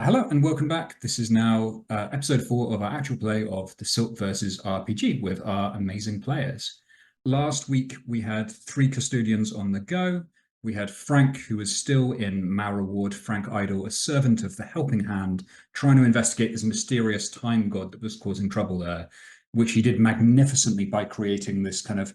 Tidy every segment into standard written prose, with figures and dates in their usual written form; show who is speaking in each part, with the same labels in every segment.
Speaker 1: Hello and welcome back. This is now episode 4 of our actual play of the Silt Verses RPG with our amazing players. Last week we had 3 custodians on the go. We had Frank, who was still in Mara Ward, Frank Idle, a servant of the Helping Hand, trying to investigate this mysterious time god that was causing trouble there, which he did magnificently by creating this kind of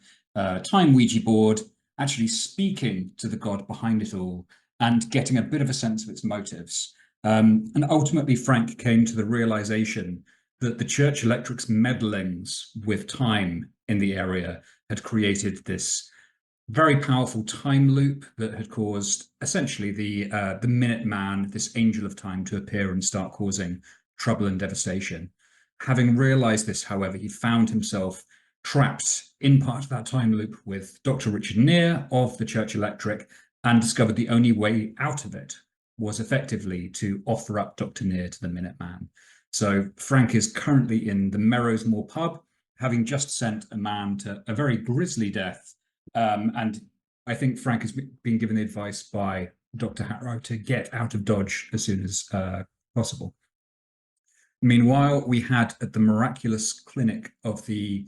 Speaker 1: time Ouija board, actually speaking to the god behind it all and getting a bit of a sense of its motives. And ultimately, Frank came to the realization that the Church Electric's meddlings with time in the area had created this very powerful time loop that had caused essentially the Minuteman, this angel of time, to appear and start causing trouble and devastation. Having realized this, however, he found himself trapped in part of that time loop with Dr. Richard Neer of the Church Electric and discovered the only way out of it was effectively to offer up Dr. Neer to the Minuteman. So Frank is currently in the Merrowsmore pub, having just sent a man to a very grisly death. And I think Frank has been given the advice by Dr. Hallow to get out of Dodge as soon as possible. Meanwhile, we had at the miraculous clinic of the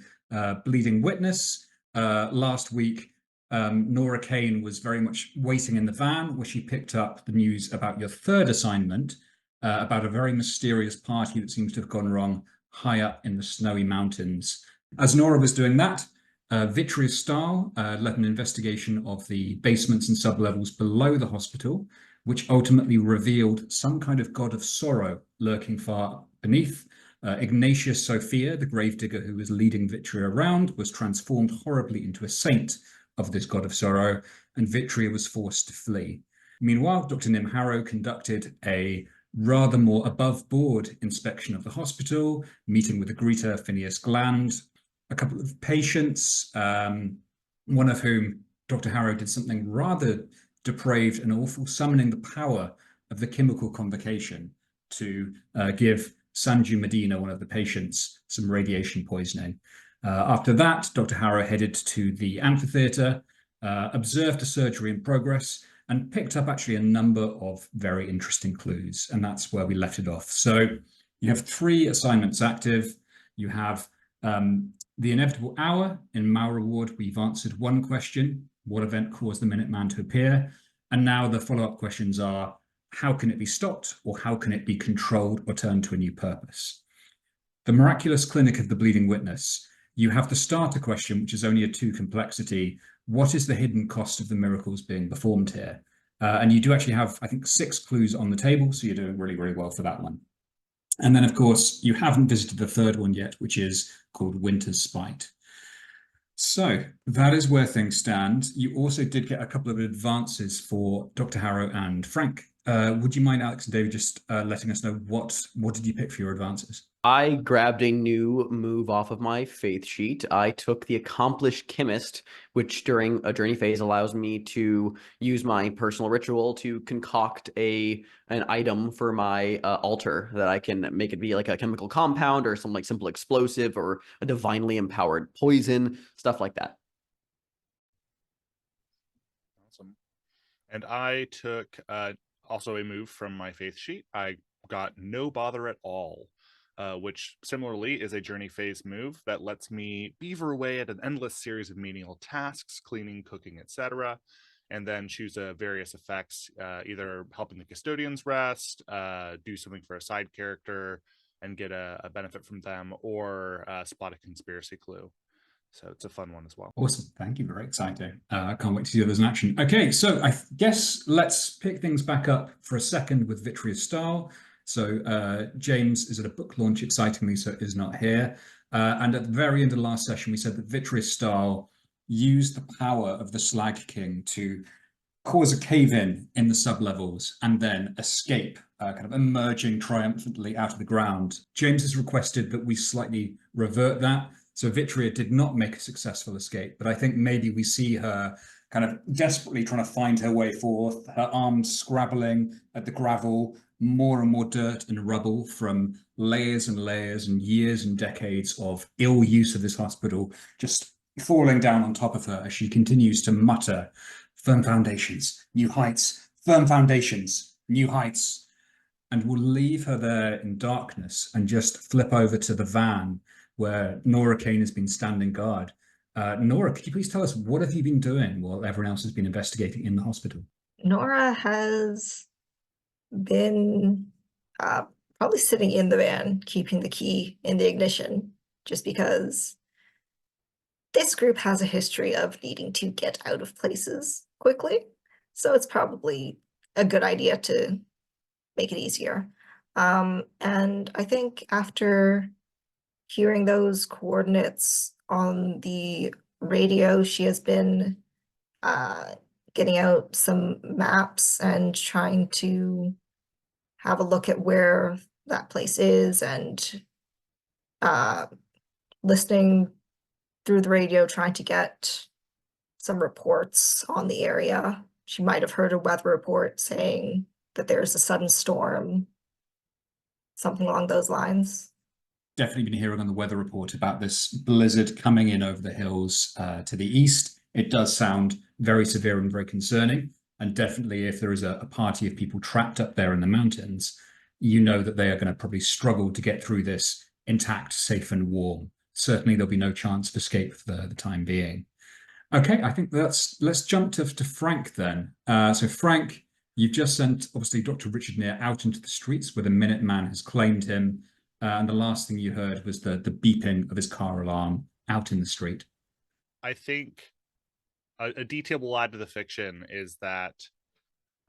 Speaker 1: Bleeding Witness last week, Nora Kane was very much waiting in the van, where she picked up the news about your third assignment, about a very mysterious party that seems to have gone wrong high up in the snowy mountains. As Nora was doing that, Vitria Stahl led an investigation of the basements and sublevels below the hospital, which ultimately revealed some kind of god of sorrow lurking far beneath. Ignatius Sophia, the gravedigger who was leading Vitria around, was transformed horribly into a saint of this god of sorrow, and Vitria was forced to flee. Meanwhile, Dr. Nim Hallow conducted a rather more above-board inspection of the hospital, meeting with the greeter Phineas Gland, a couple of patients, one of whom Dr. Hallow did something rather depraved and awful, summoning the power of the Chymical Convocation to give Sanju Medina, one of the patients, some radiation poisoning. After that, Dr. Hallow headed to the amphitheatre, observed a surgery in progress, and picked up actually a number of very interesting clues. And that's where we left it off. So you have 3 assignments active. You have the inevitable hour in Mara Ward. We've answered 1 question: what event caused the Minuteman to appear? And now the follow-up questions are: how can it be stopped, or how can it be controlled or turned to a new purpose? The miraculous clinic of the Bleeding Witness. You have the starter question, which is only a 2 complexity. What is the hidden cost of the miracles being performed here? And you do actually have, I think, 6 clues on the table, so you're doing really, really well for that one. And then, of course, you haven't visited the 3rd one yet, which is called Winter's Spite. So that is where things stand. You also did get a couple of advances for Dr. Hallow and Frank. Would you mind, Alex and David, just letting us know what did you pick for your advances?
Speaker 2: I grabbed a new move off of my faith sheet. I took the Accomplished Chemist, which during a journey phase allows me to use my personal ritual to concoct an item for my altar that I can make it be like a chemical compound or some like simple explosive or a divinely empowered poison, stuff like that.
Speaker 3: Awesome. And I took also a move from my faith sheet. I got No Bother at All. Which similarly is a journey phase move that lets me beaver away at an endless series of menial tasks, cleaning, cooking, etc., and then choose various effects, either helping the custodians rest, do something for a side character and get a benefit from them, or spot a conspiracy clue. So it's a fun one as well.
Speaker 1: Awesome. Thank you. Very exciting. I can't wait to see others in action. Okay, so I guess let's pick things back up for a second with Vitria Stahl. So James is at a book launch, excitingly, so is not here. And at the very end of the last session, we said that Vitria Stahl used the power of the Slag King to cause a cave-in the sublevels and then escape, kind of emerging triumphantly out of the ground. James has requested that we slightly revert that. So Vitria did not make a successful escape, but I think maybe we see her kind of desperately trying to find her way forth, her arms scrabbling at the gravel, more and more dirt and rubble from layers and layers and years and decades of ill use of this hospital just falling down on top of her as she continues to mutter, "Firm foundations, new heights, firm foundations, new heights." and we'll leave her there in darkness and just flip over to the van where Nora Kane has been standing guard. Nora, could you please tell us what have you been doing while everyone else has been investigating in the hospital?
Speaker 4: Nora has been probably sitting in the van, keeping the key in the ignition, just because this group has a history of needing to get out of places quickly. So it's probably a good idea to make it easier. And I think after hearing those coordinates on the radio, she has been getting out some maps and trying to have a look at where that place is, and listening through the radio, trying to get some reports on the area. She might have heard a weather report saying that there's a sudden storm, something along those lines.
Speaker 1: Definitely been hearing on the weather report about this blizzard coming in over the hills to the east. It does sound very severe and very concerning. And definitely if there is a party of people trapped up there in the mountains, you know that they are going to probably struggle to get through this intact, safe and warm. Certainly there'll be no chance of escape for the time being. Okay, I think let's jump to Frank then. So Frank, you've just sent obviously Dr. Richard Neer out into the streets where the Minuteman has claimed him. And the last thing you heard was the beeping of his car alarm out in the street.
Speaker 3: I think a detail we'll add to the fiction is that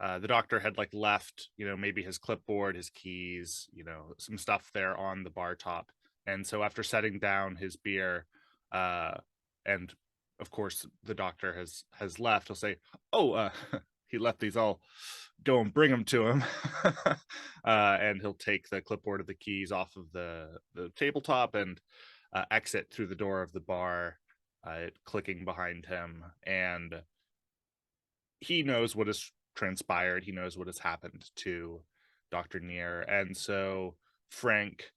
Speaker 3: the doctor had like left, maybe his clipboard, his keys, some stuff there on the bar top. And so after setting down his beer, and of course the doctor has left, he'll say, "Oh, he left these. I'll go and bring them to him." And he'll take the clipboard of the keys off of the tabletop and exit through the door of the bar, clicking behind him. And he knows what has transpired. He knows what has happened to Dr. Neer. And so Frank,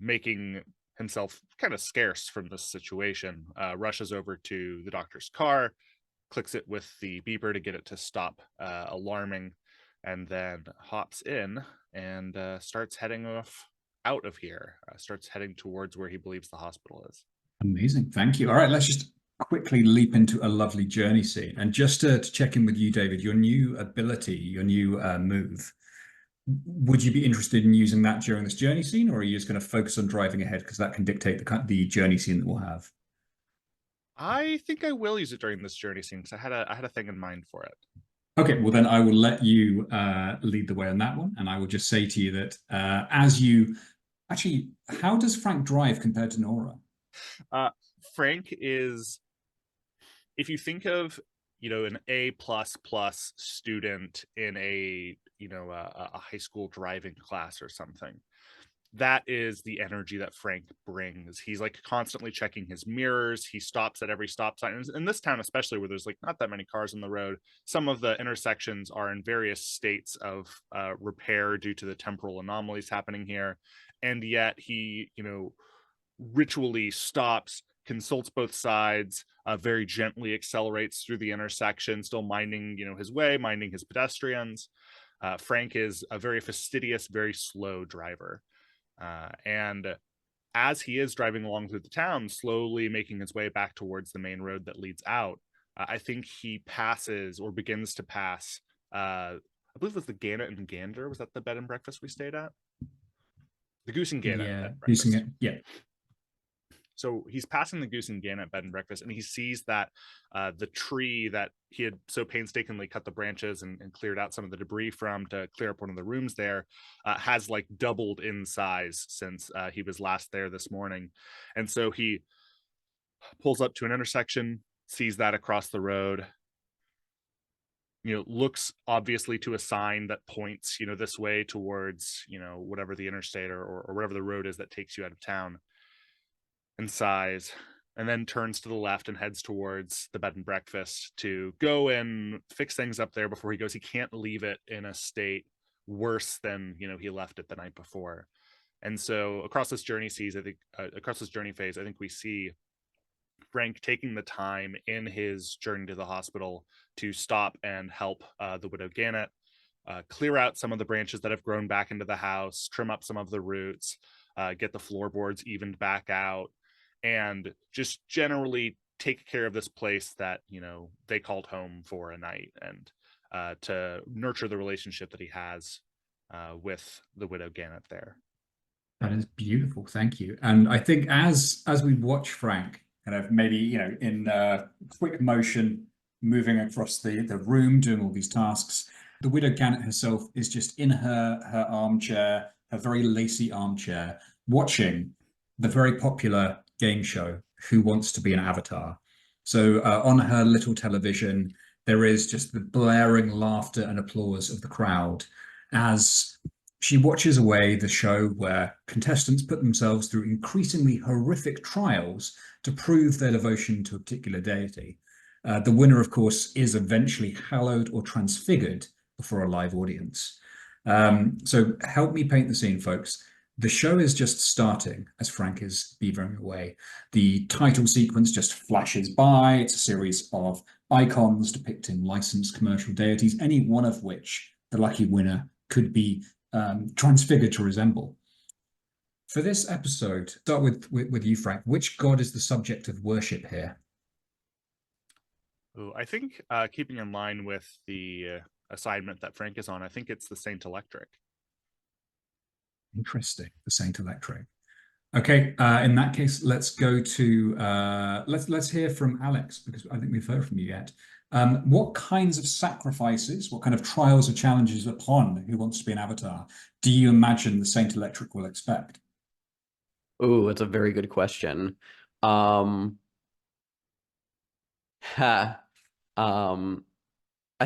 Speaker 3: making himself kind of scarce from this situation, rushes over to the doctor's car, clicks it with the beeper to get it to stop alarming, and then hops in and starts heading out of here, starts heading towards where he believes the hospital is.
Speaker 1: Amazing, thank you. All right, let's just quickly leap into a lovely journey scene. And just to check in with you, David, your new ability, your new move, would you be interested in using that during this journey scene, or are you just going to focus on driving ahead because that can dictate the journey scene that we'll have?
Speaker 3: I think I will use it during this journey scene because I had a thing in mind for it.
Speaker 1: Okay, well then I will let you lead the way on that one, and I will just say to you that how does Frank drive compared to Nora?
Speaker 3: Frank is, if you think of an A++ student in a high school driving class or something, that is the energy that Frank brings. He's like constantly checking his mirrors. He stops at every stop sign. And in this town, especially where there's like not that many cars on the road, some of the intersections are in various states of repair due to the temporal anomalies happening here. And yet he, ritually stops, consults both sides, very gently accelerates through the intersection, still minding, his way, minding his pedestrians. Frank is a very fastidious, very slow driver. And as he is driving along through the town, slowly making his way back towards the main road that leads out, I think he passes or begins to pass, I believe it was the Gannett and Gander. Was that the bed and breakfast we stayed at? The Goose and Gannett.
Speaker 1: Yeah, Goose and Gannett, yeah.
Speaker 3: So he's passing the Goose and Gannett bed and breakfast, and he sees that the tree that he had so painstakingly cut the branches and cleared out some of the debris from to clear up one of the rooms there has like doubled in size since he was last there this morning. And so he pulls up to an intersection, sees that across the road, looks obviously to a sign that points, this way towards, whatever the interstate or whatever the road is that takes you out of town, and sighs, and then turns to the left and heads towards the bed and breakfast to go and fix things up there before he goes. He can't leave it in a state worse than he left it the night before. And so across this journey phase, I think we see Frank taking the time in his journey to the hospital to stop and help the widow Gannett, clear out some of the branches that have grown back into the house, trim up some of the roots, get the floorboards evened back out, and just generally take care of this place that, they called home for a night, and to nurture the relationship that he has with the widow Gauntlet there.
Speaker 1: That is beautiful. Thank you. And I think as we watch Frank kind of maybe, in quick motion, moving across the room, doing all these tasks, the widow Gauntlet herself is just in her armchair, her very lacy armchair, watching the very popular game show, Who Wants to Be an Avatar? So on her little television, there is just the blaring laughter and applause of the crowd as she watches away the show where contestants put themselves through increasingly horrific trials to prove their devotion to a particular deity. The winner, of course, is eventually hallowed or transfigured before a live audience. So help me paint the scene, folks. The show is just starting as Frank is beavering away. The title sequence just flashes by. It's a series of icons depicting licensed commercial deities, any one of which the lucky winner could be transfigured to resemble. For this episode, start with you, Frank. Which god is the subject of worship here?
Speaker 3: Ooh, I think keeping in line with the assignment that Frank is on, I think it's the Saint Electric.
Speaker 1: Interesting, the Saint Electric. Okay, in that case, let's go to let's hear from Alex, because I think we've heard from you yet. What kinds of sacrifices, what kind of trials or challenges upon Who Wants to Be an Avatar do you imagine the Saint Electric will expect?
Speaker 2: Oh, it's a very good question. I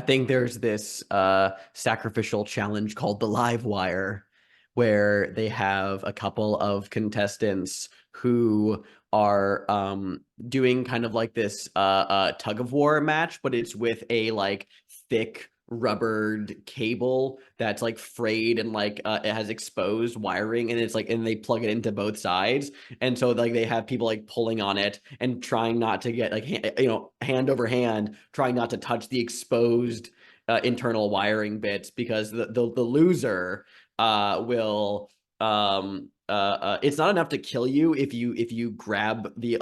Speaker 2: think there's this sacrificial challenge called the Live Wire, where they have a couple of contestants who are doing kind of like this tug of war match, but it's with a like thick rubbered cable that's like frayed and like it has exposed wiring, and it's like, and they plug it into both sides, and so like they have people like pulling on it and trying not to get like hand over hand, trying not to touch the exposed internal wiring bits, because the loser will it's not enough to kill you if you grab the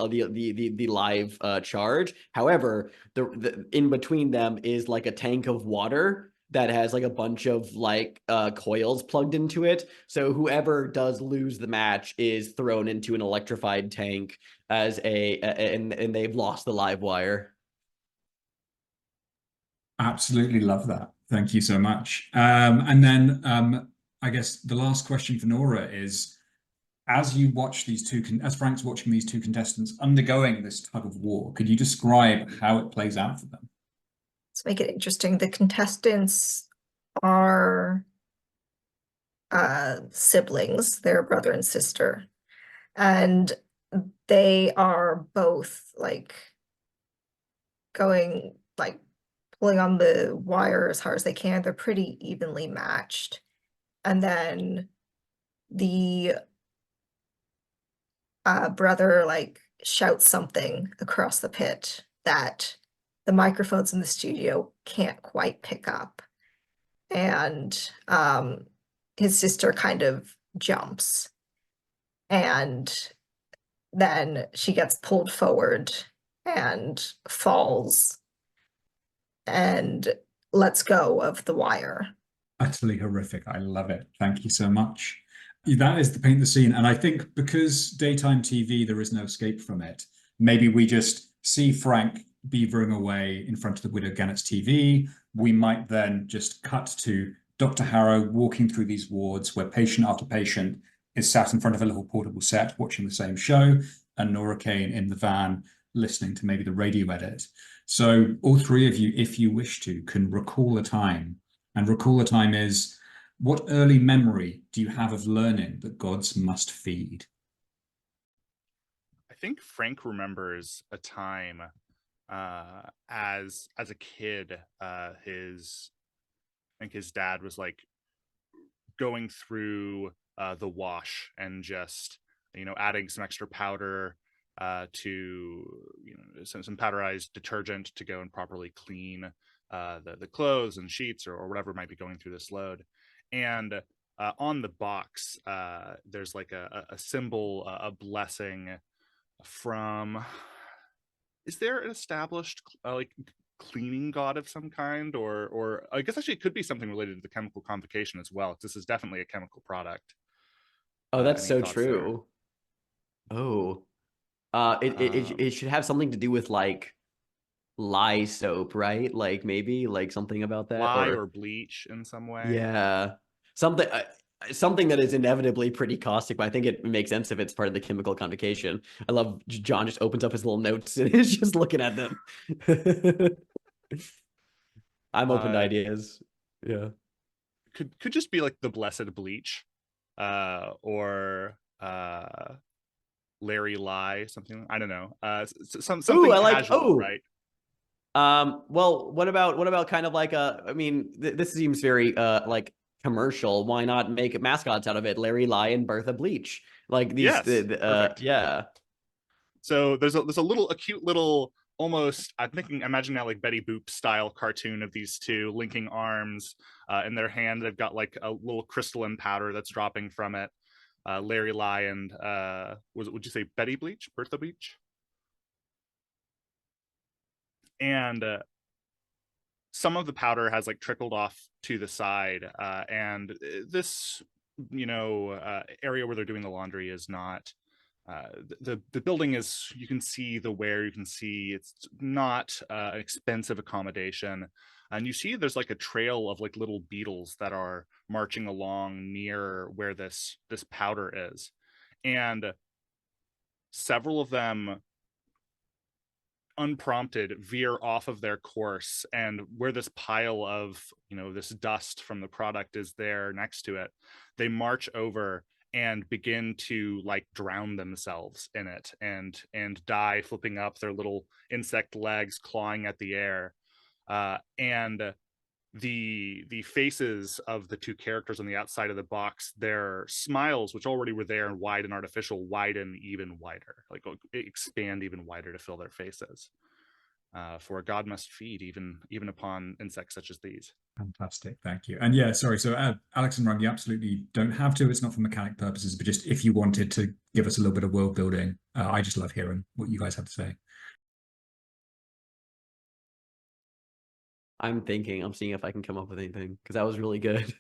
Speaker 2: live charge. However, the in between them is like a tank of water that has like a bunch of like coils plugged into it. So whoever does lose the match is thrown into an electrified tank as and they've lost the live wire. Absolutely
Speaker 1: love that. Thank you so much. And then I guess the last question for Nora is, as you watch these as Frank's watching these two contestants undergoing this tug of war, could you describe how it plays out for them?
Speaker 4: Let's make it interesting. The contestants are siblings, they're brother and sister, and they are both like going like pulling on the wire as hard as they can. They're pretty evenly matched, and then the brother like shouts something across the pit that the microphones in the studio can't quite pick up, and his sister kind of jumps, and then she gets pulled forward and falls and lets go of the wire.
Speaker 1: Utterly horrific. I love it. Thank you so much. That is the paint the scene. And I think because daytime TV, there is no escape from it. Maybe we just see Frank beavering away in front of the Widow Gannet's TV. We might then just cut to Dr. Harrow walking through these wards where patient after patient is sat in front of a little portable set watching the same show, and Nora Kane in the van listening to maybe the radio edit. So all three of you, if you wish to, can recall a time. And recall a time is, what early memory do you have of learning that gods must feed?
Speaker 3: I think Frank remembers a time as a kid, I think his dad was like going through the wash and just adding some extra powder to some powderized detergent to go and properly clean the clothes and sheets or whatever might be going through this load. And on the box, there's like a symbol, a blessing from. Is there an established like cleaning god of some kind, or I guess actually it could be something related to the Chymical Convocation as well? This is definitely a chemical product.
Speaker 2: Oh, that's
Speaker 3: Any
Speaker 2: so
Speaker 3: thoughts there?
Speaker 2: true. Oh, it should have something to do with like lye soap, right? Like maybe like something about that,
Speaker 3: Lye or bleach in some way.
Speaker 2: yeah, something something that is inevitably pretty caustic, but I think it makes sense if it's part of the Chymical Convocation. I love John just opens up his little notes and is just looking at them. I'm open to ideas. Yeah.
Speaker 3: Could just be like the blessed bleach, or Larry Lye, something. I don't know. Something
Speaker 2: Ooh, I like.
Speaker 3: casual,
Speaker 2: Oh,
Speaker 3: right?
Speaker 2: well, what about kind of like I mean, this seems very like commercial. Why not make mascots out of it? Larry Lye and Bertha Bleach. Like these,
Speaker 3: Yes, perfect.
Speaker 2: yeah.
Speaker 3: So there's a little, a cute little, almost, imagine now like Betty Boop style cartoon of these two linking arms. In their hand, they've got like a little crystalline powder that's dropping from it. Larry Lye and would you say Betty Bleach, Bertha Bleach? And some of the powder has like trickled off to the side, and this area where they're doing the laundry is not the building is, you can see the wear, you can see it's not an expensive accommodation, and you see there's like a trail of like little beetles that are marching along near where this powder is, and several of them unprompted veer off of their course, and where this pile of this dust from the product is there next to it, they march over and begin to like drown themselves in it and die, flipping up their little insect legs, clawing at the air, and the faces of the two characters on the outside of the box, their smiles, which already were there and wide and artificial, widen even wider, like expand even wider to fill their faces. For a god must feed even upon insects such as these.
Speaker 1: Fantastic, thank you. And yeah, sorry, so Alex and Rug, you absolutely don't have to. It's not for mechanic purposes, but just if you wanted to give us a little bit of world building, I just love hearing what you guys have to say.
Speaker 2: I'm seeing if I can come up with anything, because that was really good.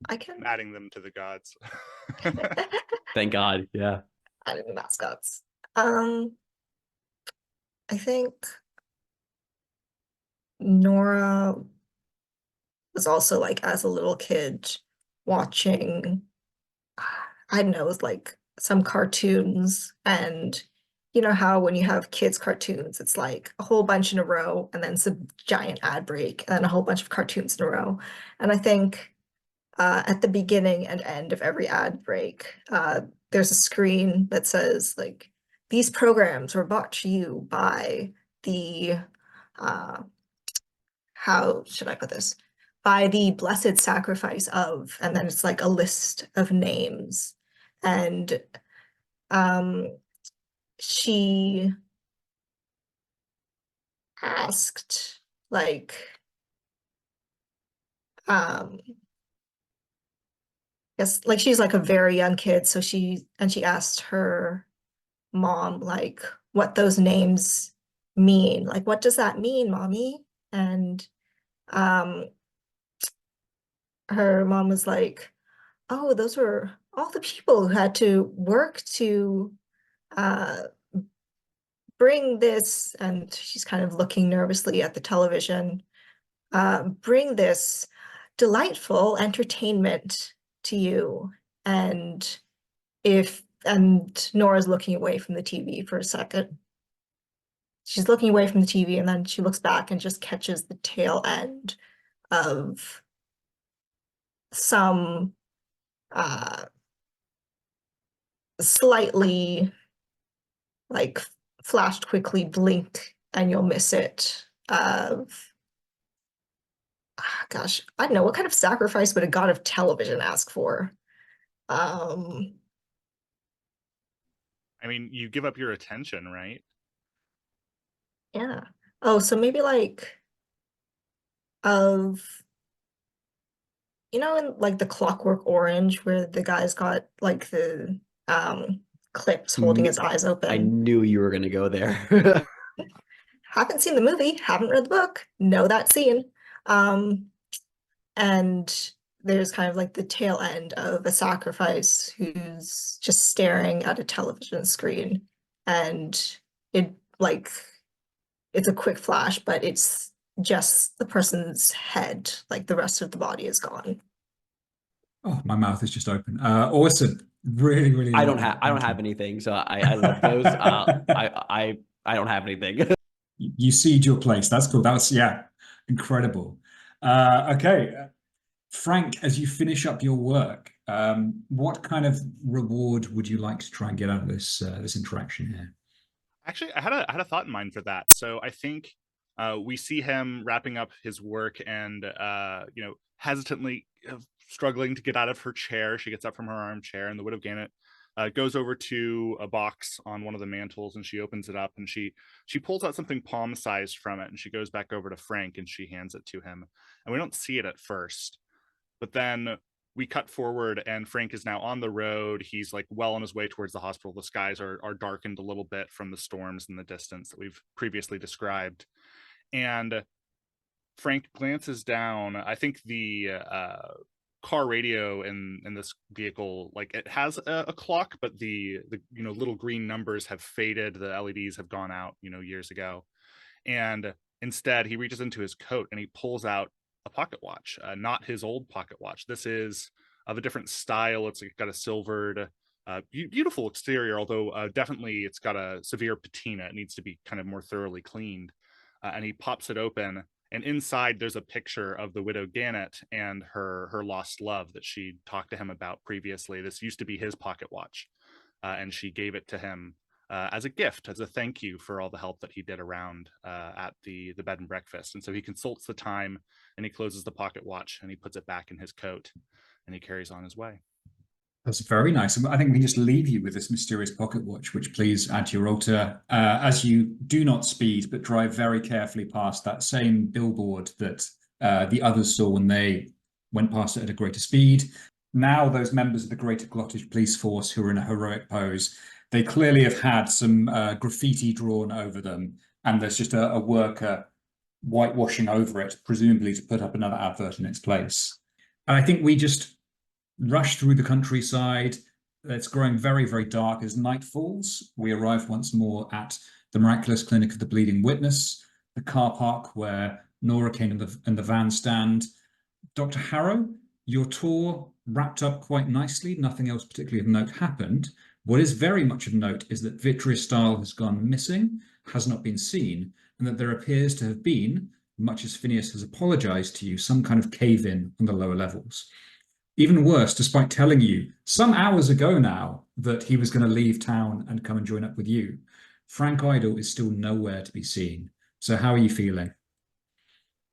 Speaker 4: I can.
Speaker 3: I'm adding them to the gods.
Speaker 2: Thank God. Yeah.
Speaker 4: Adding the mascots. I think Nora was also like, as a little kid, watching, I don't know, it was like some cartoons, and you know how when you have kids cartoons, it's like a whole bunch in a row and then some giant ad break and then a whole bunch of cartoons in a row. And I think at the beginning and end of every ad break, there's a screen that says like, these programs were brought to you by the how should I put this? By the blessed sacrifice of, and then it's like a list of names. And she asked like yes, like she's like a very young kid, so she asked her mom like what those names mean. Like, what does that mean, mommy? And her mom was like, oh, those were all the people who had to work to bring this, and she's kind of looking nervously at the television, bring this delightful entertainment to you. And Nora's looking away from the TV for a second. She's looking away from the TV, and then she looks back and just catches the tail end of some slightly like flashed quickly, blink and you'll miss it of gosh, I don't know, what kind of sacrifice would a god of television ask for?
Speaker 3: I mean, you give up your attention, right?
Speaker 4: Yeah. Oh, so maybe like of in like the Clockwork Orange where the guy's got like the clips holding his eyes
Speaker 2: I
Speaker 4: open.
Speaker 2: knew you were gonna go there.
Speaker 4: Haven't seen the movie, haven't read the book, know that scene. And there's kind of like the tail end of a sacrifice who's just staring at a television screen, and it like it's a quick flash, but it's just the person's head, like the rest of the body is gone.
Speaker 1: Oh, my mouth is just open. Awesome. Really, really
Speaker 2: I
Speaker 1: like
Speaker 2: don't
Speaker 1: that.
Speaker 2: have I don't
Speaker 1: Thank
Speaker 2: have
Speaker 1: you.
Speaker 2: anything, so I love those. I don't have anything.
Speaker 1: You seed your place. That's cool. That was, yeah, incredible. Okay. Frank, as you finish up your work, what kind of reward would you like to try and get out of this interaction here?
Speaker 3: Actually, I had a thought in mind for that. So I think we see him wrapping up his work and hesitantly struggling to get out of her chair. She gets up from her armchair, and the Widow Gannett goes over to a box on one of the mantles, and she opens it up, and she pulls out something palm-sized from it, and she goes back over to Frank, and she hands it to him. And we don't see it at first, but then we cut forward and Frank is now on the road. He's like well on his way towards the hospital. The skies are darkened a little bit from the storms in the distance that we've previously described. And Frank glances down. I think the car radio in this vehicle, like it has a clock, but the little green numbers have faded. The LEDs have gone out, years ago. And instead, he reaches into his coat and he pulls out a pocket watch, not his old pocket watch. This is of a different style. It's got a silvered, beautiful exterior, although definitely it's got a severe patina. It needs to be kind of more thoroughly cleaned. And he pops it open, and inside there's a picture of the Widow Gannett and her lost love that she talked to him about previously. This used to be his pocket watch, and she gave it to him as a gift, as a thank you for all the help that he did around at the bed and breakfast. And so he consults the time, and he closes the pocket watch, and he puts it back in his coat, and he carries on his way.
Speaker 1: That's very nice. I think we can just leave you with this mysterious pocket watch, which please add to your altar as you do not speed, but drive very carefully past that same billboard that the others saw when they went past it at a greater speed. Now, those members of the Greater Glottage Police Force who are in a heroic pose, they clearly have had some graffiti drawn over them, and there's just a worker whitewashing over it, presumably to put up another advert in its place. And I think we just rush through the countryside. It's growing very, very dark as night falls. We arrive once more at the miraculous clinic of the Bleeding Witness, the car park where Nora Kane and the van stand. Dr. Hallow, your tour wrapped up quite nicely. Nothing else particularly of note happened. What is very much of note is that Vitria Stahl has gone missing, has not been seen, and that there appears to have been, much as Phineas has apologized to you, some kind of cave-in on the lower levels. Even worse, despite telling you some hours ago now that he was going to leave town and come and join up with you, Frank Idle is still nowhere to be seen. So how are you feeling?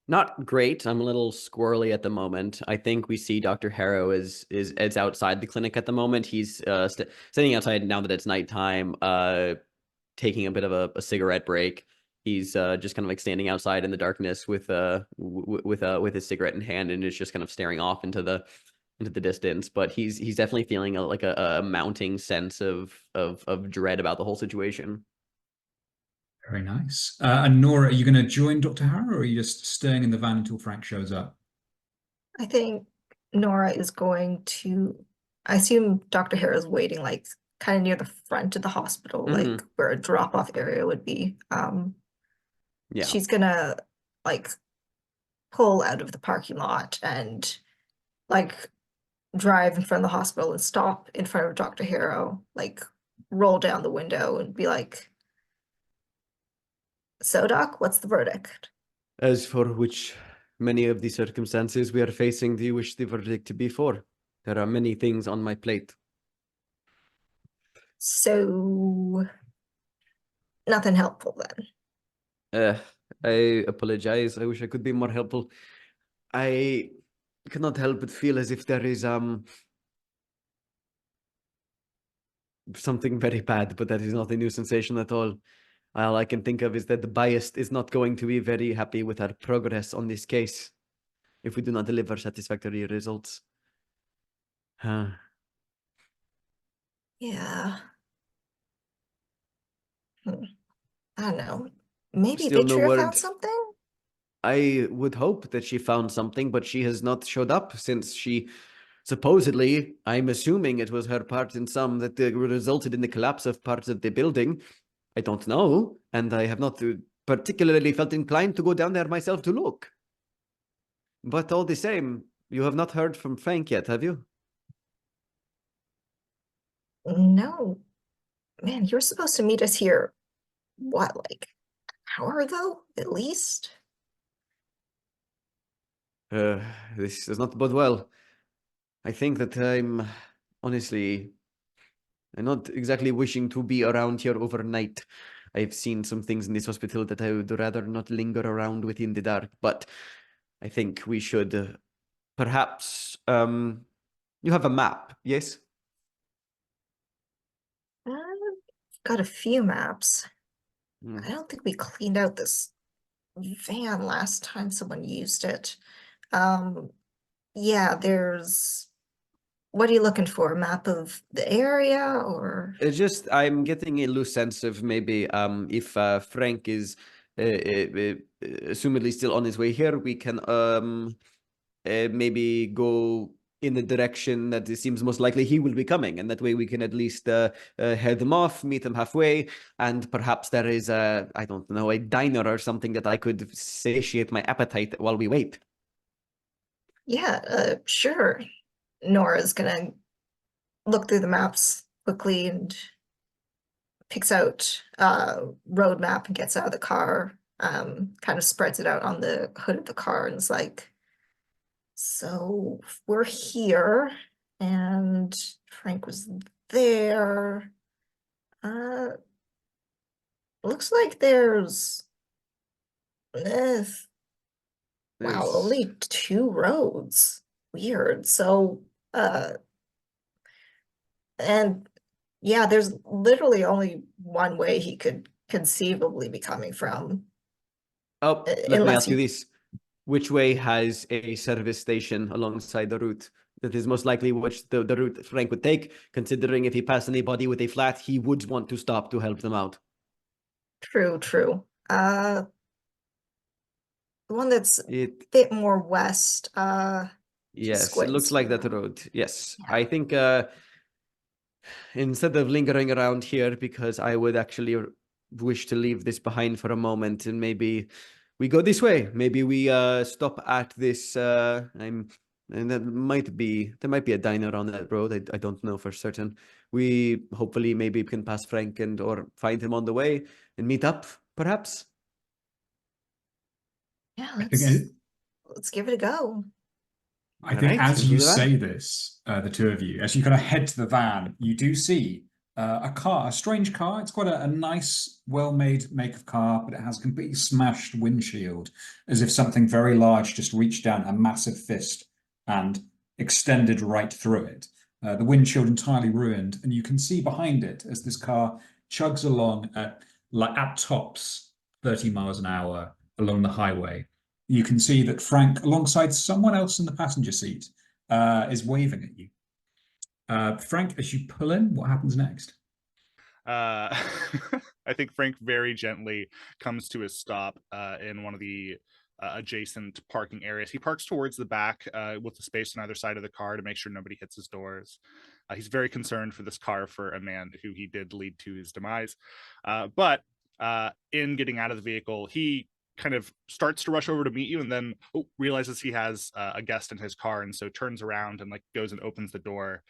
Speaker 2: Not great. I'm a little squirrely at the moment. I think we see Dr. Hallow is outside the clinic at the moment. He's sitting outside now that it's nighttime, taking a bit of a cigarette break. He's just kind of like standing outside in the darkness with his cigarette in hand, and is just kind of staring off into the distance. But he's definitely feeling a mounting sense of dread about the whole situation.
Speaker 1: Very nice. And Nora, are you going to join Dr. Hallow, or are you just staying in the van until Frank shows up?
Speaker 4: I think Nora is going to, I assume Dr. Hallow is waiting like kind of near the front of the hospital, like where a drop-off area would be.
Speaker 2: Yeah.
Speaker 4: She's gonna like pull out of the parking lot and like drive in front of the hospital and stop in front of Dr. Hallow, like roll down the window and be like, "So, Doc, what's the verdict?"
Speaker 2: As for which many of the circumstances we are facing do you wish the verdict to be for? There are many things on my plate.
Speaker 4: So, nothing helpful then.
Speaker 2: I apologize. I wish I could be more helpful. I cannot help but feel as if there is something very bad, but that is not a new sensation at all. All I can think of is that the bias is not going to be very happy with our progress on this case if we do not deliver satisfactory results. Huh.
Speaker 4: Yeah. I don't know. Maybe
Speaker 2: Still no
Speaker 4: Vitria
Speaker 2: word.
Speaker 4: found something?
Speaker 2: I would hope that she found something, but she has not showed up since she supposedly, I'm assuming it was her part in some that resulted in the collapse of parts of the building. I don't know, and I have not particularly felt inclined to go down there myself to look. But all the same, you have not heard from Frank yet, have you?
Speaker 4: No. Man, you were supposed to meet us here, what, like an hour ago, at least?
Speaker 2: This does not bode well. I think that honestly, I'm not exactly wishing to be around here overnight. I've seen some things in this hospital that I would rather not linger around with in the dark, but I think we should perhaps, you have a map, yes?
Speaker 4: Got a few maps.
Speaker 2: Hmm.
Speaker 4: I don't think we cleaned out this van last time someone used it. Yeah, what are you looking for? A map of the area or?
Speaker 2: It's just, I'm getting a loose sense of maybe if Frank is assumedly still on his way here, we can maybe go in the direction that it seems most likely he will be coming, and that way we can at least head him off, meet him halfway, and perhaps there is I don't know, a diner or something that I could satiate my appetite while we wait.
Speaker 4: Yeah, sure. Nora's gonna look through the maps quickly and picks out a road map and gets out of the car, kind of spreads it out on the hood of the car and is like, so we're here and Frank was there. Looks like there's wow, only 2 roads. Weird. So and yeah, there's literally only one way he could conceivably be coming from.
Speaker 2: Oh, let me
Speaker 4: Unless
Speaker 2: ask you this. Which way has a service station alongside the route? That is most likely which the route Frank would take, considering if he passed anybody with a flat, he would want to stop to help them out.
Speaker 4: True. The one that's a
Speaker 2: It
Speaker 4: bit more west,
Speaker 2: Yes, it looks like that
Speaker 4: through.
Speaker 2: road. Yes.
Speaker 4: Yeah.
Speaker 2: I think instead of lingering around here, because I would actually wish to leave this behind for a moment, and maybe we go this way. Maybe we stop at this and there might be a diner on that road. I don't know for certain. We hopefully maybe can pass Frank and or find him on the way and meet up, perhaps.
Speaker 4: Yeah,
Speaker 1: I think
Speaker 4: let's give it a go.
Speaker 1: I think
Speaker 2: Alright,
Speaker 1: as
Speaker 2: into
Speaker 1: you
Speaker 2: the van.
Speaker 1: say this, the two of you, as you kind of head to the van, you do see a car, a strange car. It's quite a nice, well-made make of car, but it has a completely smashed windshield, as if something very large just reached down a massive fist and extended right through it. The windshield entirely ruined, and you can see behind it as this car chugs along at tops 30 miles an hour along the highway. You can see that Frank, alongside someone else in the passenger seat, is waving at you. Frank, as you pull in, what happens next?
Speaker 3: I think Frank very gently comes to a stop in one of the adjacent parking areas. He parks towards the back with the space on either side of the car to make sure nobody hits his doors. He's very concerned for this car for a man who he did lead to his demise. But in getting out of the vehicle, he kind of starts to rush over to meet you and then realizes he has a guest in his car, and so turns around and like goes and opens the door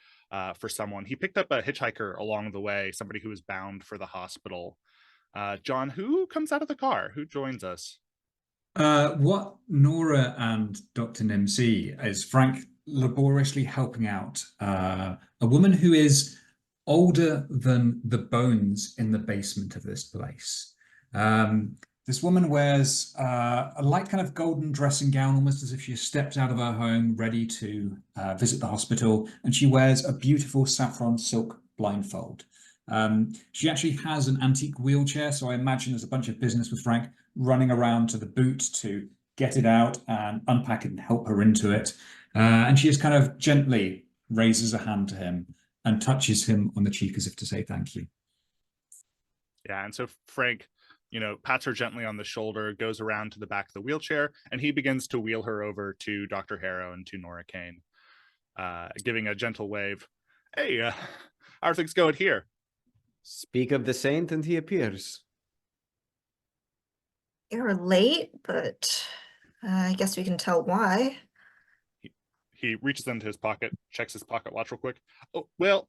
Speaker 3: for someone. He picked up a hitchhiker along the way, somebody who was bound for the hospital. John, who comes out of the car? Who joins us?
Speaker 1: What Nora and Dr. Nim see is Frank laboriously helping out a woman who is older than the bones in the basement of this place. This woman wears a light kind of golden dressing gown, almost as if she stepped out of her home, ready to visit the hospital. And she wears a beautiful saffron silk blindfold. She actually has an antique wheelchair, so I imagine there's a bunch of business with Frank running around to the boot to get it out and unpack it and help her into it. And she just kind of gently raises a hand to him and touches him on the cheek as if to say thank you.
Speaker 3: Yeah, and so Frank, pats her gently on the shoulder, goes around to the back of the wheelchair, and he begins to wheel her over to Dr. Hallow and to Nora Kane, giving a gentle wave. Hey, how are things going here?
Speaker 2: Speak of the saint and he appears.
Speaker 4: You're late, but I guess we can tell why.
Speaker 3: He reaches into his pocket, checks his pocket watch real quick. Oh, well,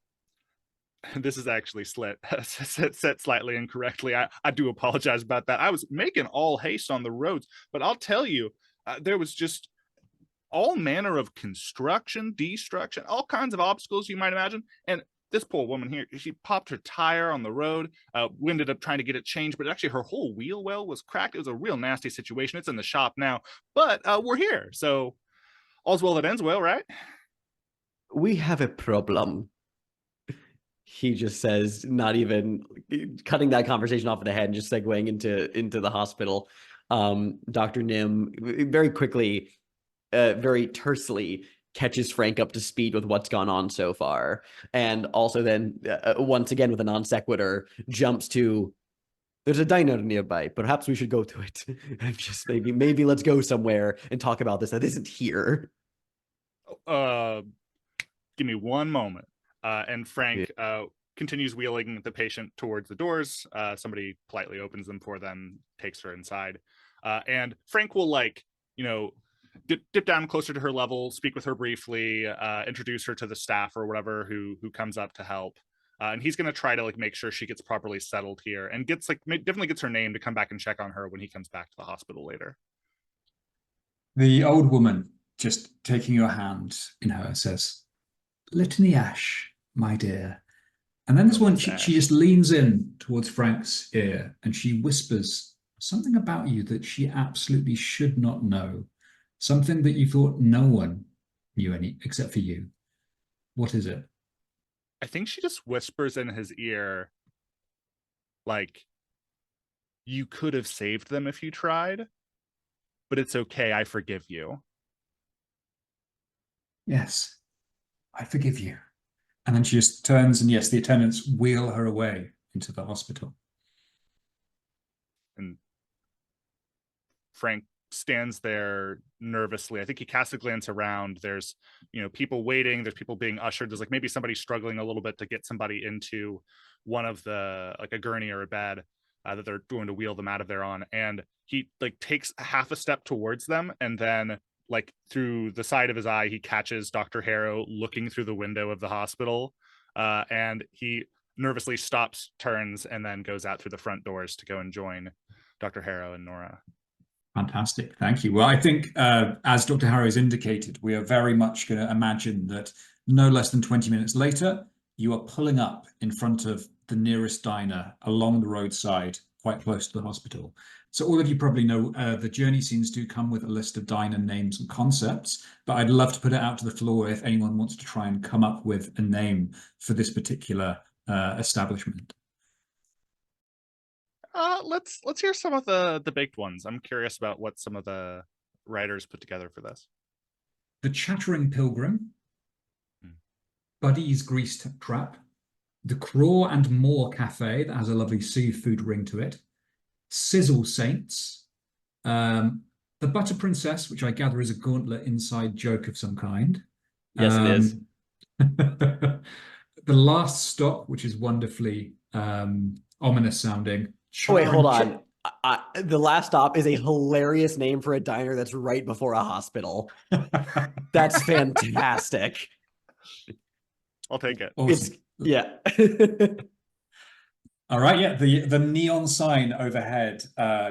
Speaker 3: this is actually set slightly incorrectly. I do apologize about that. I was making all haste on the roads, but I'll tell you, there was just all manner of construction, destruction, all kinds of obstacles you might imagine. And this poor woman here, she popped her tire on the road. We ended up trying to get it changed, but actually her whole wheel well was cracked. It was a real nasty situation. It's in the shop now, but we're here. So all's well that ends well, right?
Speaker 2: We have a problem. He just says, not even cutting that conversation off at the head and just segueing into the hospital. Dr. Nim very quickly, very tersely catches Frank up to speed with what's gone on so far. And also then, once again with a non sequitur, jumps to, there's a diner nearby. Perhaps we should go to it. And just maybe let's go somewhere and talk about this that isn't here.
Speaker 3: Give me one moment. And Frank continues wheeling the patient towards the doors. Somebody politely opens them for them, takes her inside. And Frank will dip down closer to her level, speak with her briefly, introduce her to the staff or whatever who comes up to help. And he's going to try to make sure she gets properly settled here and definitely gets her name to come back and check on her when he comes back to the hospital later.
Speaker 1: The old woman, just taking your hand in her, says, Litany Ash, my dear. And then this one, she just leans in towards Frank's ear and she whispers something about you that she absolutely should not know. Something that you thought no one knew except for you. What is it?
Speaker 3: I think she just whispers in his ear, you could have saved them if you tried, but it's okay, I forgive you.
Speaker 1: Yes, I forgive you. And then she just turns and yes, the attendants wheel her away into the hospital.
Speaker 3: And Frank stands there nervously. I think he casts a glance around. There's, people waiting. There's people being ushered. There's maybe somebody struggling a little bit to get somebody into one of the, a gurney or a bed that they're going to wheel them out of there on. And he takes half a step towards them. And then through the side of his eye, he catches Dr. Hallow looking through the window of the hospital. And he nervously stops, turns, and then goes out through the front doors to go and join Dr. Hallow and Nora.
Speaker 1: Fantastic. Thank you. Well, I think as Dr. Hallow has indicated, we are very much going to imagine that no less than 20 minutes later, you are pulling up in front of the nearest diner along the roadside, quite close to the hospital. So all of you probably know the journey scenes do come with a list of diner names and concepts, but I'd love to put it out to the floor if anyone wants to try and come up with a name for this particular establishment.
Speaker 3: Let's hear some of the baked ones. I'm curious about what some of the writers put together for this.
Speaker 1: The Chattering Pilgrim, Buddy's Greased Trap, the Craw and More Cafe that has a lovely seafood ring to it, Sizzle Saints, the Butter Princess, which I gather is a Gauntlet inside joke of some kind.
Speaker 2: Yes, it is.
Speaker 1: The Last Stop, which is wonderfully ominous sounding.
Speaker 2: Oh, wait, hold on. The Last Stop is a hilarious name for a diner that's right before a hospital. That's fantastic.
Speaker 3: I'll take it.
Speaker 1: Awesome.
Speaker 2: Yeah.
Speaker 1: All right, yeah, the neon sign overhead,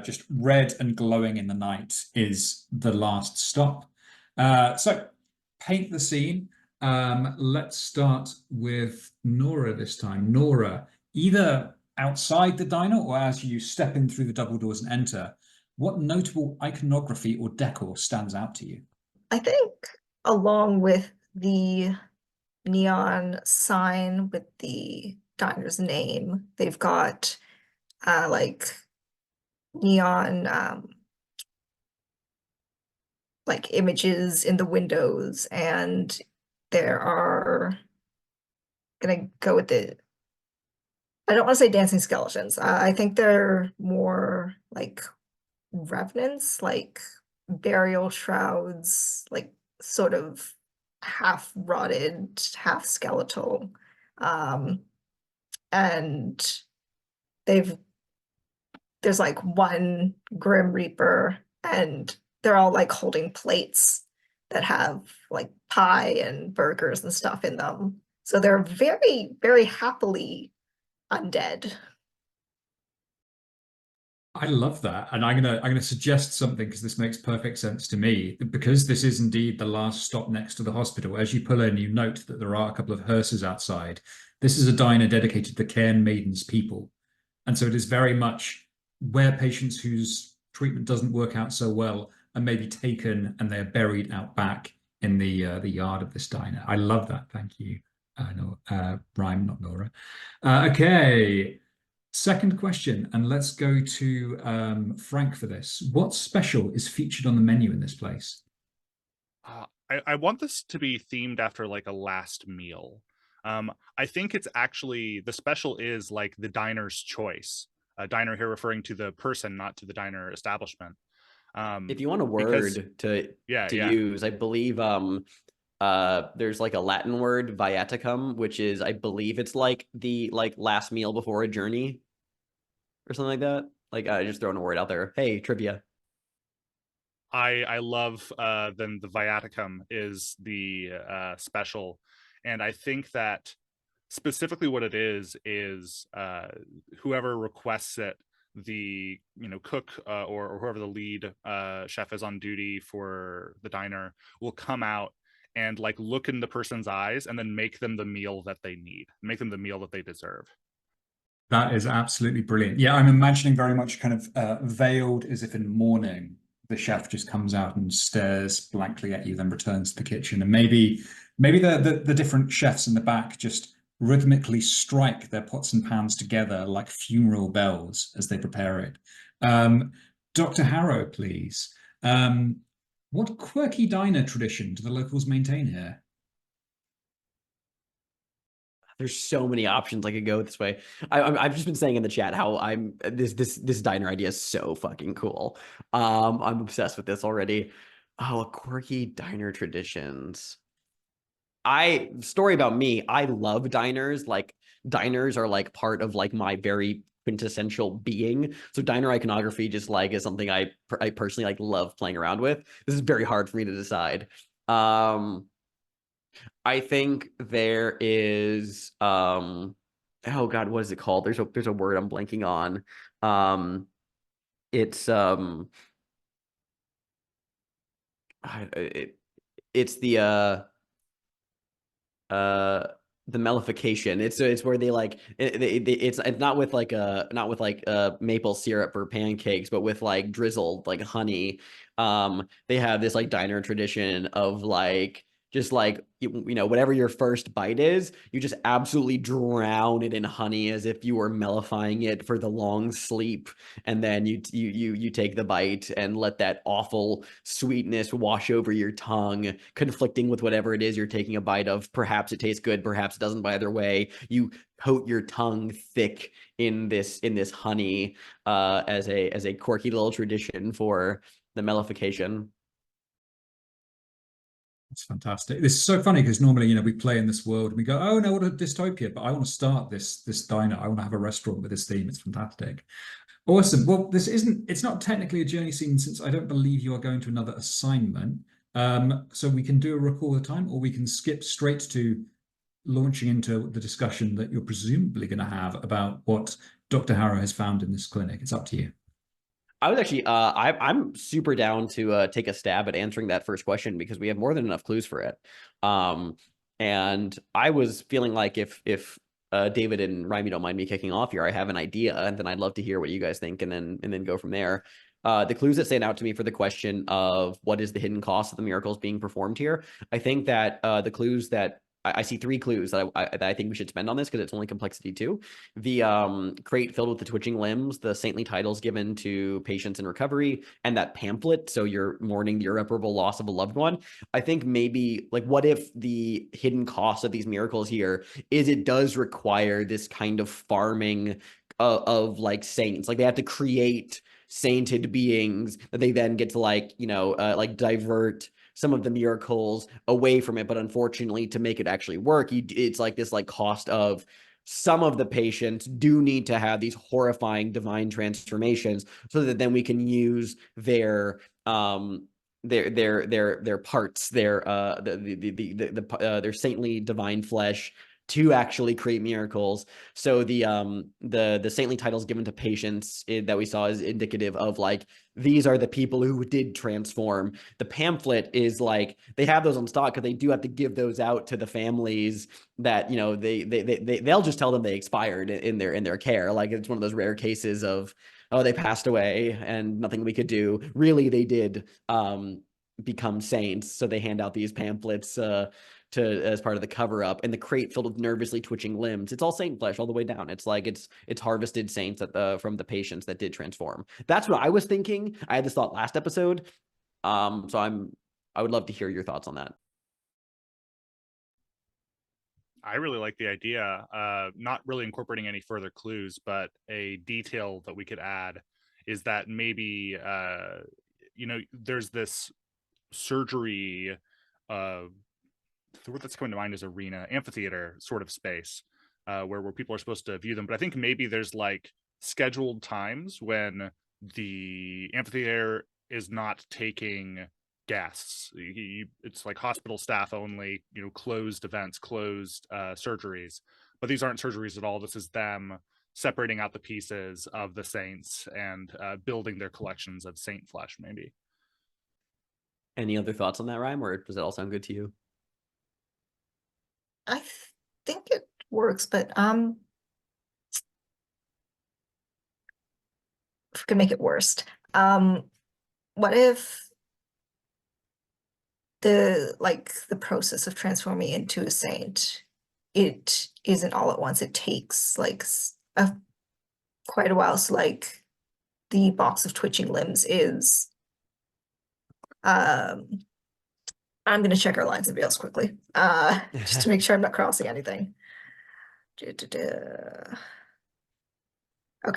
Speaker 1: just red and glowing in the night, is The Last Stop. So paint the scene. Let's start with Nora this time. Nora, either outside the diner or as you step in through the double doors and enter, what notable iconography or decor stands out to you?
Speaker 4: I think along with the neon sign with the diner's name. They've got like neon like images in the windows, and there are gonna go with the, I don't want to say dancing skeletons. I think they're more like revenants, like burial shrouds, like sort of half rotted, half skeletal. And there's like one Grim Reaper, and they're all like holding plates that have like pie and burgers and stuff in them. So they're very, very happily undead.
Speaker 1: I love that, and I'm gonna suggest something because this makes perfect sense to me. Because this is indeed the last stop next to the hospital. As you pull in, you note that there are a couple of hearses outside. This is a diner dedicated to the Cairn Maiden's people, and so it is very much where patients whose treatment doesn't work out so well are maybe taken and they are buried out back in the yard of this diner. I love that. Thank you, Rhyme, not Nora. Okay. Second question, and let's go to Frank for this. What special is featured on the menu in this place?
Speaker 3: I want this to be themed after like a last meal. I think it's actually, the special is like the diner's choice. A diner here referring to the person, not to the diner establishment.
Speaker 2: If you want a word to use, I believe there's like a Latin word, viaticum, which is, I believe it's like the last meal before a journey or something like that. Like just throwing a word out there. Hey, trivia.
Speaker 3: I love then the viaticum is the special, and I think that specifically what it is whoever requests it, the cook or whoever the lead chef is on duty for the diner will come out and like look in the person's eyes and then make them the meal that they need, make them the meal that they deserve.
Speaker 1: That is absolutely brilliant. Yeah, I'm imagining very much kind of veiled as if in mourning. The chef just comes out and stares blankly at you, then returns to the kitchen. And maybe the different chefs in the back just rhythmically strike their pots and pans together like funeral bells as they prepare it. Dr. Hallow, please. What quirky diner tradition do the locals maintain here?
Speaker 2: There's so many options I could go this way. I've just been saying in the chat how this diner idea is so fucking cool. I'm obsessed with this already. Oh, quirky diner traditions. Story about me, I love diners. Like diners are like part of like my very quintessential being. So diner iconography just like is something I personally like love playing around with. This is very hard for me to decide. I think there is oh god, what is it called? There's a word I'm blanking on. It's it's the mellification. It's where they like it's not with like maple syrup or pancakes, but with like drizzled like honey. They have this like diner tradition of like just like whatever your first bite is, you just absolutely drown it in honey as if you were mellifying it for the long sleep, and then you take the bite and let that awful sweetness wash over your tongue, conflicting with whatever it is you're taking a bite of. Perhaps it tastes good, perhaps it doesn't. By either way, you coat your tongue thick in this honey as a quirky little tradition for the mellification.
Speaker 1: It's fantastic. This is so funny because normally, we play in this world and we go, oh no, what a dystopia, but I want to start this diner. I want to have a restaurant with this theme. It's fantastic. Awesome. Well, it's not technically a journey scene since I don't believe you are going to another assignment. So we can do a recall the time, or we can skip straight to launching into the discussion that you're presumably going to have about what Dr. Hallow has found in this clinic. It's up to you.
Speaker 2: I was actually, I'm super down to take a stab at answering that first question because we have more than enough clues for it. And I was feeling like if David and Raimi don't mind me kicking off here, I have an idea, and then I'd love to hear what you guys think, and then go from there. The clues that stand out to me for the question of what is the hidden cost of the miracles being performed here, I think that the clues that I see 3 clues that I think we should spend on this because it's only complexity 2. The crate filled with the twitching limbs, the saintly titles given to patients in recovery, and that pamphlet, so you're mourning the irreparable loss of a loved one. I think maybe, like, what if the hidden cost of these miracles here is it does require this kind of farming of like saints. Like, they have to create sainted beings that they then get to, like, you know, like divert some of the miracles away from it. But unfortunately, to make it actually work, it's like this like cost of some of the patients do need to have these horrifying divine transformations so that then we can use their parts, their saintly divine flesh to actually create miracles. So the saintly titles given to patients that we saw is indicative of, like, these are the people who did transform. The pamphlet is like, they have those on stock because they do have to give those out to the families that, you know, they'll just tell them they expired in their care. Like, it's one of those rare cases of, oh, they passed away and nothing we could do. Really, they did become saints. So they hand out these pamphlets as part of the cover up, and the crate filled with nervously twitching limbs. It's all saint flesh all the way down. It's like it's harvested saints from the patients that did transform. That's what I was thinking. I had this thought last episode. So I would love to hear your thoughts on that.
Speaker 3: I really like the idea, not really incorporating any further clues, but a detail that we could add is that maybe, you know, there's this surgery, what's coming to mind is arena, amphitheater sort of space, where people are supposed to view them. But I think maybe there's like scheduled times when the amphitheater is not taking guests. It's like hospital staff only, you know, closed events, closed surgeries. But these aren't surgeries at all. This is them separating out the pieces of the saints and building their collections of saint flesh, maybe.
Speaker 2: Any other thoughts on that, Rhyme, or does that all sound good to you?
Speaker 4: I think it works, but if we could make it worse, what if the process of transforming into a saint, it isn't all at once. It takes like quite a while. So like the box of twitching limbs is I'm going to check our lines of reels quickly, just to make sure I'm not crossing anything. Okay,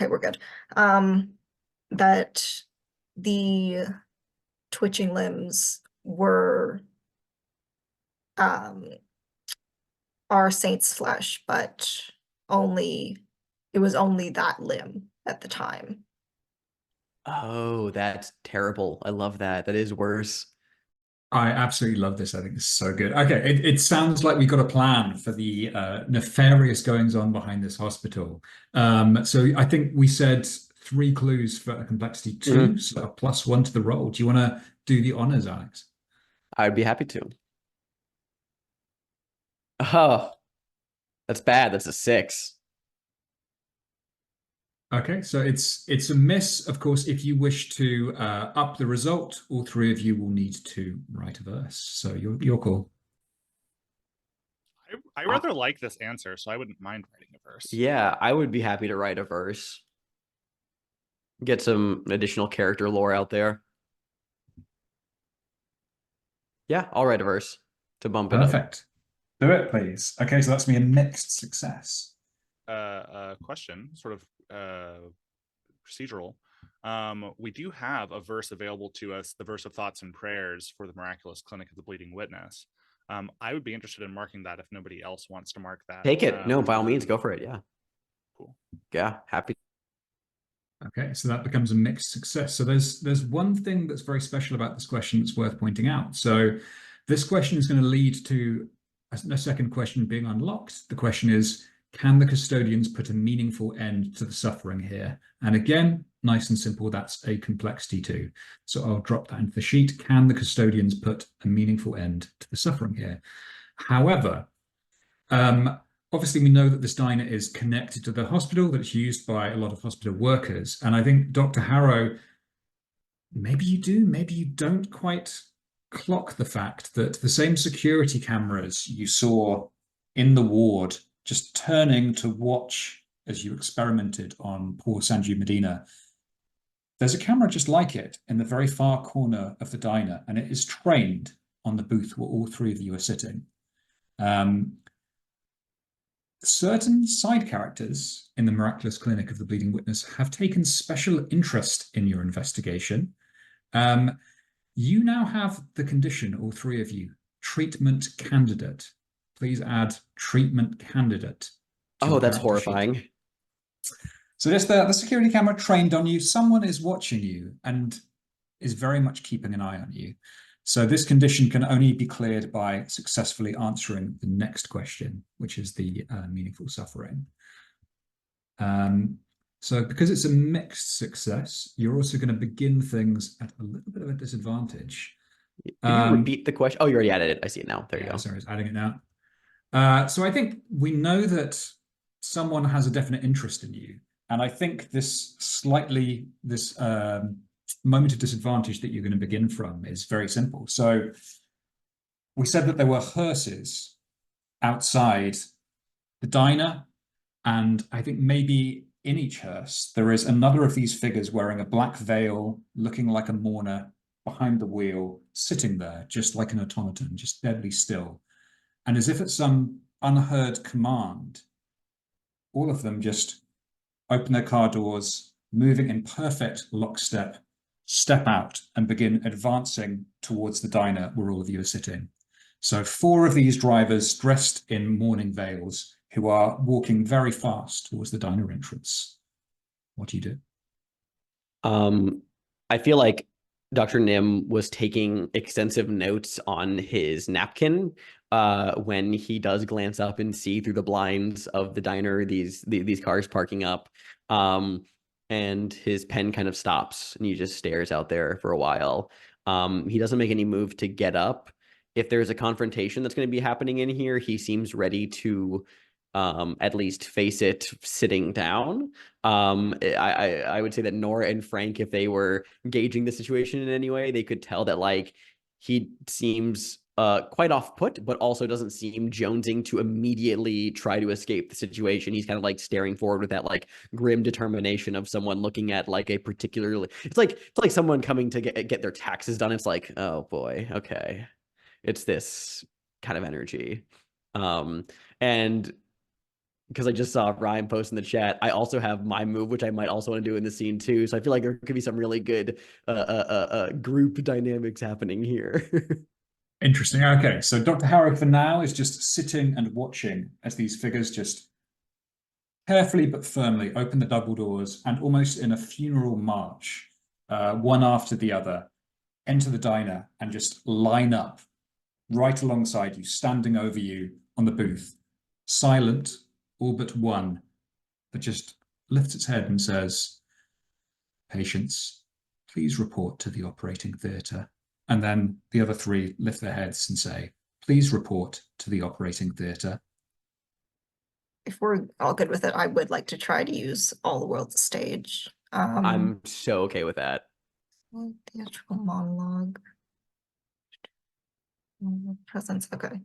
Speaker 4: we're good. That the twitching limbs were our saint's flesh, but it was only that limb at the time.
Speaker 2: Oh, that's terrible. I love that. That is worse.
Speaker 1: I absolutely love this. I think this is so good. Okay, it sounds like we've got a plan for the nefarious goings on behind this hospital. So I think we said 3 clues for a complexity 2, so a +1 to the roll. Do you want to do the honors, Alex?
Speaker 2: I'd be happy to. Oh, that's bad. That's a 6.
Speaker 1: Okay, so it's a miss. Of course, if you wish to up the result, all 3 of you will need to write a verse. So your call.
Speaker 3: I rather like this answer, so I wouldn't mind writing a verse.
Speaker 2: Yeah, I would be happy to write a verse. Get some additional character lore out there. Yeah, I'll write a verse to bump it up.
Speaker 1: Perfect. Do it, please. Okay, so that's me a mixed success.
Speaker 3: Question, sort of procedural. We do have a verse available to us, the verse of thoughts and prayers for the miraculous clinic of the bleeding witness. I would be interested in marking that if nobody else wants to mark that.
Speaker 2: Take it. No, by all means, go for it. Yeah.
Speaker 3: Cool.
Speaker 2: Yeah, happy.
Speaker 1: Okay, so that becomes a mixed success. So there's one thing that's very special about this question that's worth pointing out. So this question is going to lead to a second question being unlocked. The question is, can the custodians put a meaningful end to the suffering here? And again, nice and simple, that's a complexity 2. So I'll drop that into the sheet. Can the custodians put a meaningful end to the suffering here? However, obviously we know that this diner is connected to the hospital, that it's used by a lot of hospital workers. And I think Dr. Hallow, maybe you do, maybe you don't quite clock the fact that the same security cameras you saw in the ward, just turning to watch as you experimented on poor Sanju Medina. There's a camera just like it in the very far corner of the diner, and it is trained on the booth where all three of you are sitting. Certain side characters in the Miraculous Clinic of the Bleeding Witness have taken special interest in your investigation. You now have the condition, all three of you, treatment candidate. Please add treatment candidate.
Speaker 2: Oh, that's horrifying.
Speaker 1: Sheet. So just the security camera trained on you. Someone is watching you and is very much keeping an eye on you. So this condition can only be cleared by successfully answering the next question, which is the meaningful suffering. So because it's a mixed success, you're also going to begin things at a little bit of a disadvantage.
Speaker 2: Can you repeat the question? Oh, you already added it. I see it now. There you go.
Speaker 1: Sorry, I was adding it now. So I think we know that someone has a definite interest in you. And I think this moment of disadvantage that you're going to begin from is very simple. So we said that there were hearses outside the diner, and I think maybe in each hearse there is another of these figures wearing a black veil, looking like a mourner, behind the wheel, sitting there just like an automaton, just deadly still. And as if at some unheard command, all of them just open their car doors, moving in perfect lockstep, step out and begin advancing towards the diner where all of you are sitting. So 4 of these drivers dressed in mourning veils who are walking very fast towards the diner entrance. What do you do?
Speaker 2: I feel like Dr. Nim was taking extensive notes on his napkin when he does glance up and see through the blinds of the diner these cars parking up. And his pen kind of stops and he just stares out there for a while. He doesn't make any move to get up. If there's a confrontation that's going to be happening in here, he seems ready to at least face it sitting down. I would say that Nora and Frank, if they were gauging the situation in any way, they could tell that like he seems quite off put, but also doesn't seem jonesing to immediately try to escape the situation. He's kind of like staring forward with that like grim determination of someone looking at like a particularly, it's like someone coming to get their taxes done. It's like, oh boy, okay. It's this kind of energy. And because I just saw Ryan post in the chat, I also have my move, which I might also want to do in the scene too. So I feel like there could be some really good group dynamics happening here.
Speaker 1: Interesting. Okay, so Dr. Harrow for now is just sitting and watching as these figures just carefully but firmly open the double doors and almost in a funeral march, one after the other, enter the diner and just line up right alongside you, standing over you on the booth, silent, all but one, that just lifts its head and says, "Patients, please report to the operating theatre." And then the other 3 lift their heads and say, "Please report to the operating theatre."
Speaker 4: If we're all good with it, I would like to try to use All the World's Stage.
Speaker 2: I'm so okay with that.
Speaker 4: Theatrical monologue. Presence, okay.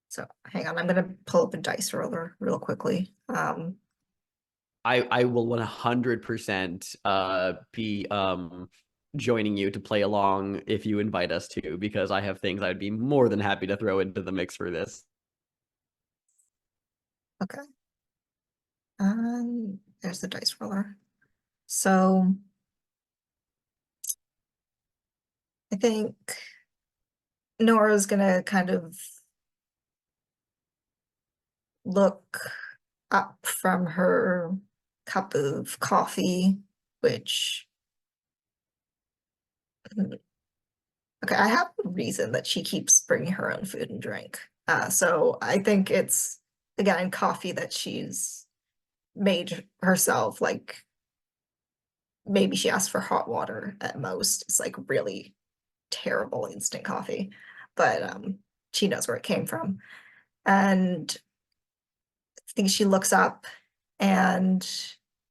Speaker 4: So hang on, I'm gonna pull up a dice roller real quickly.
Speaker 2: I will 100% be joining you to play along if you invite us to, because I have things I'd be more than happy to throw into the mix for this.
Speaker 4: Okay. There's the dice roller. So I think Nora's gonna kind of look up from her cup of coffee, which okay, I have a reason that she keeps bringing her own food and drink. So I think it's again coffee that she's made herself, like maybe she asked for hot water at most. It's like really terrible instant coffee, but she knows where it came from. And I think she looks up and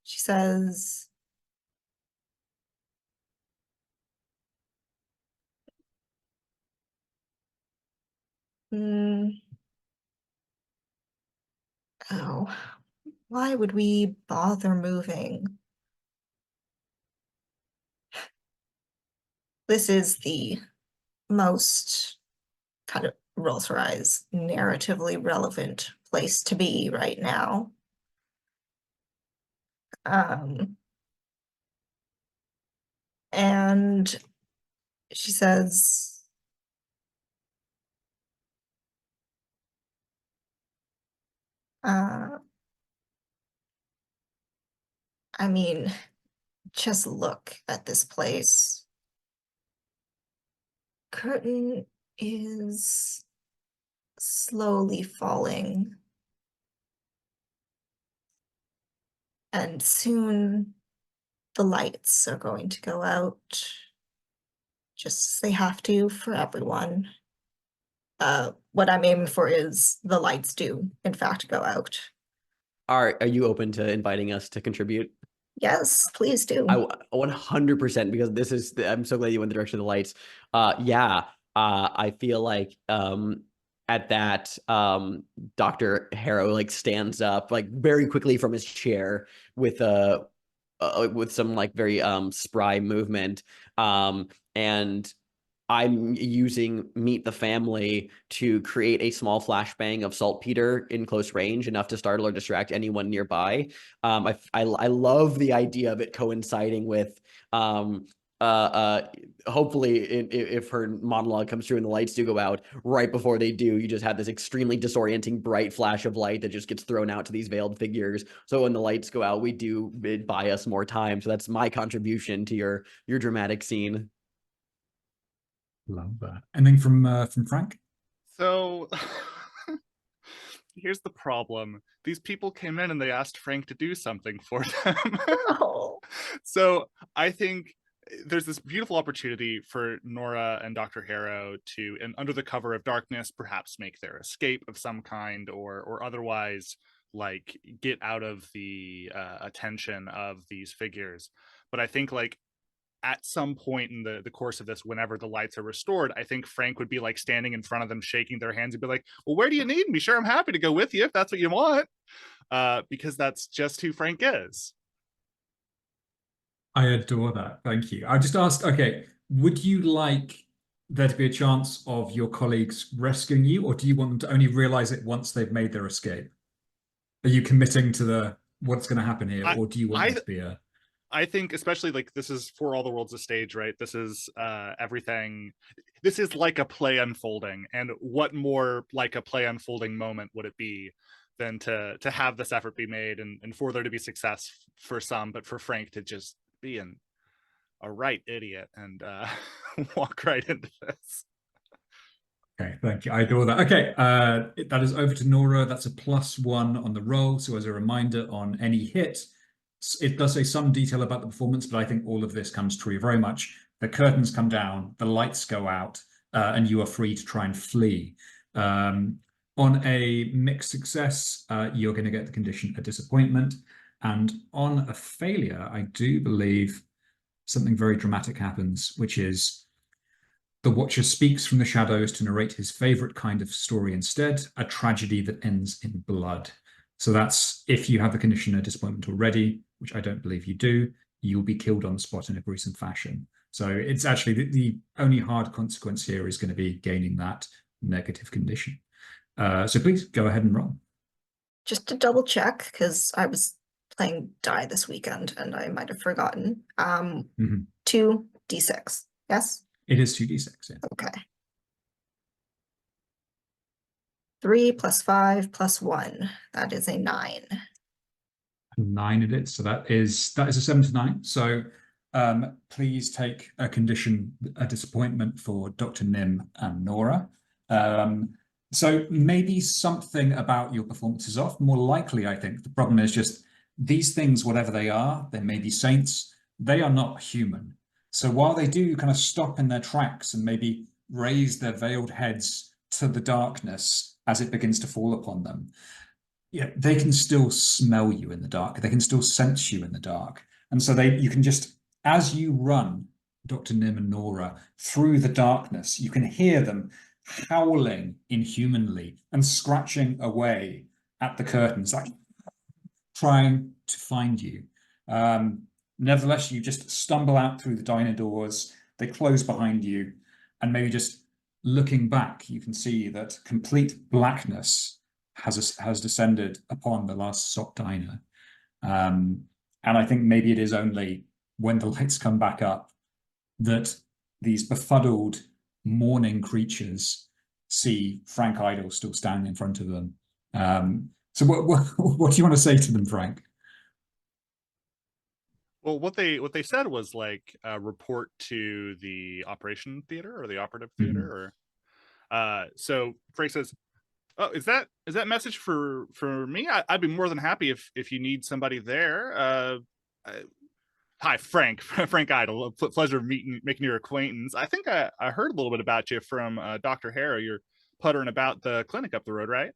Speaker 4: she says, Oh, why would we bother moving? This is the most kind of rolls her eyes, narratively relevant place to be right now. And she says, I mean, just look at this place. Curtain is slowly falling. And soon the lights are going to go out. Just as they have to for everyone. What I'm aiming for is the lights do, in fact, go out.
Speaker 2: Are you open to inviting us to contribute?
Speaker 4: Yes, please do.
Speaker 2: I 100%, because this is, I'm so glad you went the direction of the lights. I feel like at that Dr. Hallow like stands up like very quickly from his chair with some like very spry movement, and I'm using Meet the Family to create a small flashbang of saltpeter in close range, enough to startle or distract anyone nearby. I love the idea of it coinciding with hopefully if her monologue comes through and the lights do go out, right before they do, you just have this extremely disorienting bright flash of light that just gets thrown out to these veiled figures. So when the lights go out, we do buy us more time. So that's my contribution to your dramatic scene.
Speaker 1: Love that. Anything from Frank?
Speaker 3: So here's the problem. These people came in and they asked Frank to do something for them.
Speaker 4: Oh.
Speaker 3: So I think there's this beautiful opportunity for Nora and Dr. Hallow to, and under the cover of darkness, perhaps make their escape of some kind, or otherwise like get out of the attention of these figures. But I think like at some point in the course of this, whenever the lights are restored, I think Frank would be like standing in front of them, shaking their hands and be like, well, where do you need me? Sure, I'm happy to go with you if that's what you want. Because that's just who Frank is.
Speaker 1: I adore that. Thank you. I just asked, okay, would you like there to be a chance of your colleagues rescuing you, or do you want them to only realize it once they've made their escape? Are you committing to what's going to happen here, or do you want it to be a...
Speaker 3: I think especially like this is For All the World's a Stage, right? This is everything. This is like a play unfolding, and what more like a play unfolding moment would it be than to have this effort be made and for there to be success for some, but for Frank to just be a right idiot and walk right into this.
Speaker 1: Okay, thank you. I adore that. Okay, that is over to Nora. That's a +1 on the roll. So as a reminder, on any hit, it does say some detail about the performance, but I think all of this comes true very much. The curtains come down, the lights go out, and you are free to try and flee. On a mixed success, you're going to get the condition a disappointment. And on a failure, I do believe something very dramatic happens, which is the Watcher speaks from the shadows to narrate his favorite kind of story instead, a tragedy that ends in blood. So that's if you have the condition of disappointment already, which I don't believe you do, you'll be killed on the spot in a gruesome fashion. So it's actually the only hard consequence here is going to be gaining that negative condition. So please go ahead and roll.
Speaker 4: Just to double check, because I was playing Die this weekend and I might have forgotten. 2d6, yes?
Speaker 1: It is 2d6, yeah.
Speaker 4: Okay. 3 + 5 + 1. That is a 9.
Speaker 1: 9 it is. So that is a 7 to 9. So please take a condition, a disappointment for Dr. Nim and Nora. So maybe something about your performance is off. More likely, I think the problem is just these things, whatever they may be saints, they are not human. So while they do kind of stop in their tracks and maybe raise their veiled heads to the darkness as it begins to fall upon them, yeah, they can still smell you in the dark. They can still sense you in the dark. And so you can just, as you run, Dr. Nim and Nora, through the darkness, you can hear them howling inhumanly and scratching away at the curtains, like trying to find you. Nevertheless, you just stumble out through the diner doors. They close behind you, and maybe just looking back, you can see that complete blackness has descended upon the last stop diner. And I think maybe it is only when the lights come back up that these befuddled mourning creatures see Frank Idle still standing in front of them. So what do you want to say to them, Frank?
Speaker 3: Well, what they said was like report to the operation theater or the operative theater, or so Frank says, "Oh, is that message for me? I'd be more than happy if you need somebody there." Hi, Frank. Frank Idle. Pleasure making your acquaintance. I think I heard a little bit about you from Dr. Harrow. You're puttering about the clinic up the road, right?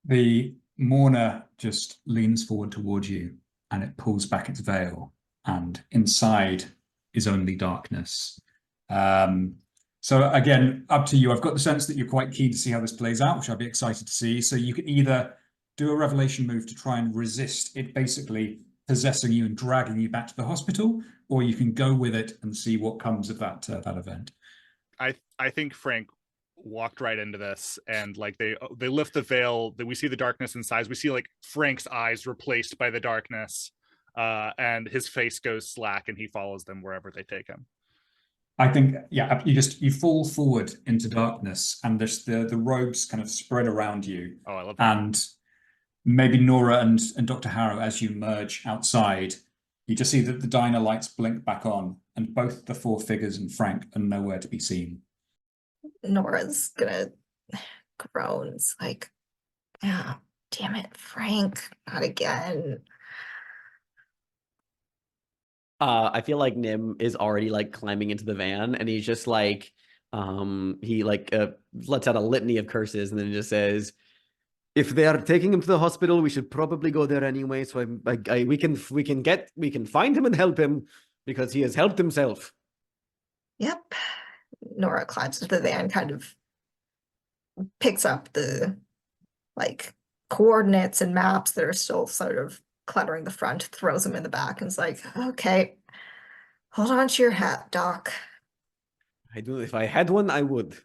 Speaker 1: The mourner just leans forward towards you, and it pulls back its veil, and inside is only darkness. So again, up to you. I've got the sense that you're quite keen to see how this plays out, which I'd be excited to see. So you can either do a revelation move to try and resist it basically possessing you and dragging you back to the hospital, or you can go with it and see what comes of that event.
Speaker 3: I think Frank walked right into this, and like they lift the veil, that we see the darkness inside. We see like Frank's eyes replaced by the darkness, and his face goes slack, and he follows them wherever they take him.
Speaker 1: I think, yeah, you fall forward into darkness, and there's the robes kind of spread around you.
Speaker 3: Oh, I love that.
Speaker 1: And maybe Nora and Dr. Harrow, as you merge outside, you just see that the diner lights blink back on, and both the four figures and Frank are nowhere to be seen.
Speaker 4: Nora's gonna groan. It's like, ah, damn it, Frank, not again.
Speaker 2: I feel like Nim is already like climbing into the van, and he's just like, he like lets out a litany of curses, and then just says, "If they are taking him to the hospital, we should probably go there anyway. So we can find him and help him because he has helped himself."
Speaker 4: Yep. Nora climbs into the van, kind of picks up the like coordinates and maps that are still sort of cluttering the front, throws them in the back, and is like, okay, hold on to your hat, Doc.
Speaker 2: I do. If I had one, I would.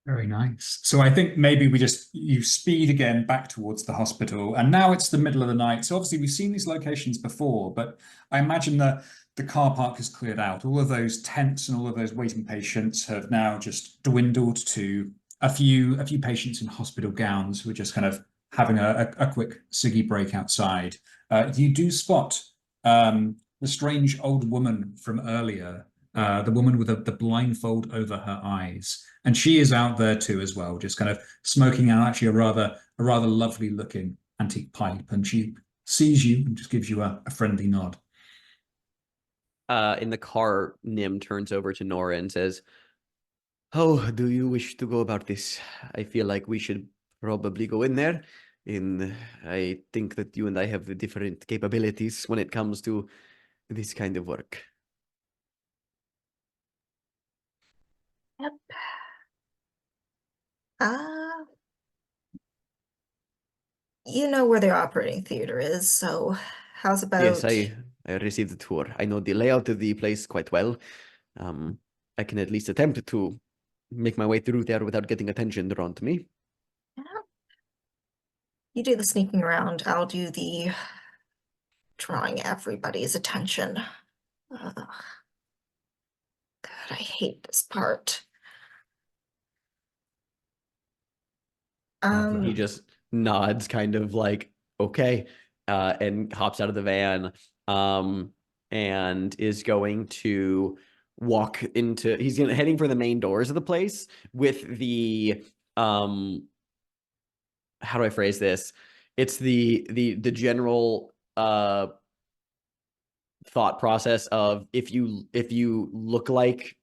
Speaker 1: Very nice. So I think maybe you speed again back towards the hospital, and now it's the middle of the night. So obviously we've seen these locations before, but I imagine the car park has cleared out. All of those tents and all of those waiting patients have now just dwindled to a few patients in hospital gowns who are just kind of having a quick ciggy break outside. You do spot the strange old woman from earlier, the woman with the blindfold over her eyes. And she is out there too as well, just kind of smoking out actually a rather lovely looking antique pipe. And she sees you and just gives you a friendly nod.
Speaker 2: In the car, Nim turns over to Nora and says, "How do you wish to go about this? I feel like we should probably go in there. I think that you and I have different capabilities when it comes to this kind of work."
Speaker 4: Yep. You know where the operating theater is, so how's about...
Speaker 2: Yes, I received the tour. I know the layout of the place quite well. I can at least attempt to make my way through there without getting attention drawn to me.
Speaker 4: Yeah. You do the sneaking around, I'll do the drawing everybody's attention. God, I hate this part.
Speaker 2: He just nods, kind of like, okay, and hops out of the van, and is going to walk into, heading for the main doors of the place with the, how do I phrase this? It's the general thought process of if you look like,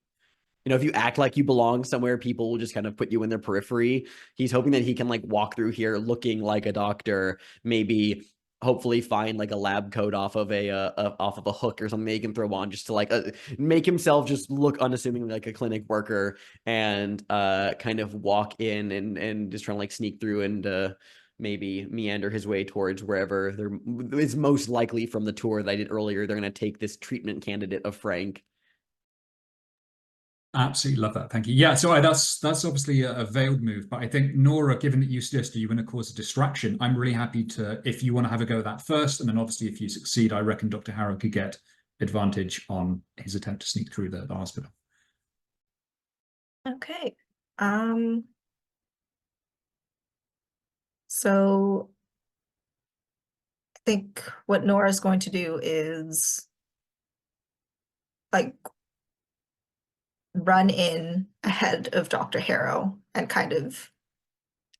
Speaker 2: if you act like you belong somewhere, people will just kind of put you in their periphery. He's hoping that he can like walk through here looking like a doctor, maybe hopefully find like a lab coat off of a hook or something that he can throw on just to like make himself just look unassuming like a clinic worker, and kind of walk in and just trying to like sneak through and maybe meander his way towards wherever there is most likely from the tour that I did earlier. They're going to take this treatment candidate of Frank.
Speaker 1: Absolutely love that. Thank you. Yeah, so that's obviously a veiled move, but I think Nora, given that you suggested you're going to cause a distraction, I'm really happy to, if you want to have a go at that first, and then obviously if you succeed, I reckon Dr. Harrow could get advantage on his attempt to sneak through the hospital.
Speaker 4: Okay. So I think what Nora's going to do is like run in ahead of Dr. Harrow and kind of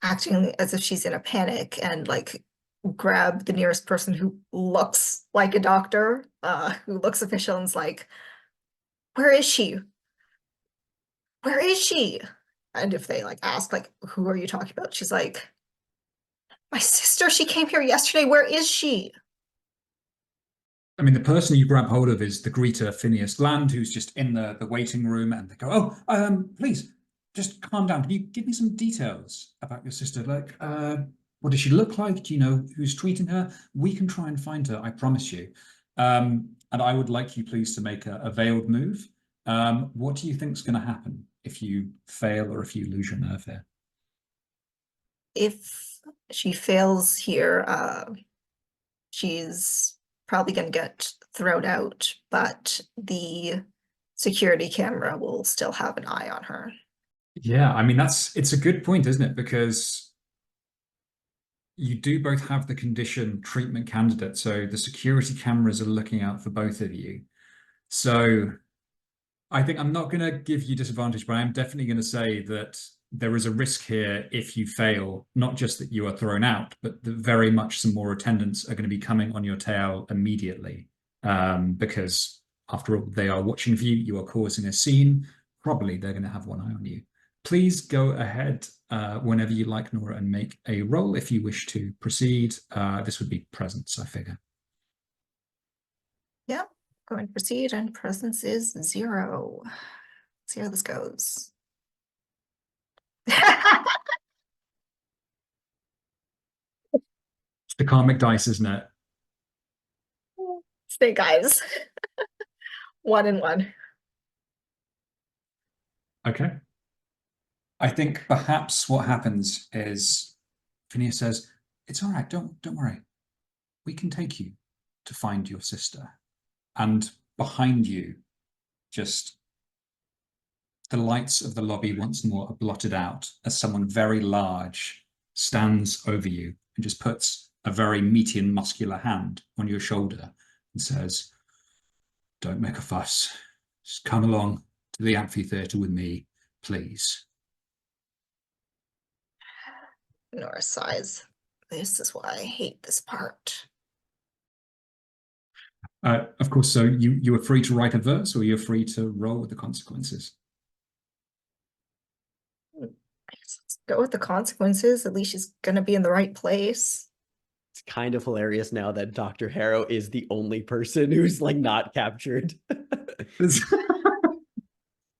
Speaker 4: acting as if she's in a panic and like grab the nearest person who looks like a doctor, who looks official, and's like, where is she? Where is she? And if they like ask like, who are you talking about? She's like, my sister, she came here yesterday. Where is she?
Speaker 1: I mean, the person you grab hold of is the greeter Phineas Land, who's just in the waiting room, and they go, oh, please, just calm down. Can you give me some details about your sister? Like, what does she look like? Do you know who's treating her? We can try and find her, I promise you. And I would like you, please, to make a veiled move. What do you think's going to happen if you fail or if you lose your nerve here?
Speaker 4: If she fails here, she's probably going to get thrown out, but the security camera will still have an eye on her.
Speaker 1: Yeah, I mean, it's a good point, isn't it? Because you do both have the condition treatment candidate, so the security cameras are looking out for both of you. So I think I'm not going to give you disadvantage, but I'm definitely going to say that there is a risk here if you fail, not just that you are thrown out, but that very much some more attendants are going to be coming on your tail immediately. Because after all, they are watching for you, you are causing a scene, probably they're going to have one eye on you. Please go ahead whenever you like, Nora, and make a roll if you wish to proceed. This would be presence, I figure.
Speaker 4: Yep, going to proceed, and presence is 0. Let's see how this goes.
Speaker 1: It's the karmic dice, isn't it?
Speaker 4: Snake eyes. 1 and 1.
Speaker 1: Okay. I think perhaps what happens is Phineas says, it's all right, don't worry. We can take you to find your sister. And behind you, just the lights of the lobby once more are blotted out as someone very large stands over you and just puts a very meaty and muscular hand on your shoulder and says, don't make a fuss. Just come along to the amphitheater with me, please.
Speaker 4: Nora sighs. This is why I hate this part.
Speaker 1: Of course, so you are free to write a verse, or you're free to roll with the consequences.
Speaker 4: Let's go with the consequences. At least she's gonna be in the right place.
Speaker 2: It's kind of hilarious now that Dr. Harrow is the only person who's like not captured.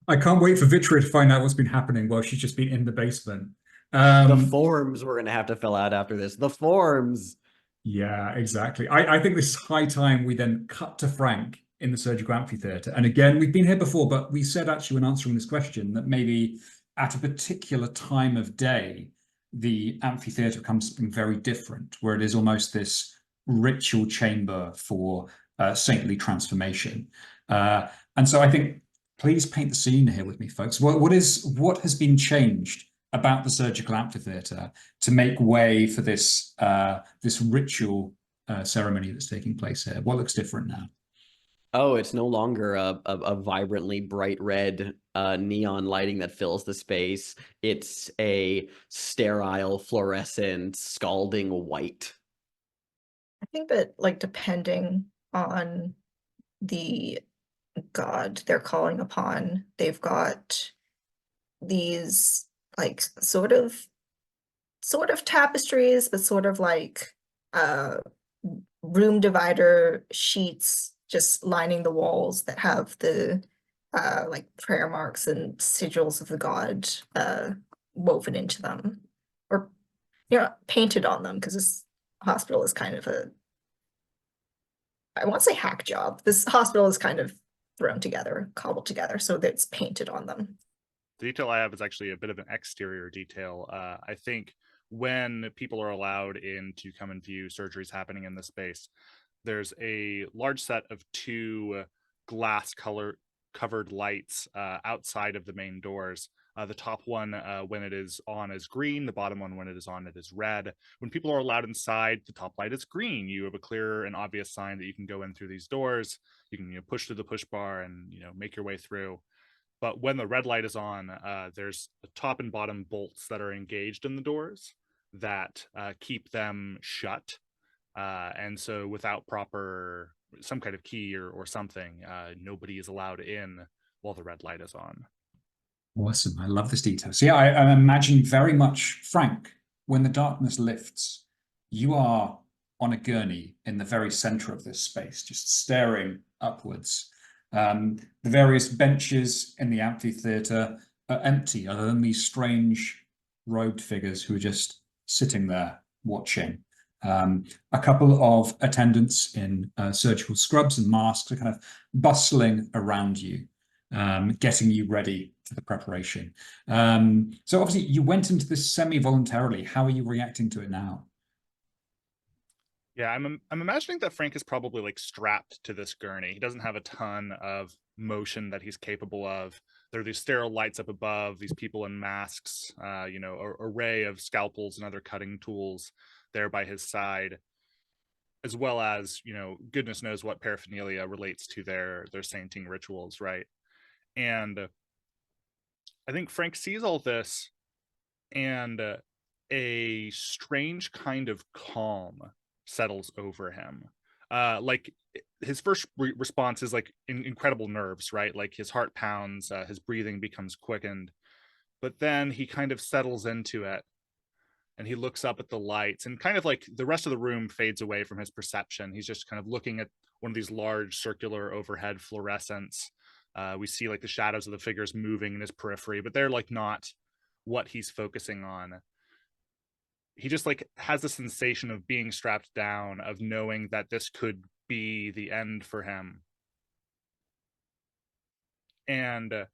Speaker 1: I can't wait for Vitria to find out what's been happening while she's just been in the basement.
Speaker 2: The forms we're gonna have to fill out after this. The forms.
Speaker 1: Yeah, exactly. I think this is high time we then cut to Frank in the surgical amphitheater. And again, we've been here before, but we said actually when answering this question that maybe at a particular time of day, the amphitheater becomes something very different, where it is almost this ritual chamber for saintly transformation. And so I think, please paint the scene here with me, folks. What has been changed about the surgical amphitheater to make way for this this ritual ceremony that's taking place here? What looks different now?
Speaker 2: Oh, it's no longer a vibrantly bright red neon lighting that fills the space. It's a sterile, fluorescent, scalding white.
Speaker 4: I think that, like, depending on the god they're calling upon, they've got these like sort of tapestries, but sort of like room divider sheets just lining the walls that have the like prayer marks and sigils of the god woven into them, or painted on them, because this hospital is kind of I won't say hack job. This hospital is kind of thrown together, cobbled together, so that it's painted on them.
Speaker 3: The detail I have is actually a bit of an exterior detail. I think when people are allowed in to come and view surgeries happening in this space, there's a large set of 2 glass covered lights outside of the main doors. The top one, when it is on, is green. The bottom one, when it is on, it is red. When people are allowed inside, the top light is green. You have a clear and obvious sign that you can go in through these doors. You can push through the push bar and make your way through. But when the red light is on, there's the top and bottom bolts that are engaged in the doors that keep them shut. And so without some kind of key or something, nobody is allowed in while the red light is on.
Speaker 1: Awesome. I love this detail. So yeah, I imagine very much, Frank, when the darkness lifts, you are on a gurney in the very center of this space, just staring upwards. The various benches in the amphitheater are empty, other than these strange robed figures who are just sitting there watching. A couple of attendants in surgical scrubs and masks are kind of bustling around you, getting you ready for the preparation. So obviously you went into this semi-voluntarily. How are you reacting to it now?
Speaker 3: Yeah, I'm imagining that Frank is probably like strapped to this gurney. He doesn't have a ton of motion that he's capable of. There are these sterile lights up above, these people in masks, an array of scalpels and other cutting tools there by his side, as well as, goodness knows what paraphernalia relates to their sainting rituals, right? And I think Frank sees all this, and a strange kind of calm settles over him. Like his first response is like incredible nerves, right? Like his heart pounds, his breathing becomes quickened, but then he kind of settles into it, and he looks up at the lights, and kind of like the rest of the room fades away from his perception. He's just kind of looking at one of these large circular overhead fluorescents. We see like the shadows of the figures moving in his periphery, but they're like not what he's focusing on. He just like has the sensation of being strapped down, of knowing that this could be the end for him. And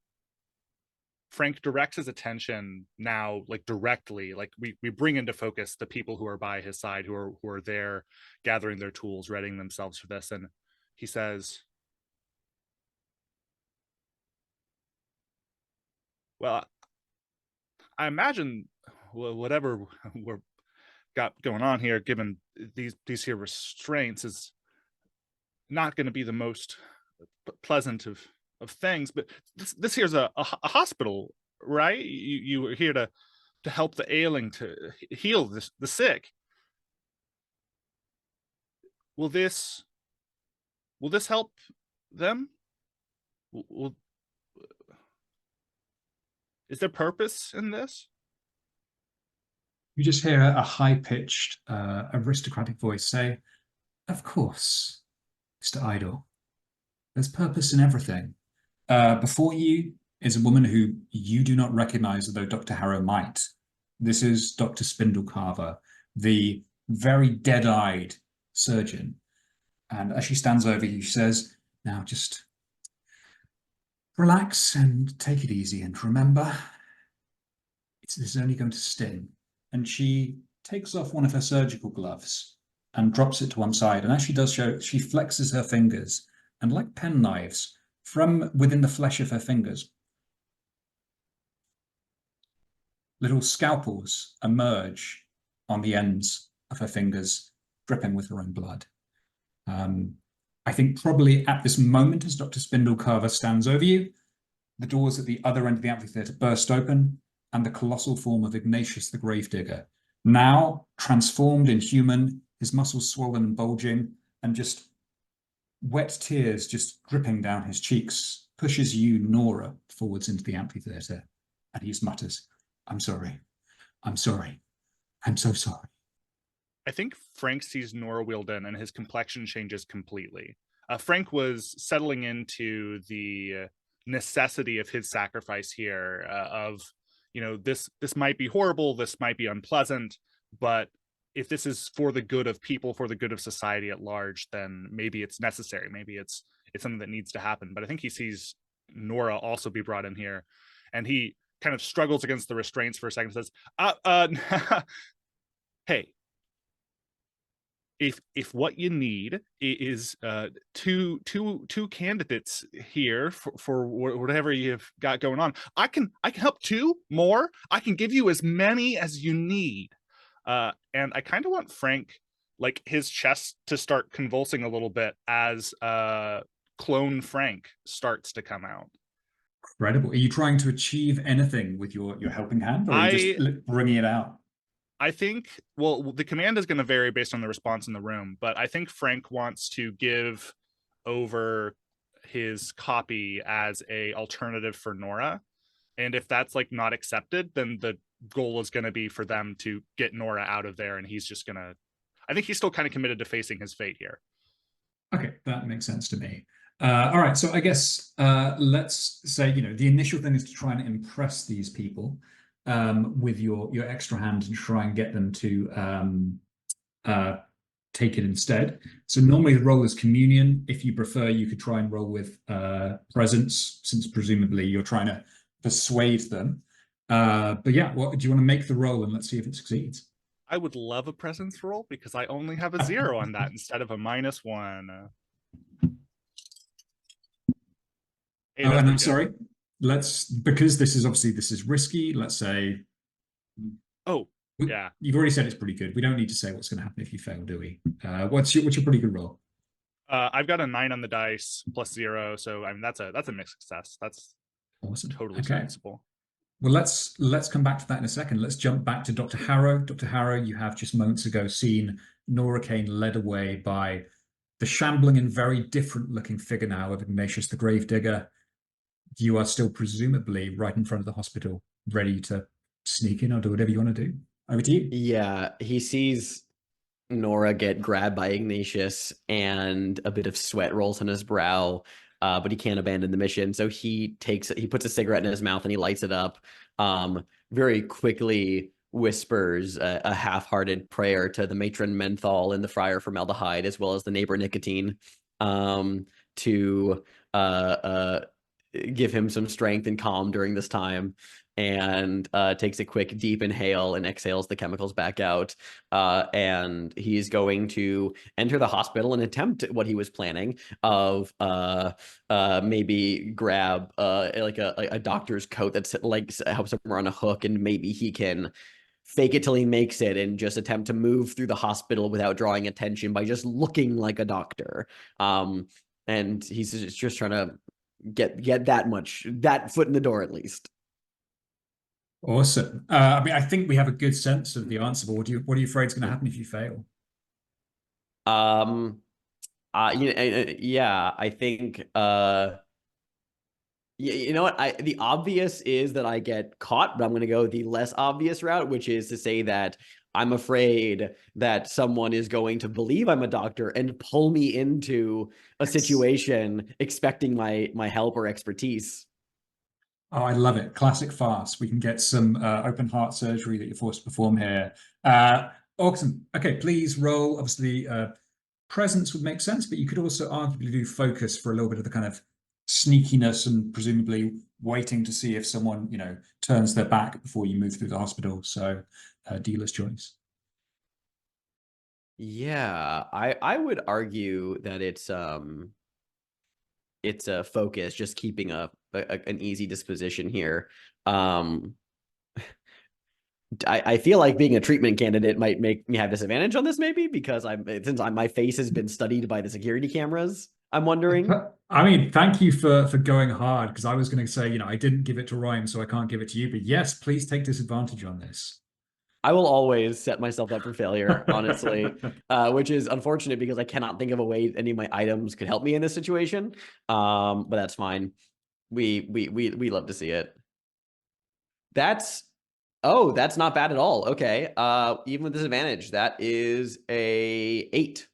Speaker 3: Frank directs his attention now, like directly, like we bring into focus the people who are by his side, who are there gathering their tools, readying themselves for this. And he says, well, I imagine whatever we're got going on here, given these here restraints, is not going to be the most pleasant of things. But this here's a hospital, right? You are here to help the ailing, to heal the sick. Will this help them? Is there purpose in this?
Speaker 1: You just hear a high-pitched, aristocratic voice say, "Of course, Mr. Idle. There's purpose in everything." Before you is a woman who you do not recognize, although Dr. Harrow might. This is Dr. Spindlecarver, the very dead-eyed surgeon. And as she stands over you, she says, "Now just relax and take it easy, and remember, this is only going to sting." And she takes off one of her surgical gloves and drops it to one side. And as she does so, she flexes her fingers, and like pen knives, from within the flesh of her fingers, little scalpels emerge on the ends of her fingers, dripping with her own blood. I think probably at this moment, as Dr. Spindlecarver stands over you, the doors at the other end of the amphitheater burst open, and the colossal form of Ignatius the Gravedigger, now transformed in human, his muscles swollen and bulging, and just wet tears just dripping down his cheeks, pushes you, Nora, forwards into the amphitheater. And he just mutters, "I'm sorry. I'm sorry. I'm so sorry."
Speaker 3: I think Frank sees Nora Wilden and his complexion changes completely. Frank was settling into the necessity of his sacrifice here, of this might be horrible, this might be unpleasant, but if this is for the good of people, for the good of society at large, then maybe it's necessary. Maybe it's something that needs to happen. But I think he sees Nora also be brought in here, and he kind of struggles against the restraints for a second, says, hey, if what you need is two candidates here for whatever you've got going on, I can help 2 more. I can give you as many as you need. And I kind of want Frank, like, his chest to start convulsing a little bit as clone Frank starts to come out.
Speaker 1: Incredible. Are you trying to achieve anything with your helping hand, or are you just bringing it out?
Speaker 3: I think, well, the command is going to vary based on the response in the room, but I think Frank wants to give over his copy as a alternative for Nora. And if that's like not accepted, then the goal is going to be for them to get Nora out of there. And he's just going to, I think he's still kind of committed to facing his fate here.
Speaker 1: Okay, that makes sense to me. All right, so I guess let's say, the initial thing is to try and impress these people with your extra hand and try and get them to take it instead. So normally the roll is communion. If you prefer, you could try and roll with presence, since presumably you're trying to persuade them. But yeah, do you want to make the roll and let's see if it succeeds?
Speaker 3: I would love a presence roll because I only have a 0 on that instead of a -1.
Speaker 1: Hey, and I'm sorry. Because this is risky. Let's say.
Speaker 3: Oh, yeah.
Speaker 1: You've already said it's pretty good. We don't need to say what's going to happen if you fail, do we? What's your pretty good roll?
Speaker 3: I've got a 9 on the dice plus 0, so I mean that's a mixed success. That's
Speaker 1: awesome.
Speaker 3: Totally sensible.
Speaker 1: Well, let's come back to that in a second. Let's jump back to Dr. Hallow. Dr. Hallow, you have just moments ago seen Nora Kane led away by the shambling and very different looking figure now of Ignatius the Gravedigger. You are still presumably right in front of the hospital, ready to sneak in or do whatever you want to do. Over to you.
Speaker 2: Yeah, he sees Nora get grabbed by Ignatius and a bit of sweat rolls on his brow, but he can't abandon the mission. So he puts a cigarette in his mouth and he lights it up, very quickly whispers a half-hearted prayer to the matron menthol and the friar formaldehyde, as well as the neighbor nicotine, to give him some strength and calm during this time, and takes a quick deep inhale and exhales the chemicals back out. And he's going to enter the hospital and attempt what he was planning of maybe grab like a doctor's coat that's like helps him run a hook, and maybe he can fake it till he makes it and just attempt to move through the hospital without drawing attention by just looking like a doctor. And he's just trying to get that foot in the door at least.
Speaker 1: Awesome. I mean, I think we have a good sense of the answer, but what are you afraid is going to happen if you fail?
Speaker 2: Yeah, I think you know what? The obvious is that I get caught, but I'm going to go the less obvious route, which is to say that I'm afraid that someone is going to believe I'm a doctor and pull me into a situation expecting my help or expertise.
Speaker 1: Oh, I love it. Classic farce. We can get some open heart surgery that you're forced to perform here. Awesome. Okay, please roll. Obviously, presence would make sense, but you could also arguably do focus for a little bit of the kind of sneakiness and presumably waiting to see if someone, turns their back before you move through the hospital. So, dealer's choice.
Speaker 2: Yeah, I would argue that it's a focus, just keeping an easy disposition here. I feel like being a treatment candidate might make me have disadvantage on this, maybe because my face has been studied by the security cameras. I'm wondering.
Speaker 1: I mean, thank you for going hard, because I was going to say, I didn't give it to Ryan, so I can't give it to you. But yes, please take disadvantage on this.
Speaker 2: I will always set myself up for failure, honestly, which is unfortunate because I cannot think of a way any of my items could help me in this situation. But that's fine. We love to see it. That's not bad at all. Okay. Even with disadvantage, that is a 8.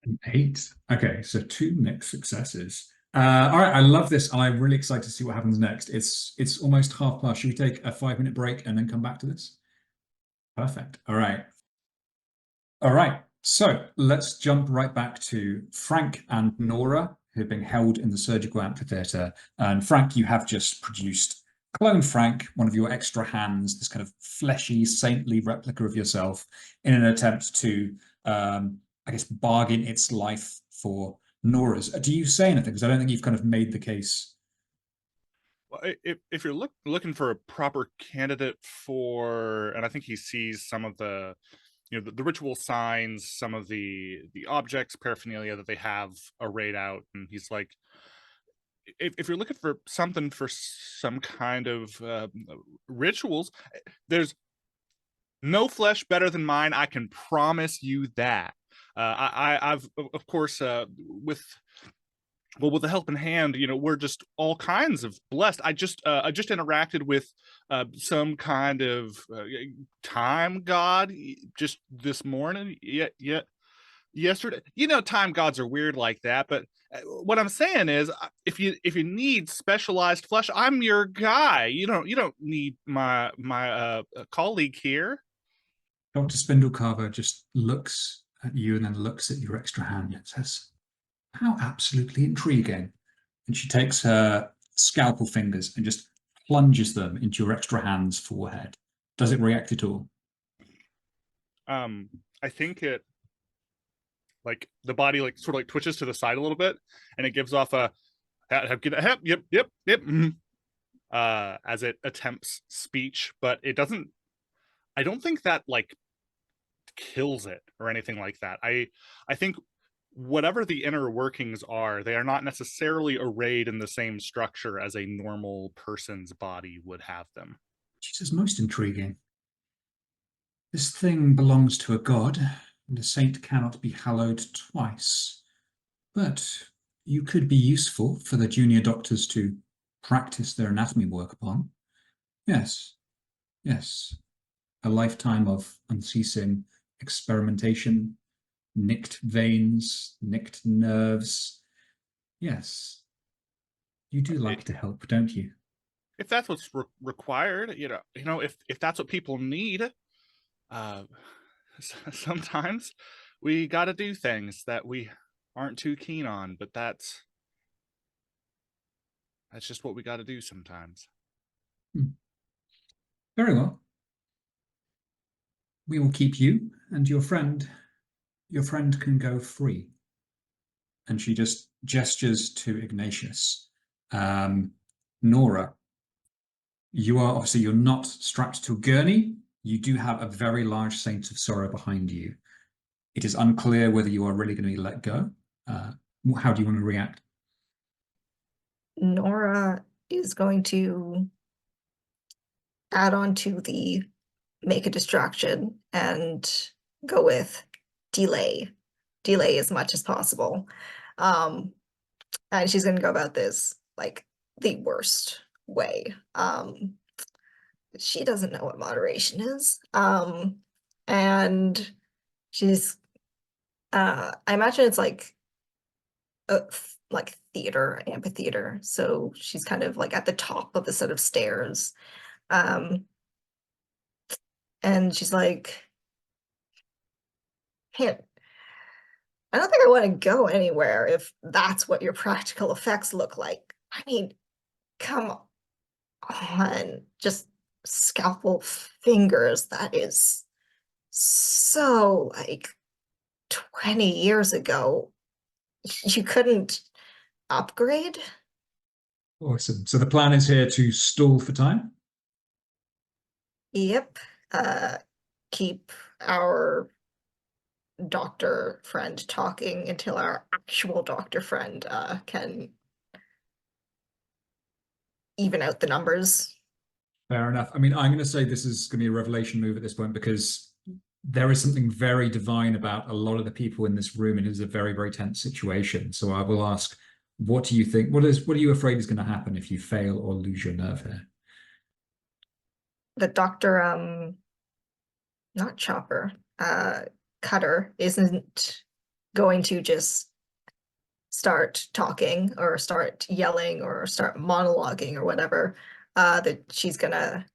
Speaker 1: An 8. Okay, so 2 mixed successes. All right, I love this. I'm really excited to see what happens next. It's almost 1:30. Should we take a 5-minute break and then come back to this? Perfect. All right. All right. So let's jump right back to Frank and Nora, who are being held in the surgical amphitheater. And Frank, you have just produced Clone Frank, one of your extra hands, this kind of fleshy, saintly replica of yourself, in an attempt to, I guess, bargain its life for Nora's. Do you say anything? Because I don't think you've kind of made the case.
Speaker 3: Well, if you're looking for a proper candidate for, and I think he sees some of the, the ritual signs, some of the objects, paraphernalia that they have arrayed out, and he's like, if you're looking for something for some kind of rituals, there's no flesh better than mine. I can promise you that. I've of course with the helping hand, we're just all kinds of blessed. I just interacted with some kind of time god just this morning. Yesterday. Time gods are weird like that, but what I'm saying is, if you need specialized flesh, I'm your guy. You don't need my colleague here.
Speaker 1: Dr. Spindlecarver just looks at you and then looks at your extra hand and says, "How absolutely intriguing." And she takes her scalpel fingers and just plunges them into your extra hand's forehead. Does it react at all?
Speaker 3: I think it, like, the body sort of twitches to the side a little bit, and it gives off a yep as it attempts speech, but it doesn't. I don't think that kills it or anything like that. I think whatever the inner workings are, they are not necessarily arrayed in the same structure as a normal person's body would have them.
Speaker 1: She says, "Most intriguing. This thing belongs to a god, and a saint cannot be hallowed twice. But you could be useful for the junior doctors to practice their anatomy work upon. Yes, yes. A lifetime of unceasing experimentation, nicked veins, nicked nerves. Yes. You do like to help, don't you?"
Speaker 3: If that's what's required, if that's what people need, sometimes we got to do things that we aren't too keen on, but that's just what we got to do sometimes.
Speaker 1: Very well. We will keep you and your friend. Your friend can go free. And she just gestures to Ignatius. Nora, you're not strapped to a gurney. You do have a very large Saint of Sorrow behind you. It is unclear whether you are really going to be let go. How do you want to react?
Speaker 4: Nora is going to add on to the make a distraction and go with delay as much as possible. And she's going to go about this the worst way. She doesn't know what moderation is. And she's I imagine it's like theater, amphitheater. So she's kind of at the top of the set of stairs. And she's like, "Hey, I don't think I want to go anywhere if that's what your practical effects look like. I mean, come on, just scalpel fingers. That is so 20 years ago. You couldn't upgrade?"
Speaker 1: Awesome. So the plan is here to stall for time?
Speaker 4: Yep. Keep our doctor friend talking until our actual doctor friend can even out the numbers.
Speaker 1: Fair enough. I mean, I'm going to say this is going to be a revelation move at this point because there is something very divine about a lot of the people in this room, and it is a very, very tense situation. So I will ask, what do you think? What are you afraid is going to happen if you fail or lose your nerve here?
Speaker 4: The doctor, not Chopper, Cutter isn't going to just start talking or start yelling or start monologuing or whatever. That she's gonna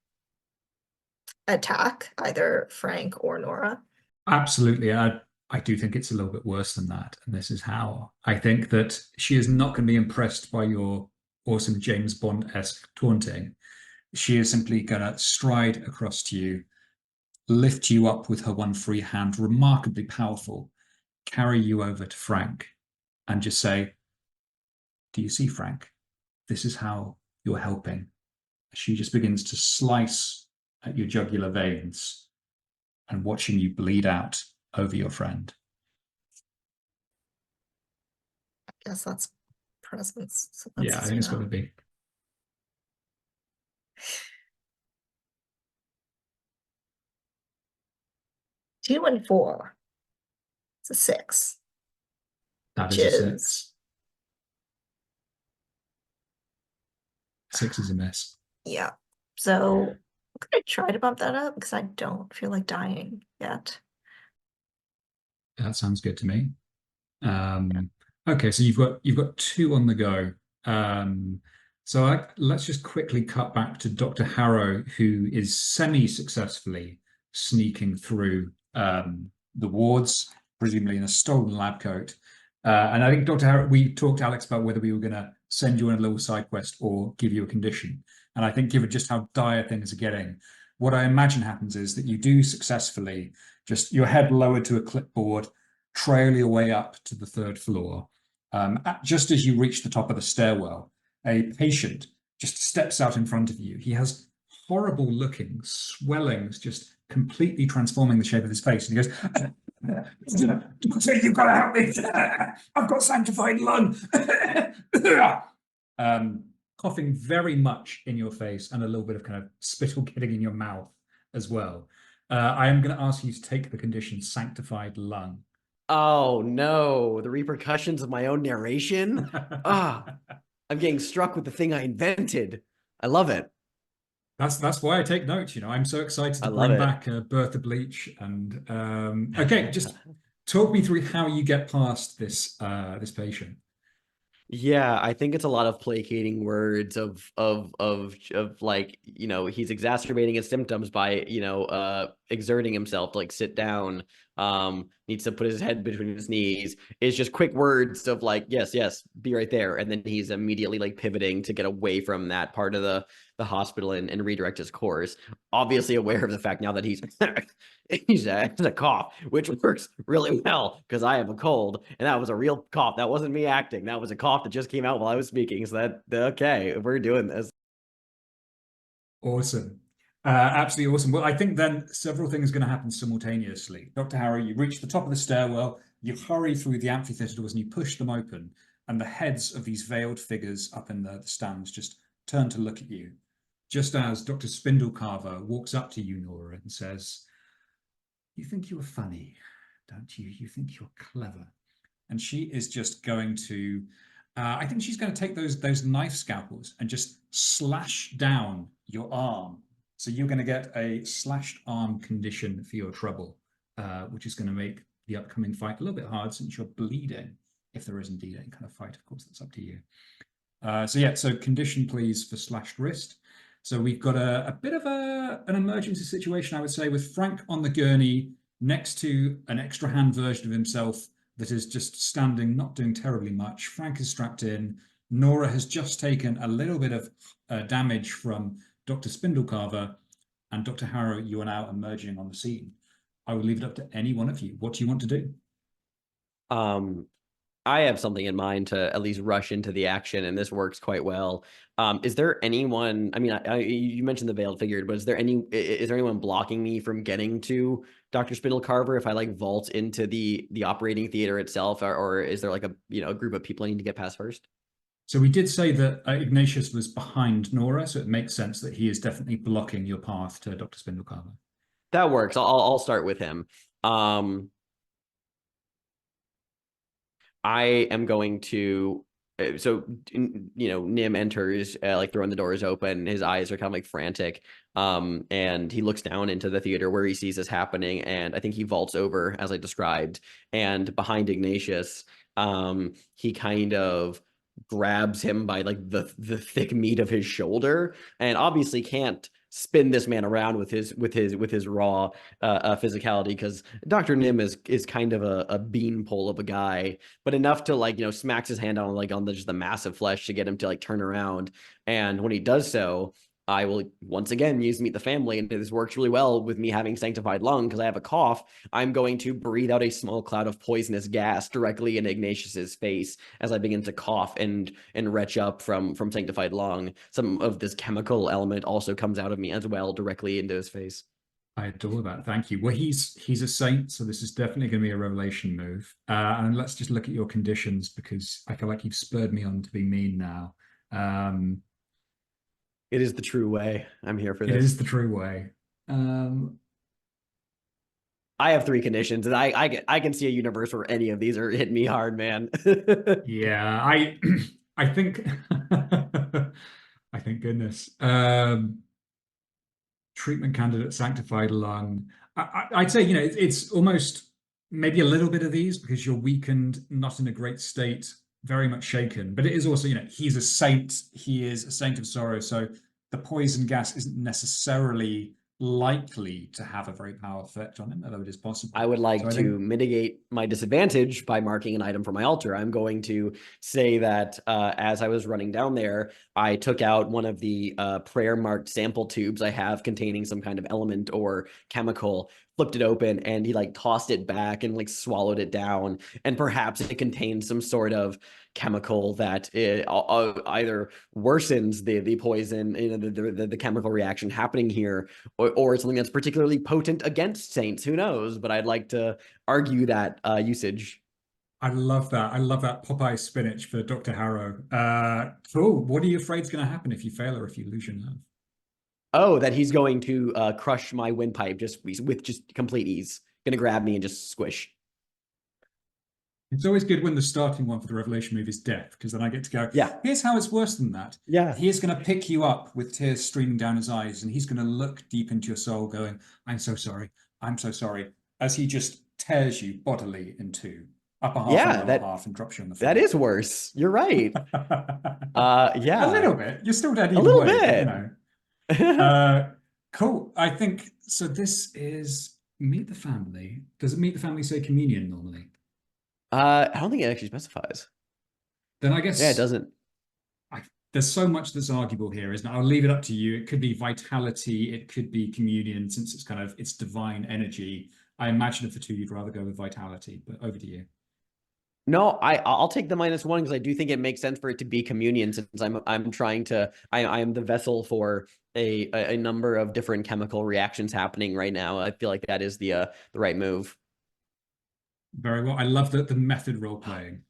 Speaker 4: attack either Frank or Nora?
Speaker 1: Absolutely. I do think it's a little bit worse than that. And this is how. I think that she is not going to be impressed by your awesome James Bond-esque taunting. She is simply going to stride across to you, lift you up with her one free hand, remarkably powerful, carry you over to Frank, and just say, "Do you see, Frank? This is how you're helping." She just begins to slice at your jugular veins and watching you bleed out over your friend.
Speaker 4: I guess that's presence. So
Speaker 1: Yeah, I think it's got to be.
Speaker 4: Two and four. It's a 6.
Speaker 1: That
Speaker 4: Which
Speaker 1: is a
Speaker 4: is
Speaker 1: 6. 6 is a miss.
Speaker 4: Yeah. So I'm gonna try to bump that up because I don't feel like dying yet.
Speaker 1: That sounds good to me. Okay, so you've got 2 on the go. Let's just quickly cut back to Dr. Hallow, who is semi-successfully sneaking through the wards, presumably in a stolen lab coat. And I think, Dr. Hallow, we talked, Alex, about whether we were going to send you on a little side quest or give you a condition. And I think, given just how dire things are getting, what I imagine happens is that you do successfully, just your head lowered to a clipboard, trail your way up to the 3rd floor. Just as you reach the top of the stairwell, a patient just steps out in front of you. He has horrible looking swellings, just completely transforming the shape of his face. And he goes, "Doctor, you've got to help me. I've got sanctified lung." Coughing very much in your face and a little bit of kind of spittle getting in your mouth as well. I am going to ask you to take the condition sanctified lung.
Speaker 2: Oh no, the repercussions of my own narration. I'm getting struck with the thing I invented. I love it.
Speaker 1: That's why I take notes. I'm so excited to bring back Bertha Bleach. And okay, just talk me through how you get past this this patient.
Speaker 2: Yeah, I think it's a lot of placating words of like, he's exacerbating his symptoms by, exerting himself to like sit down, needs to put his head between his knees. It's just quick words of like, yes, be right there. And then he's immediately like pivoting to get away from that part of the hospital and redirect his course. Obviously aware of the fact now that he's he's a cough, which works really well because I have a cold, and that was a real cough. That wasn't me acting. That was a cough that just came out while I was speaking. So okay, we're doing this.
Speaker 1: Awesome. Absolutely awesome. Well, I think then several things are going to happen simultaneously. Dr. Hallow, you reach the top of the stairwell, you hurry through the amphitheater doors and you push them open, and the heads of these veiled figures up in the stands just turn to look at you. Just as Dr. Spindlecarver walks up to you, Nora, and says, "You think you're funny, don't you? You think you're clever." And she is just going to, I think she's going to take those knife scalpels and just slash down your arm. So you're going to get a slashed arm condition for your trouble, which is going to make the upcoming fight a little bit hard since you're bleeding. If there is indeed any kind of fight, of course, that's up to you. So condition, please, for slashed wrist. So we've got a bit of an emergency situation, I would say, with Frank on the gurney next to an extra hand version of himself that is just standing, not doing terribly much. Frank is strapped in. Nora has just taken a little bit of damage from Dr. Spindlecarver, and Dr. Hallow, you are now emerging on the scene. I will leave it up to any one of you. What do you want to do?
Speaker 2: I have something in mind to at least rush into the action, and this works quite well. Is there anyone? I mean, you mentioned the veiled figure, but is there anyone blocking me from getting to Dr. Spindlecarver if I like vault into the operating theater itself, or is there like a group of people I need to get past first?
Speaker 1: So we did say that Ignatius was behind Nora, so it makes sense that he is definitely blocking your path to Dr. Spindlecarver.
Speaker 2: That works. I'll start with him. I am going to, Nim enters, like throwing the doors open. His eyes are kind of like frantic. And he looks down into the theater where he sees this happening. And I think he vaults over, as I described. And behind Ignatius, he kind of grabs him by like the thick meat of his shoulder, and obviously can't spin this man around with his raw physicality, because Dr. Nim is kind of a beanpole of a guy, but enough to like, you know, smacks his hand on like on just the massive flesh to get him to like turn around. And when he does so, I will once again use Meet the Family, and this works really well with me having Sanctified Lung because I have a cough. I'm going to breathe out a small cloud of poisonous gas directly in Ignatius's face as I begin to cough and retch up from Sanctified Lung. Some of this chemical element also comes out of me as well, directly into his face.
Speaker 1: I adore that. Thank you. Well, he's a saint, so this is definitely going to be a revelation move. And let's just look at your conditions, because I feel like you've spurred me on to be mean now.
Speaker 2: It is the true way. I'm here for this.
Speaker 1: It is the true way.
Speaker 2: I have 3 conditions, and I can see a universe where any of these are hitting me hard, man.
Speaker 1: Yeah, I think I think goodness. Treatment candidate, Sanctified Lung. I'd say, you know, it's almost maybe a little bit of these because you're weakened, not in a great state, very much shaken. But it is also, you know, he's a saint. He is a saint of sorrow. So the poison gas isn't necessarily likely to have a very powerful effect on him, although it is possible.
Speaker 2: I would like to mitigate my disadvantage by marking an item from my altar. I'm going to say that as I was running down there, I took out one of the prayer marked sample tubes I have containing some kind of element or chemical, flipped it open, and he like tossed it back and like swallowed it down. And perhaps it contained some sort of chemical that either worsens the poison, you know, the chemical reaction happening here, or something that's particularly potent against saints. Who knows? But I'd like to argue that usage.
Speaker 1: I love that. I love that Popeye spinach for Dr. Harrow. Cool. What are you afraid is going to happen if you fail or if you lose your nerve?
Speaker 2: Oh, that he's going to crush my windpipe with just complete ease. Going to grab me and just squish.
Speaker 1: It's always good when the starting one for the revelation move is death, because then I get to go,
Speaker 2: yeah,
Speaker 1: here's how it's worse than that.
Speaker 2: Yeah.
Speaker 1: He is going to pick you up with tears streaming down his eyes, and he's going to look deep into your soul going, I'm so sorry. I'm so sorry. As he just tears you bodily in two, upper half and lower half, and drops you on the floor.
Speaker 2: That is worse. You're right. Yeah.
Speaker 1: A little bit. You're still dead either
Speaker 2: way. A little
Speaker 1: bit.
Speaker 2: But, you
Speaker 1: know. Cool. I think, so this is Meet the Family. Does it Meet the Family say communion normally?
Speaker 2: I don't think it actually specifies.
Speaker 1: Then I guess...
Speaker 2: Yeah, it doesn't.
Speaker 1: There's so much that's arguable here, isn't it? I'll leave it up to you. It could be vitality. It could be communion, since it's kind of, it's divine energy. I imagine if the two, you'd rather go with vitality, but over to you.
Speaker 2: No, I'll take the -1 because I do think it makes sense for it to be communion, since I'm trying to, I am the vessel for a number of different chemical reactions happening right now. I feel like that is the right move.
Speaker 1: Very well. I love the method role playing.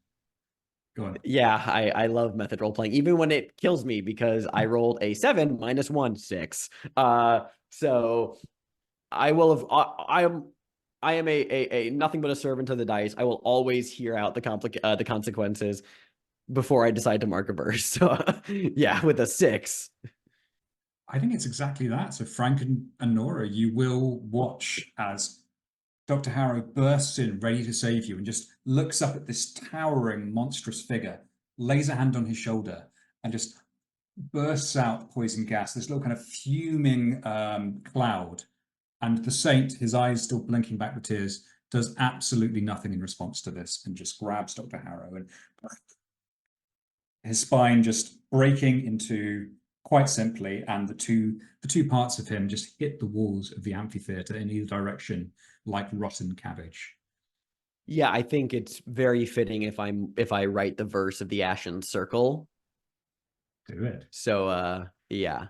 Speaker 1: Go on.
Speaker 2: Yeah, I love method role playing, even when it kills me, because I rolled a 7 -1 6. So I will have I am a nothing but a servant of the dice. I will always hear out the consequences before I decide to mark a verse. So yeah, with a 6.
Speaker 1: I think it's exactly that. So Frank and Nora, you will watch as Dr. Harrow bursts in, ready to save you, and just looks up at this towering, monstrous figure, lays a hand on his shoulder, and just bursts out poison gas, this little kind of fuming cloud. And the saint, his eyes still blinking back with tears, does absolutely nothing in response to this, and just grabs Dr. Harrow, and his spine just breaking into, quite simply, and the two parts of him just hit the walls of the amphitheater in either direction like rotten cabbage.
Speaker 2: Yeah, I think it's very fitting if I write the verse of the Ashen Circle.
Speaker 1: Do it.
Speaker 2: So yeah.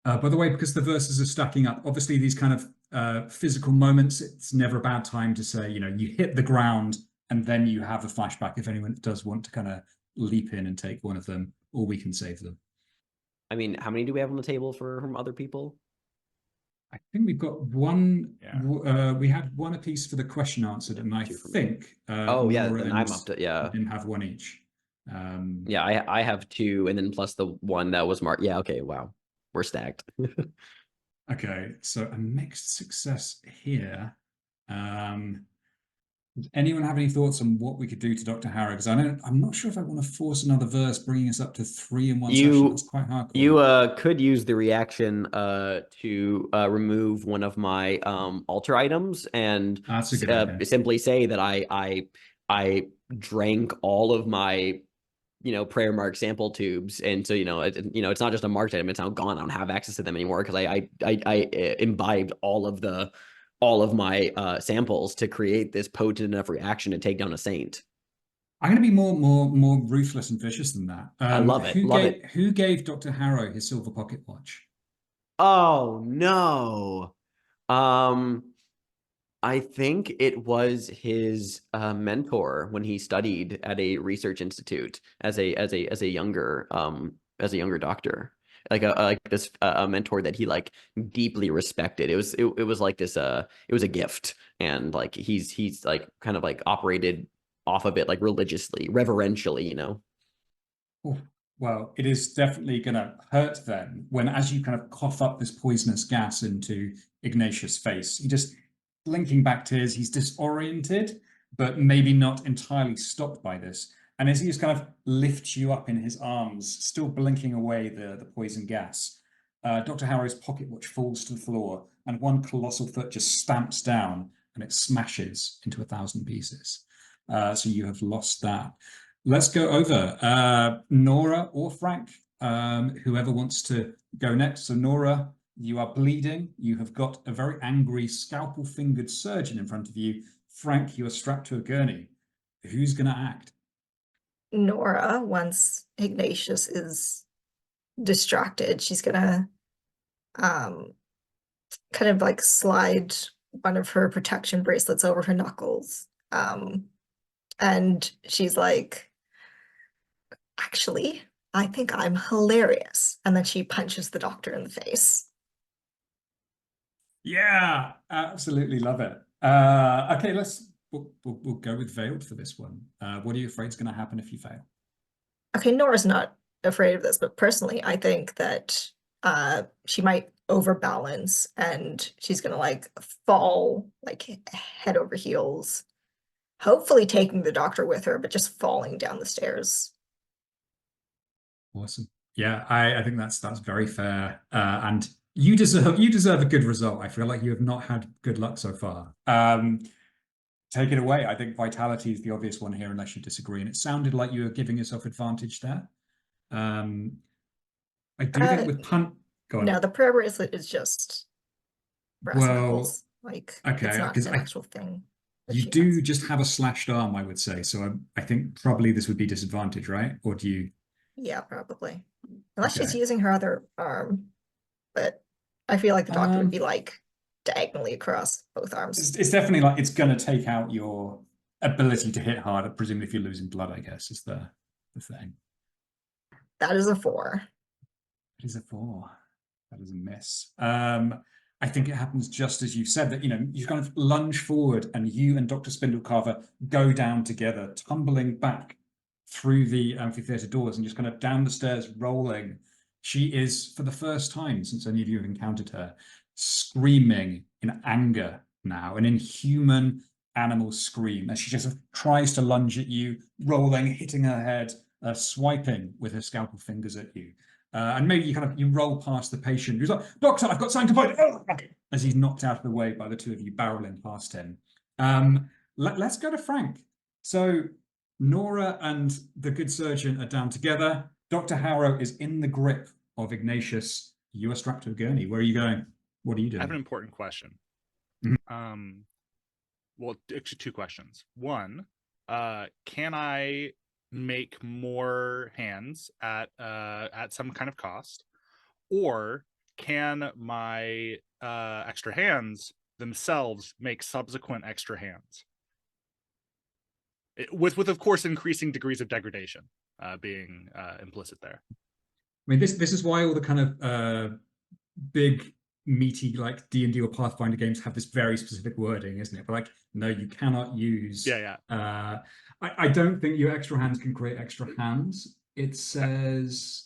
Speaker 1: By the way, because the verses are stacking up, obviously these kind of physical moments, it's never a bad time to say, you know, you hit the ground and then you have a flashback if anyone does want to kind of leap in and take one of them, or we can save them.
Speaker 2: I mean, how many do we have on the table from other people?
Speaker 1: I think we've got one. Yeah. We had one apiece for the question answered, and I think.
Speaker 2: Oh yeah, then I'm up to
Speaker 1: didn't have one each.
Speaker 2: Yeah, I have 2, and then plus the one that was marked. Yeah, okay, wow, we're stacked.
Speaker 1: Okay, so a mixed success here. Does anyone have any thoughts on what we could do to Dr. Harrow? Because I'm not sure if I want to force another verse, bringing us up to 3 in one session. That's quite hardcore.
Speaker 2: You could use the reaction to remove one of my altar items and
Speaker 1: That's a good idea.
Speaker 2: simply say that I drank all of my prayer mark sample tubes, and so it's not just a marked item, it's now gone. I don't have access to them anymore because I imbibed all of my samples to create this potent enough reaction to take down a saint.
Speaker 1: I'm going to be more ruthless and vicious than that.
Speaker 2: I love it.
Speaker 1: Who gave Dr. Harrow his silver pocket watch?
Speaker 2: Oh no. I think it was his mentor when he studied at a research institute as a younger doctor, like a mentor that he like deeply respected. It was like this it was a gift, and like he's like kind of like operated off of it like religiously, reverentially.
Speaker 1: Oh, well, it is definitely going to hurt then when, as you kind of cough up this poisonous gas into Ignatius' face, he just blinking back tears, he's disoriented, but maybe not entirely stopped by this. And as he just kind of lifts you up in his arms, still blinking away the poison gas, Dr. Harrow's pocket watch falls to the floor, and one colossal foot just stamps down, and it smashes into 1,000 pieces. So you have lost that. Let's go over. Nora or Frank, whoever wants to go next. So Nora, you are bleeding. You have got a very angry, scalpel-fingered surgeon in front of you. Frank, you are strapped to a gurney. Who's going to act?
Speaker 4: Nora, once Ignatius is distracted, she's going to kind of like slide one of her protection bracelets over her knuckles. And she's like, actually, I think I'm hilarious. And then she punches the doctor in the face.
Speaker 1: Yeah, absolutely love it. Okay, we'll go with Veiled for this one. What are you afraid is going to happen if you fail?
Speaker 4: Okay, Nora's not afraid of this, but personally, I think that she might overbalance and she's going to like fall like head over heels, hopefully taking the doctor with her, but just falling down the stairs.
Speaker 1: Awesome. Yeah, I think that's very fair. And you deserve a good result. I feel like you have not had good luck so far. Take it away. I think vitality is the obvious one here, unless you disagree. And it sounded like you were giving yourself advantage there. I do think with punt. Go on.
Speaker 4: No, the prayer bracelet is just brass knuckles. Like,
Speaker 1: okay,
Speaker 4: it's not an actual thing.
Speaker 1: You do just have a slashed arm, I would say. So I think probably this would be disadvantage, right? Or do you?
Speaker 4: Yeah, probably. Unless she's using her other arm. But I feel like the doctor would be like diagonally across both arms.
Speaker 1: It's definitely like it's going to take out your ability to hit harder, presumably if you're losing blood, I guess, is the thing.
Speaker 4: That is a 4.
Speaker 1: It is a 4. That is a miss. I think it happens just as you said, that you kind of lunge forward and you and Dr. Spindlecarver go down together, tumbling back through the amphitheater doors and just kind of down the stairs, rolling. She is, for the first time since any of you have encountered her, screaming in anger now, an inhuman animal scream as she just tries to lunge at you, rolling, hitting her head, swiping with her scalpel fingers at you. And maybe you roll past the patient who's like, "Doctor, I've got something to find," as he's knocked out of the way by the two of you barreling past him. Let's go to Frank. So Nora and the good surgeon are down together. Dr. Harrow is in the grip of Ignatius. You are strapped to a gurney. Where are you going? What are you doing?
Speaker 3: I have an important question. Well, actually 2 questions. One, can I make more hands at some kind of cost, or can my extra hands themselves make subsequent extra hands? With of course increasing degrees of degradation being implicit there.
Speaker 1: I mean, this is why all the kind of big meaty like D&D or Pathfinder games have this very specific wording, isn't it? But like, no, you cannot use. I don't think your extra hands can create extra hands. It says.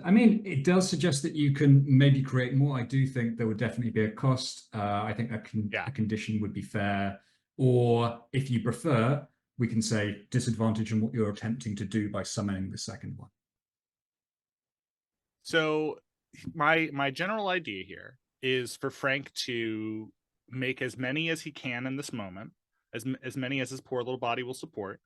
Speaker 1: I mean, it does suggest that you can maybe create more. I do think there would definitely be a cost. I think a condition would be fair. Or if you prefer, we can say disadvantage on what you're attempting to do by summoning the second one.
Speaker 3: So my general idea here is for Frank to make as many as he can in this moment, as many as his poor little body will support.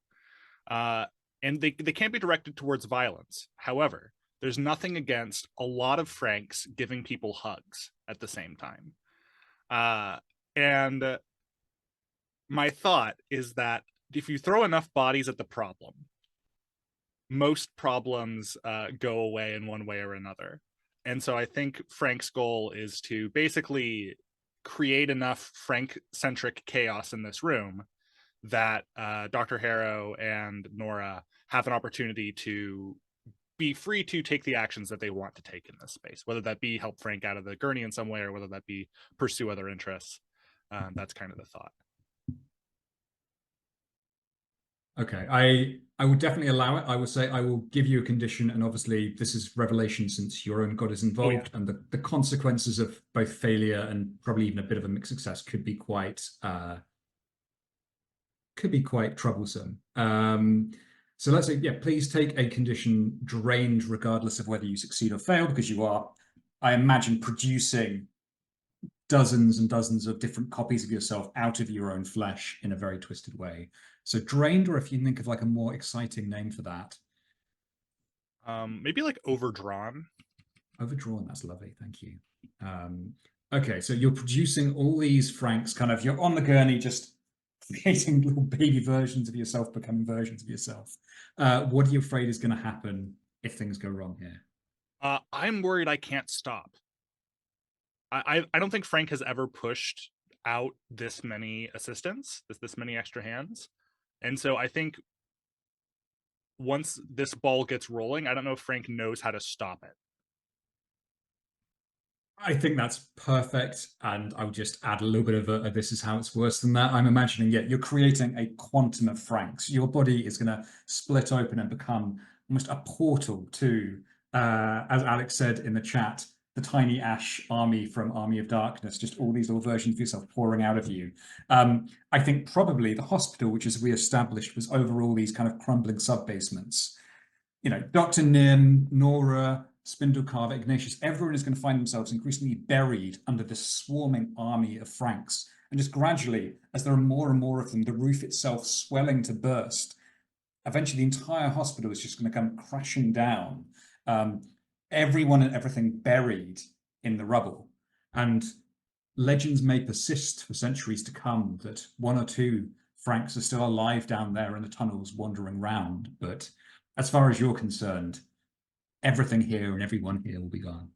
Speaker 3: And they can't be directed towards violence. However, there's nothing against a lot of Franks giving people hugs at the same time. And my thought is that if you throw enough bodies at the problem, most problems go away in one way or another. And so I think Frank's goal is to basically create enough Frank-centric chaos in this room that Dr. Hallow and Nora have an opportunity to be free to take the actions that they want to take in this space, whether that be help Frank out of the gurney in some way, or whether that be pursue other interests. That's kind of the thought.
Speaker 1: Okay, I will definitely allow it. I will say I will give you a condition, and obviously this is revelation since your own god is involved, and the consequences of both failure and probably even a bit of a mixed success could be quite troublesome. So let's say, yeah, please take a condition drained regardless of whether you succeed or fail, because you are, I imagine, producing dozens and dozens of different copies of yourself out of your own flesh in a very twisted way. So drained, or if you think of like a more exciting name for that.
Speaker 3: Maybe like overdrawn.
Speaker 1: Overdrawn, that's lovely, thank you. Okay, so you're producing all these Franks, kind of, you're on the gurney just creating little baby versions of yourself, becoming versions of yourself. What are you afraid is going to happen if things go wrong here?
Speaker 3: I'm worried I can't stop. I don't think Frank has ever pushed out this many assistants, this many extra hands. And so I think once this ball gets rolling, I don't know if Frank knows how to stop it.
Speaker 1: I think that's perfect, and I would just add a little bit of a this is how it's worse than that. I'm imagining, yeah, you're creating a quantum of Franks. Your body is going to split open and become almost a portal to, as Alex said in the chat, the tiny ash army from Army of Darkness, just all these little versions of yourself pouring out of you. I think probably the hospital, which as we established was over all these kind of crumbling sub-basements. You know, Dr. Nim, Nora, Spindlecarver, Ignatius, everyone is going to find themselves increasingly buried under this swarming army of Franks. And just gradually, as there are more and more of them, the roof itself swelling to burst, eventually the entire hospital is just going to come crashing down. Everyone and everything buried in the rubble. And legends may persist for centuries to come that one or two Franks are still alive down there in the tunnels wandering round. But as far as you're concerned, everything here and everyone here will be gone.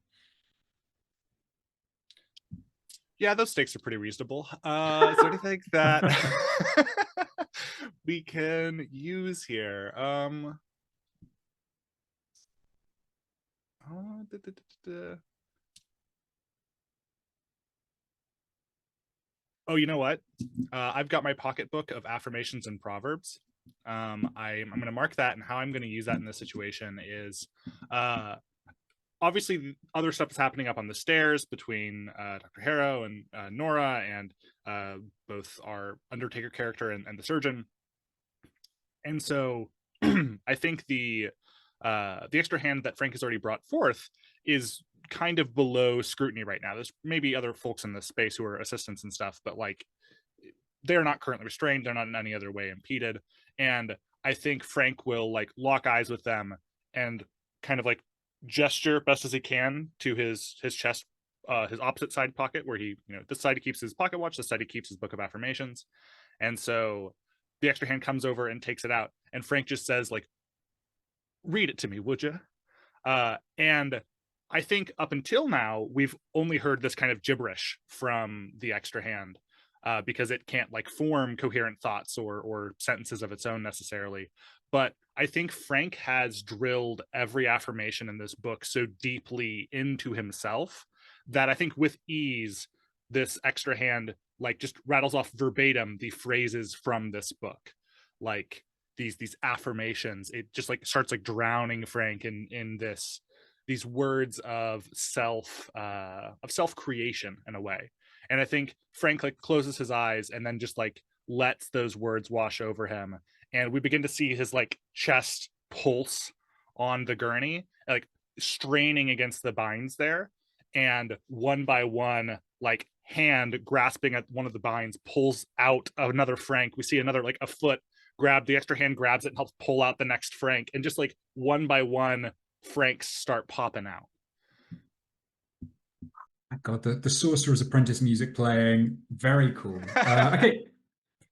Speaker 3: Yeah, those stakes are pretty reasonable. Is there anything that we can use here? Oh, you know what? I've got my pocketbook of affirmations and proverbs. I'm going to mark that, and how I'm going to use that in this situation is obviously other stuff is happening up on the stairs between Dr. Hallow and Nora, and both our Undertaker character and the surgeon. And so I think the extra hand that Frank has already brought forth is kind of below scrutiny right now. There's maybe other folks in this space who are assistants and stuff, but like they're not currently restrained. They're not in any other way impeded. And I think Frank will like lock eyes with them and kind of like gesture best as he can to his chest, his opposite side pocket, where he, you know, this side he keeps his pocket watch, this side he keeps his book of affirmations. And so the extra hand comes over and takes it out, and Frank just says like, read it to me, would you? And I think up until now, we've only heard this kind of gibberish from the extra hand, because it can't like form coherent thoughts or sentences of its own necessarily. But I think Frank has drilled every affirmation in this book so deeply into himself that I think with ease, this extra hand like just rattles off verbatim the phrases from this book. Like these affirmations, it just like starts like drowning Frank in these words of self creation in a way. And I think Frank like closes his eyes and then just like lets those words wash over him, and we begin to see his like chest pulse on the gurney, like straining against the binds there, and one by one, like hand grasping at one of the binds pulls out another frank. We see another, like a foot grab, the extra hand grabs it and helps pull out the next frank, and just like one by one franks start popping out.
Speaker 1: God, the Sorcerer's Apprentice music playing, very cool. Okay,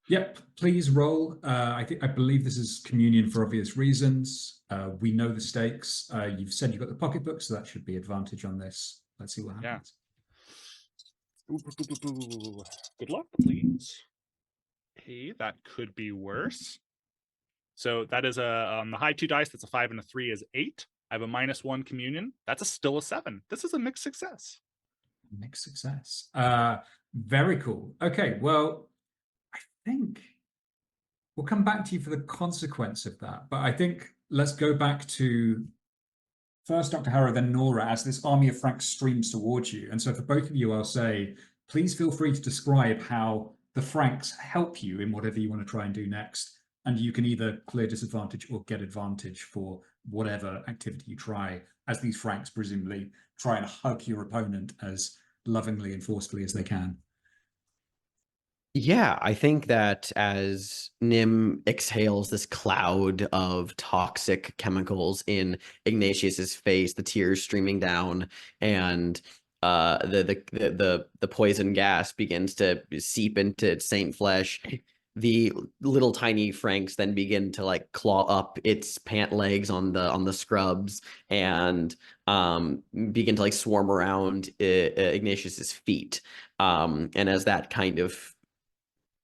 Speaker 1: yep. Please roll. I believe this is communion for obvious reasons. We know the stakes. You've said you've got the pocketbook, so that should be advantage on this. Let's see what happens.
Speaker 3: Good luck, please. Hey, that could be worse. So that is on the high 2 dice. That's a 5 and a 3 is 8. I have a -1 communion. That's still a 7. This is a mixed success.
Speaker 1: Mixed success. Very cool. Okay, well, I think we'll come back to you for the consequence of that. But I think let's go back to first Dr. Hallow, then Nora, as this army of Franks streams towards you. And so for both of you, I'll say, please feel free to describe how the Franks help you in whatever you want to try and do next. And you can either clear disadvantage or get advantage for whatever activity you try, as these Franks presumably try and hug your opponent as lovingly and forcefully as they can.
Speaker 2: Yeah, I think that as Nim exhales this cloud of toxic chemicals in Ignatius's face, the tears streaming down, and the poison gas begins to seep into its saint flesh, the little tiny Franks then begin to like claw up its pant legs on the scrubs and begin to like swarm around Ignatius's feet. And as that kind of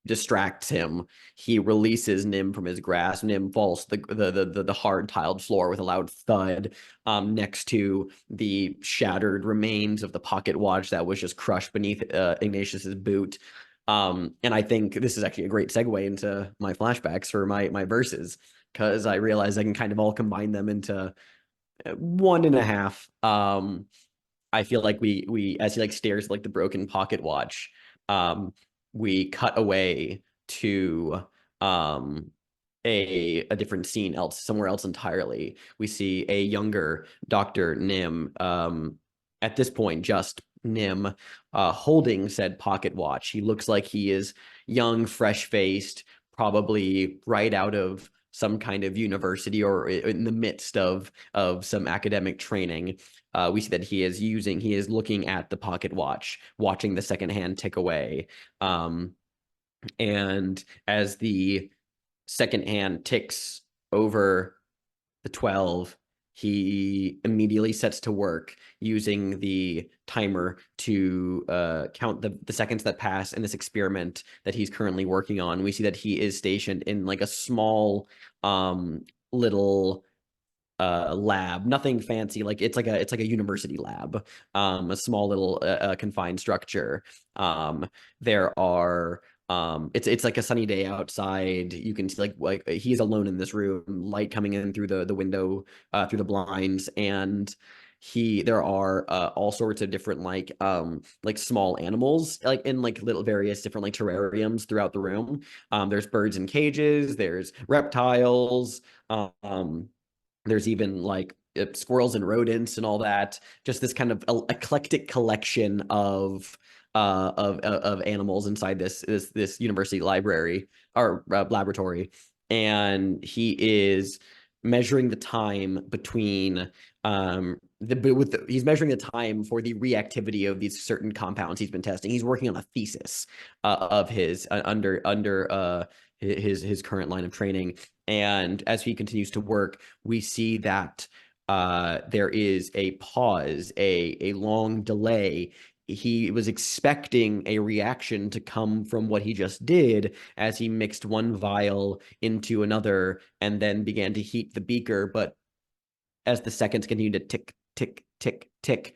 Speaker 2: distracts him, he releases Nim from his grasp. Nim falls to the hard tiled floor with a loud thud next to the shattered remains of the pocket watch that was just crushed beneath Ignatius's boot. And I think this is actually a great segue into my flashbacks for my verses, because I realize I can kind of all combine them into one and a half. I feel like we as he like stares at like the broken pocket watch, we cut away to a different scene somewhere else entirely. We see a younger Dr. Nim, at this point just Nim, holding said pocket watch. He looks like he is young, fresh-faced, probably right out of some kind of university or in the midst of some academic training. We see that he is looking at the pocket watch, watching the second hand tick away. And as the second hand ticks over the 12, he immediately sets to work using the timer to count the seconds that pass in this experiment that he's currently working on. We see that he is stationed in like a small little lab, nothing fancy, like it's like a university lab, a small little confined structure. There are it's like a sunny day outside. You can see like he's alone in this room, light coming in through the window, through the blinds, and there are all sorts of different like small animals like in like little various different like terrariums throughout the room. There's birds in cages, there's reptiles, there's even like squirrels and rodents and all that. Just this kind of eclectic collection of animals inside this university library or laboratory. And he is measuring the time between he's measuring the time for the reactivity of these certain compounds he's been testing. He's working on a thesis of his under his current line of training. And as he continues to work, we see that there is a pause, a long delay. He was expecting a reaction to come from what he just did as he mixed one vial into another and then began to heat the beaker. But as the seconds continue to tick, tick, tick, tick,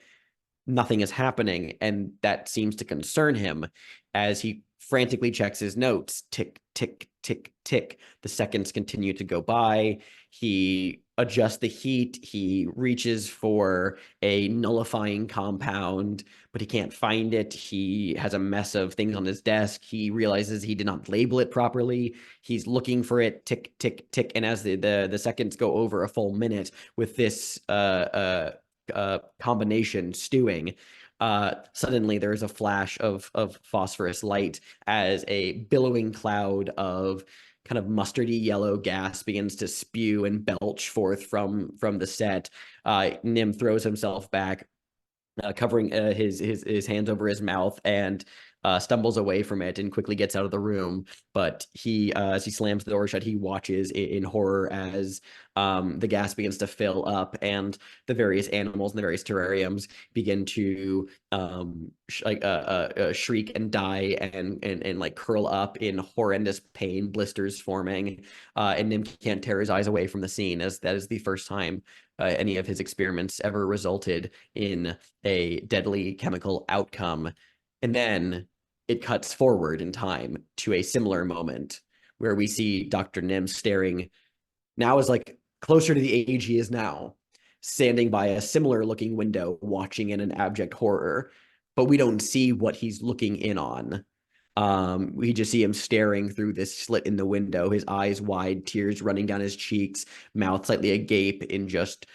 Speaker 2: nothing is happening. And that seems to concern him as he frantically checks his notes. Tick, tick, tick, tick. The seconds continue to go by. He adjusts the heat. He reaches for a nullifying compound, but he can't find it. He has a mess of things on his desk. He realizes he did not label it properly. He's looking for it, tick, tick, tick. And as the seconds go over a full minute with this combination stewing, suddenly there is a flash of phosphorus light as a billowing cloud of kind of mustardy yellow gas begins to spew and belch forth from the set. Nim throws himself back, covering his hands over his mouth, and stumbles away from it and quickly gets out of the room. But he, as he slams the door shut, he watches in horror as the gas begins to fill up, and the various animals in the various terrariums begin to shriek and die and like curl up in horrendous pain, blisters forming. And Nim can't tear his eyes away from the scene, as that is the first time any of his experiments ever resulted in a deadly chemical outcome. And then it cuts forward in time to a similar moment where we see Dr. Nim staring, now is like closer to the age he is now, standing by a similar looking window, watching in an abject horror, but we don't see what he's looking in on. We just see him staring through this slit in the window, his eyes wide, tears running down his cheeks, mouth slightly agape in just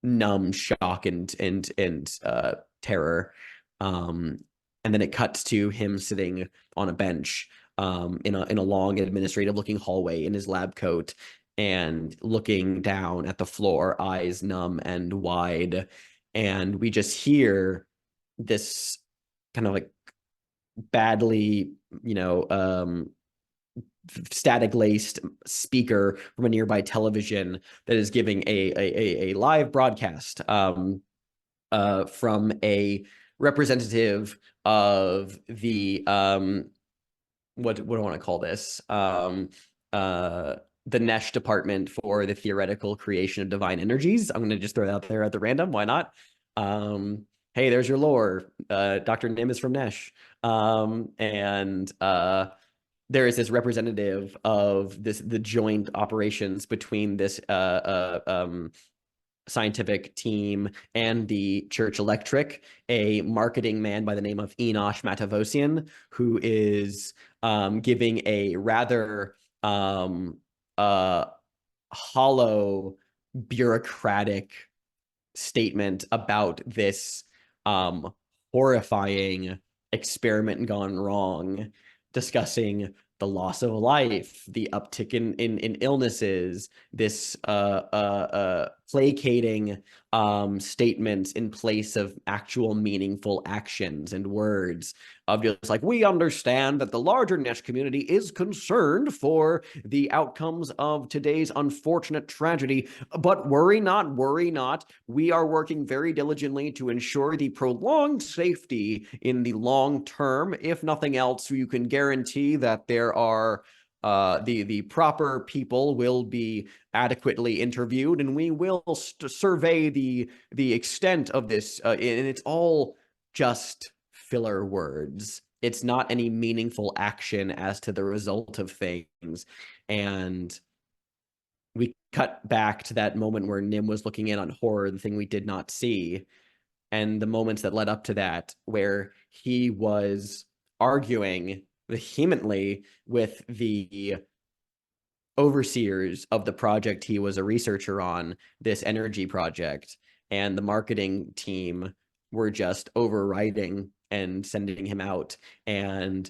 Speaker 2: numb shock and terror. And then it cuts to him sitting on a bench in a long administrative looking hallway in his lab coat and looking down at the floor, eyes numb and wide. And we just hear this kind of like badly, static laced speaker from a nearby television that is giving a live broadcast from a representative of the what do I want to call this, the Nesh department for the theoretical creation of divine energies. I'm going to just throw that out there at the random, why not? Hey, there's your lore. Dr. Nim is from Nesh. There is this representative of the joint operations between this scientific team and the Church Electric, a marketing man by the name of Enosh Matavosian, who is giving a rather hollow, bureaucratic statement about this horrifying experiment gone wrong, discussing the loss of life, the uptick in illnesses, this placating statements in place of actual meaningful actions and words of just like, we understand that the larger Nesh community is concerned for the outcomes of today's unfortunate tragedy, but worry not, worry not. We are working very diligently to ensure the prolonged safety in the long term. If nothing else, you can guarantee that there are the proper people will be adequately interviewed, and we will survey the extent of this. And it's all just filler words. It's not any meaningful action as to the result of things. And we cut back to that moment where Nim was looking in on horror, the thing we did not see, and the moments that led up to that, where he was arguing vehemently with the overseers of the project he was a researcher on, this energy project, and the marketing team were just overriding and sending him out, and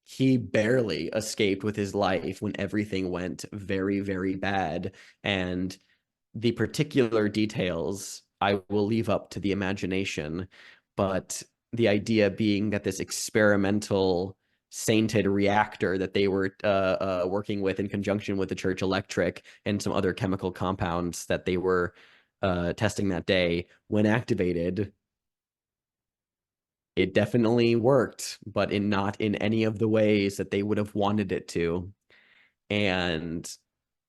Speaker 2: he barely escaped with his life when everything went very, very bad. And the particular details I will leave up to the imagination, but the idea being that this experimental sainted reactor that they were working with in conjunction with the Church Electric and some other chemical compounds that they were testing that day, when activated, it definitely worked, but not in any of the ways that they would have wanted it to. And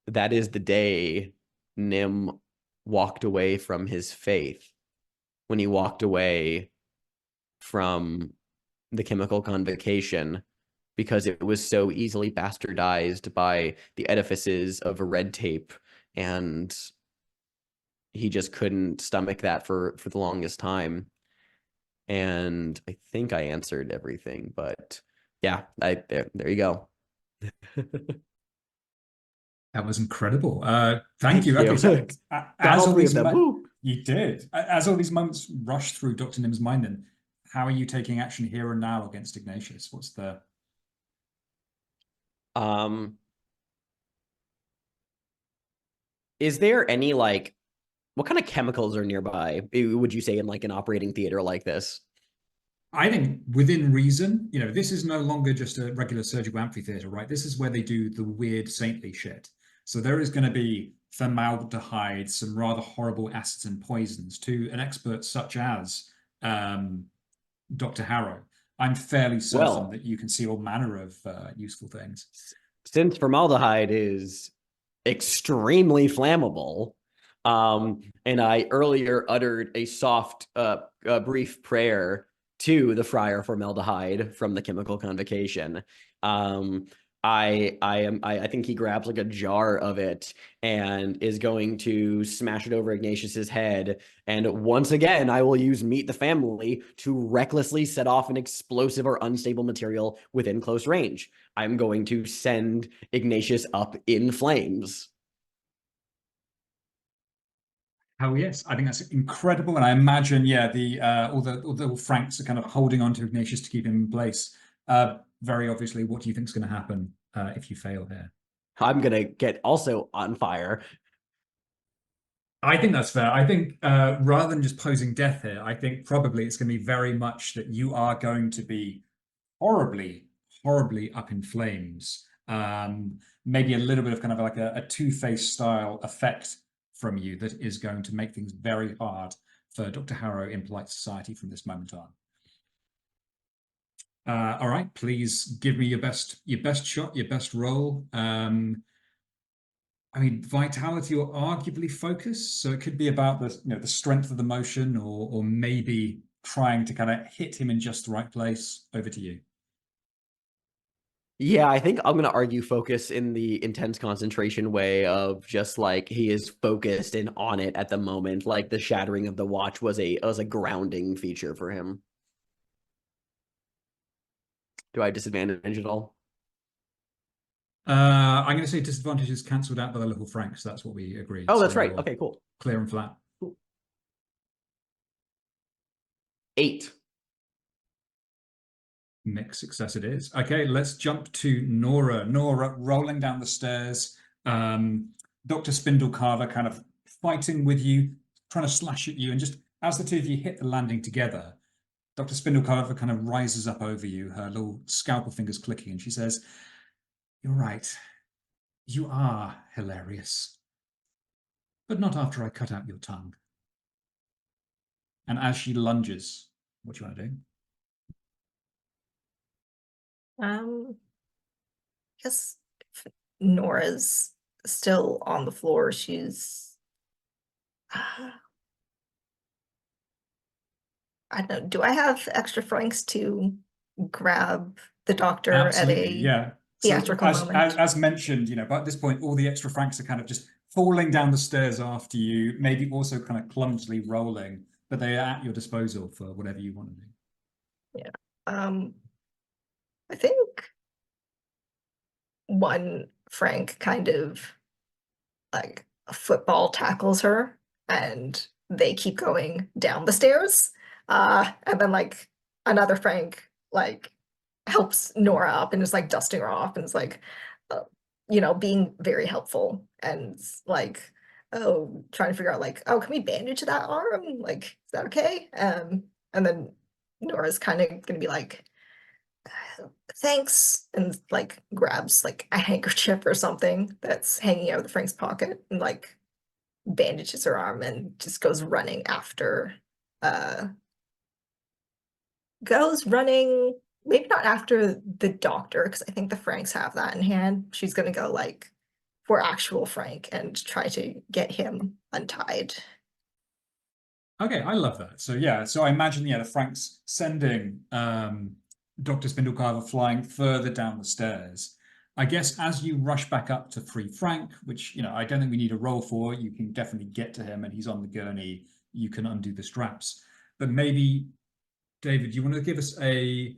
Speaker 2: that is the day Nim walked away from his faith, when he walked away from the Chymical Convocation, because it was so easily bastardized by the edifices of red tape, and he just couldn't stomach that for the longest time. And I think I answered everything, but yeah, there you go.
Speaker 1: That was incredible. Thank you.
Speaker 2: you.
Speaker 1: Okay, so
Speaker 2: Got
Speaker 1: as
Speaker 2: all
Speaker 1: all
Speaker 2: three
Speaker 1: these
Speaker 2: of them. Woo!
Speaker 1: you did. As all these moments rush through Dr. Nim's mind, then how are you taking action here and now against Ignatius? What's the
Speaker 2: Is there any like what kind of chemicals are nearby, would you say, in like an operating theater like this?
Speaker 1: I think within reason, this is no longer just a regular surgical amphitheater, right? This is where they do the weird saintly shit. So there is going to be formaldehyde, some rather horrible acids and poisons to an expert such as Dr. Harrow. I'm fairly certain that you can see all manner of useful things.
Speaker 2: Since formaldehyde is extremely flammable, and I earlier uttered a soft, brief prayer to the friar formaldehyde from the Chymical Convocation. I think he grabs like a jar of it and is going to smash it over Ignatius's head. And once again, I will use Meet the Family to recklessly set off an explosive or unstable material within close range. I'm going to send Ignatius up in flames.
Speaker 1: Oh yes, I think that's incredible, and I imagine, the all the Franks are kind of holding on to Ignatius to keep him in place. Very obviously, what do you think is going to happen if you fail here?
Speaker 2: I'm gonna get also on fire.
Speaker 1: I think that's fair. I think rather than just posing death here, I think probably it's going to be very much that you are going to be horribly, horribly up in flames. Maybe a little bit of kind of like a Two-Face style effect from you that is going to make things very hard for Dr. Harrow in polite society from this moment on. All right, please give me your best shot, your best roll. I mean, vitality or arguably focus. So it could be about the strength of the motion, or maybe trying to kind of hit him in just the right place. Over to you.
Speaker 2: Yeah, I think I'm going to argue focus in the intense concentration way of just like he is focused and on it at the moment. Like the shattering of the watch was a grounding feature for him. Do I disadvantage at all?
Speaker 1: I'm going to say disadvantage is cancelled out by the little Frank, so that's what we agreed.
Speaker 2: Oh, that's right. Okay, cool.
Speaker 1: Clear and flat.
Speaker 2: Cool. 8.
Speaker 1: Mixed success it is. Okay, let's jump to Nora. Nora rolling down the stairs. Dr. Spindlecarver kind of fighting with you, trying to slash at you, and just as the two of you hit the landing together, Dr. Spindlecarver kind of rises up over you, her little scalpel fingers clicking, and she says, "You're right. You are hilarious. But not after I cut out your tongue." And as she lunges, what do you want to do?
Speaker 4: I guess if Nora's still on the floor, she's I don't know, do I have extra francs to grab the doctor
Speaker 1: Absolutely,
Speaker 4: at a theatrical moment?
Speaker 1: As mentioned, by this point, all the extra francs are kind of just falling down the stairs after you, maybe also kind of clumsily rolling, but they are at your disposal for whatever you want to do.
Speaker 4: Yeah. I think one franc kind of like a football tackles her and they keep going down the stairs. And then like another franc like helps Nora up and is like dusting her off and is like, being very helpful and like, trying to figure out like, can we bandage that arm? Like, is that okay? And then Nora's kind of gonna be like, thanks, and like grabs like a handkerchief or something that's hanging out of the Frank's pocket and like bandages her arm and just goes running after maybe not after the doctor, because I think the Franks have that in hand. She's gonna go like for actual Frank and try to get him untied.
Speaker 1: Okay, I love that. So yeah, so I imagine the Franks sending Dr. Spindlecarver flying further down the stairs. I guess as you rush back up to free Frank, which, I don't think we need a roll for, you can definitely get to him and he's on the gurney. You can undo the straps. But maybe, David, you want to give us a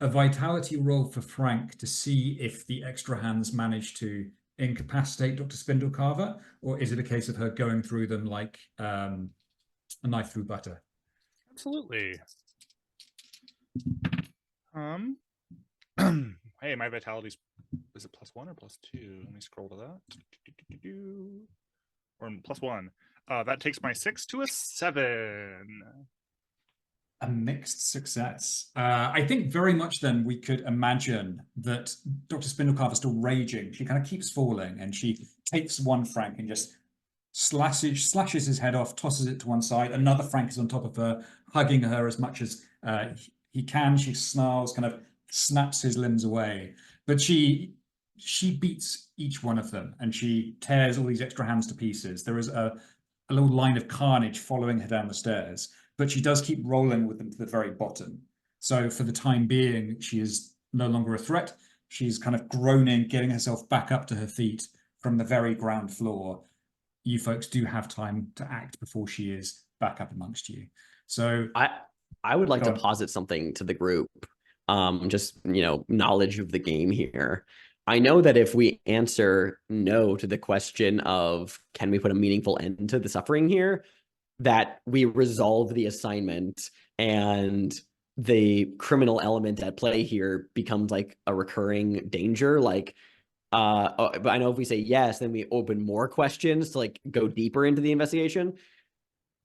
Speaker 1: vitality roll for Frank to see if the extra hands manage to incapacitate Dr. Spindlecarver, or is it a case of her going through them like a knife through butter?
Speaker 3: Absolutely. Hey, my vitality's, is it +1 or +2? Let me scroll to that. Or +1. That takes my 6 to a 7.
Speaker 1: A mixed success. I think very much then we could imagine that Dr. Spindlecarver is still raging. She kind of keeps falling and she takes one Frank and just slashes his head off, tosses it to one side. Another Frank is on top of her, hugging her as much as he can. She snarls, kind of snaps his limbs away. But she beats each one of them and she tears all these extra hands to pieces. There is a little line of carnage following her down the stairs, but she does keep rolling with them to the very bottom. So for the time being, she is no longer a threat. She's kind of groaning, getting herself back up to her feet from the very ground floor. You folks do have time to act before she is back up amongst you. So
Speaker 2: I would like to posit something to the group. Just, knowledge of the game here. I know that if we answer no to the question of can we put a meaningful end to the suffering here, that we resolve the assignment and the criminal element at play here becomes like a recurring danger. Like, but I know if we say yes, then we open more questions to like go deeper into the investigation.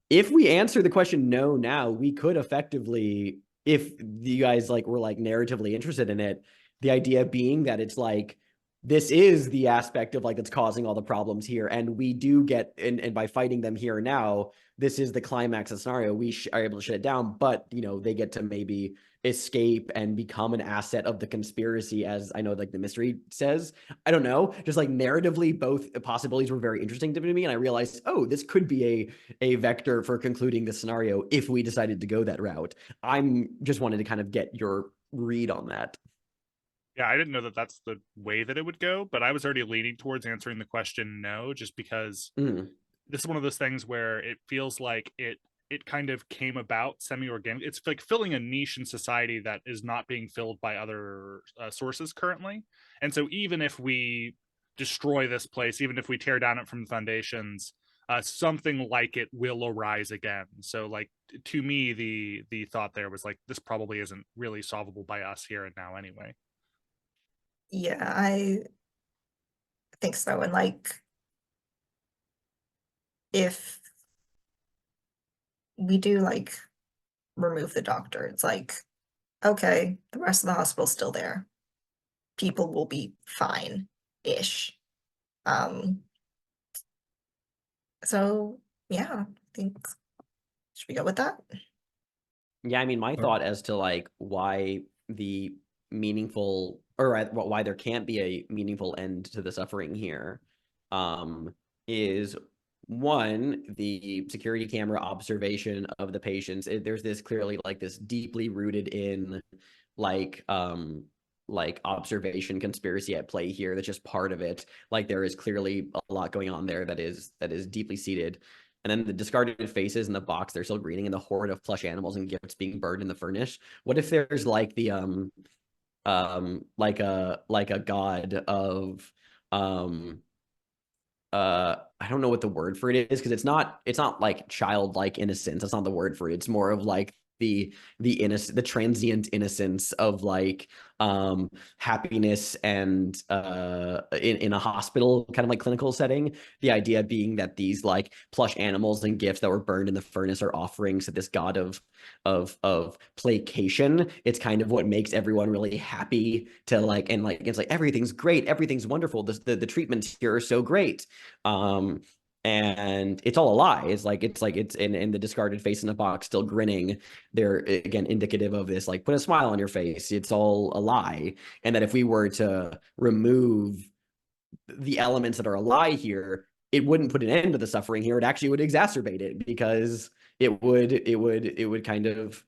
Speaker 2: If we answer the question no now, we could effectively, if you guys were narratively interested in it, the idea being that it's like, this is the aspect of that's causing all the problems here. And we do get, and by fighting them here now, this is the climax of the scenario. We are able to shut it down, but they get to maybe escape and become an asset of the conspiracy, as I know the mystery says. I don't know, just narratively, both possibilities were very interesting to me. And I realized, oh, this could be a vector for concluding the scenario if we decided to go that route. I'm just wanted to kind of get your read on that.
Speaker 3: Yeah, I didn't know that that's the way that it would go, but I was already leaning towards answering the question no, just because this is one of those things where it feels like it kind of came about semi-organic. It's like filling a niche in society that is not being filled by other sources currently. And so even if we destroy this place, even if we tear down it from the foundations, something like it will arise again. So to me, the thought there was this probably isn't really solvable by us here and now anyway.
Speaker 4: Yeah, I think so. And if we do remove the doctor, it's okay, the rest of the hospital's still there. People will be fine-ish. So yeah, I think, should we go with that?
Speaker 2: Yeah, I mean, my thought as to why the meaningful, or why there can't be a meaningful end to the suffering here, is one, the security camera observation of the patients. There's this clearly this deeply rooted in observation conspiracy at play here. That's just part of it. There is clearly a lot going on there that is deeply seated. And then the discarded faces in the box, they're still greeting, and the horde of plush animals and gifts being burned in the furnace. What if there's the a god of I don't know what the word for it is, because it's not childlike innocence. That's not the word for it. It's more of the transient innocence of happiness and in a hospital kind of clinical setting. The idea being that these plush animals and gifts that were burned in the furnace are offerings to this god of placation. It's kind of what makes everyone really happy to and it's everything's great, everything's wonderful, the treatments here are so great. And it's all a lie. It's in the discarded face in the box still grinning. They're again indicative of this, put a smile on your face. It's all a lie. And that if we were to remove the elements that are a lie here, it wouldn't put an end to the suffering here. It actually would exacerbate it, because it would kind of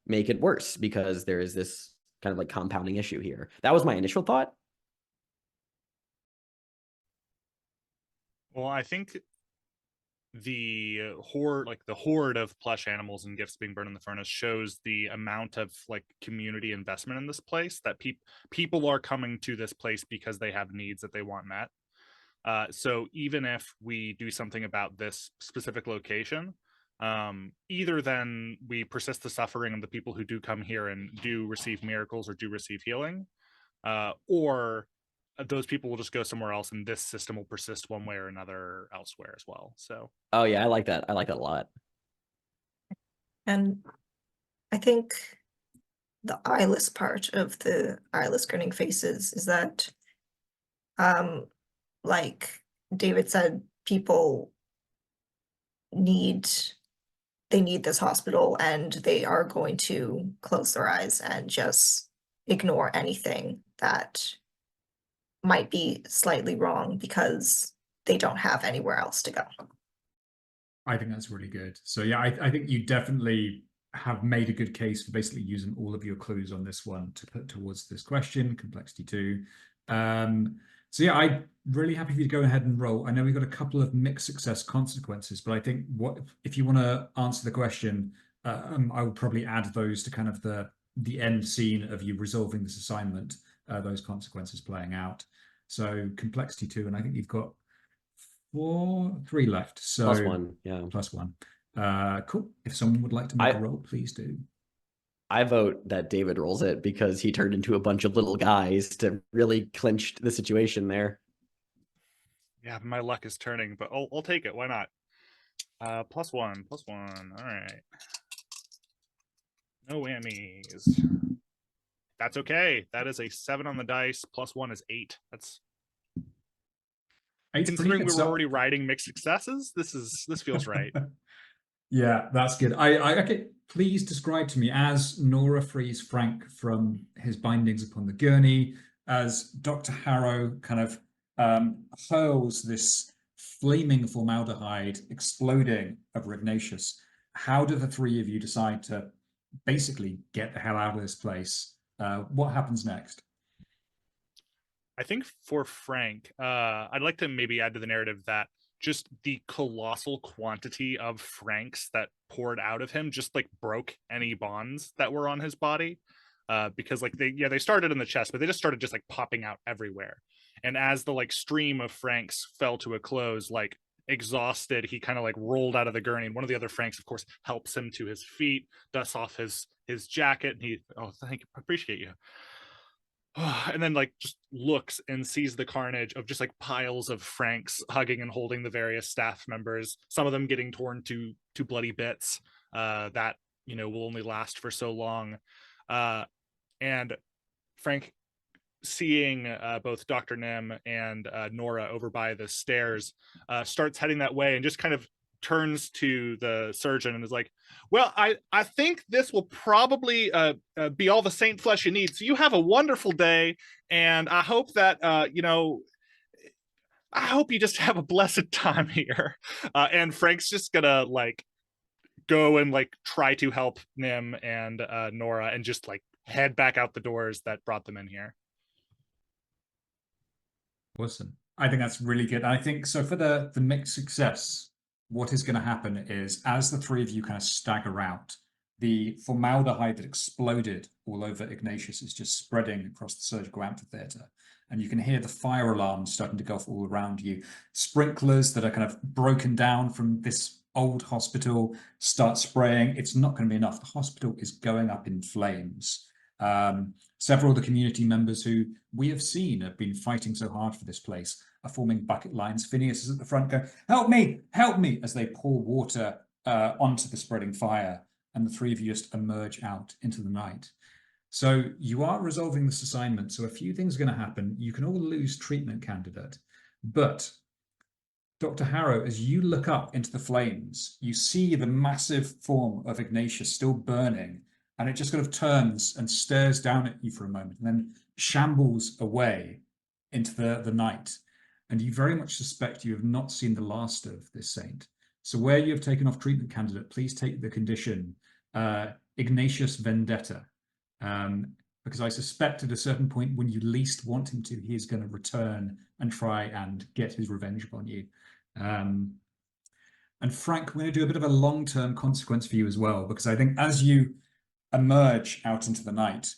Speaker 2: make it worse, because there is this kind of like compounding issue here. That was my initial thought.
Speaker 3: Well, I think the horde of plush animals and gifts being burned in the furnace shows the amount of like community investment in this place, that people are coming to this place because they have needs that they want met. So even if we do something about this specific location, either then we persist the suffering of the people who do come here and do receive miracles or do receive healing, or those people will just go somewhere else, and this system will persist one way or another elsewhere as well. So,
Speaker 2: oh yeah, I like that. I like that a lot.
Speaker 4: And I think the eyeless part of the eyeless grinning faces is that, like David said, people need this hospital, and they are going to close their eyes and just ignore anything that might be slightly wrong because they don't have anywhere else to go.
Speaker 1: I think that's really good. So yeah, I think you definitely have made a good case for basically using all of your clues on this one to put towards this question, complexity 2. So yeah, I'm really happy for you to go ahead and roll. I know we've got a couple of mixed success consequences, but I think if you want to answer the question, I would probably add those to kind of the end scene of you resolving this assignment, those consequences playing out. So complexity 2, and I think you've got 3 left. So
Speaker 2: +1, yeah.
Speaker 1: +1. Cool. If someone would like to make a roll, please do.
Speaker 2: I vote that David rolls it because he turned into a bunch of little guys to really clinch the situation there.
Speaker 3: Yeah, my luck is turning, but I'll take it. Why not? +1. All right. No whammies. That's okay. That is a 7 on the dice. +1 is 8. That's
Speaker 1: 8's
Speaker 3: considering we were already riding mixed successes. This feels right.
Speaker 1: Yeah, that's good. Okay, please describe to me, as Nora frees Frank from his bindings upon the gurney, as Dr. Hallow kind of hurls this flaming formaldehyde exploding over Ignatius. How do the 3 of you decide to basically get the hell out of this place? What happens next?
Speaker 3: I think for Frank, I'd like to maybe add to the narrative that just the colossal quantity of Franks that poured out of him just like broke any bonds that were on his body, because like they started in the chest, but they just started just like popping out everywhere. And as the like stream of Franks fell to a close, like exhausted, he kind of like rolled out of the gurney, and one of the other Franks of course helps him to his feet, dusts off his jacket, and he, oh thank you, appreciate you, and then like just looks and sees the carnage of just like piles of Franks hugging and holding the various staff members, some of them getting torn to bloody bits, that will only last for so long, and Frank, seeing both Dr. Nim and Nora over by the stairs, starts heading that way and just kind of turns to the surgeon and is like, well, I think this will probably be all the saint flesh you need. So you have a wonderful day. And I hope that, I hope you just have a blessed time here. And Frank's just gonna like go and like try to help Nim and Nora and just like head back out the doors that brought them in here.
Speaker 1: Awesome. I think that's really good. I think so for the mixed success, what is going to happen is as the 3 of you kind of stagger out, the formaldehyde that exploded all over Ignatius is just spreading across the surgical amphitheater. And you can hear the fire alarms starting to go off all around you. Sprinklers that are kind of broken down from this old hospital start spraying. It's not going to be enough. The hospital is going up in flames. Several of the community members who we have seen have been fighting so hard for this place are forming bucket lines. Phineas is at the front going, help me, as they pour water onto the spreading fire, and the 3 of you just emerge out into the night. So you are resolving this assignment. So a few things are going to happen. You can all lose treatment candidate, but Dr. Hallow, as you look up into the flames, you see the massive form of Ignatius still burning, and it just kind of turns and stares down at you for a moment and then shambles away into the night. And you very much suspect you have not seen the last of this saint. So where you have taken off treatment candidate, please take the condition Ignatius Vendetta. because I suspect at a certain point when you least want him to, he is going to return and try and get his revenge upon you. And Frank, we're going to do a bit of a long-term consequence for you as well, because I think as you emerge out into the night,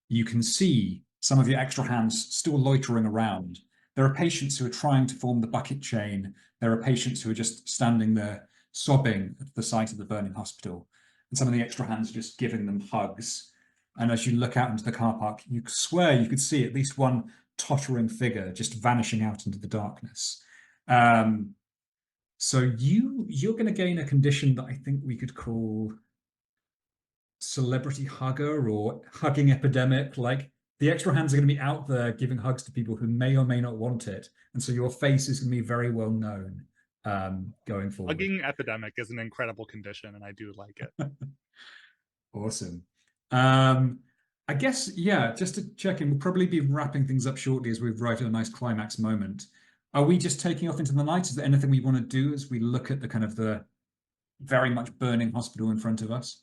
Speaker 1: you can see some of your extra hands still loitering around. There are patients who are trying to form the bucket chain. There are patients who are just standing there sobbing at the sight of the burning hospital. And some of the extra hands are just giving them hugs. And as you look out into the car park, you swear you could see at least one tottering figure just vanishing out into the darkness. So you're going to gain a condition that I think we could call celebrity hugger or hugging epidemic. Like, the extra hands are going to be out there giving hugs to people who may or may not want it. And so your face is going to be very well known going forward.
Speaker 3: Hugging epidemic is an incredible condition, and I do like it.
Speaker 1: Awesome. I guess, yeah, just to check in, we'll probably be wrapping things up shortly as we write a nice climax moment. Are we just taking off into the night? Is there anything we want to do as we look at the kind of the very much burning hospital in front of us?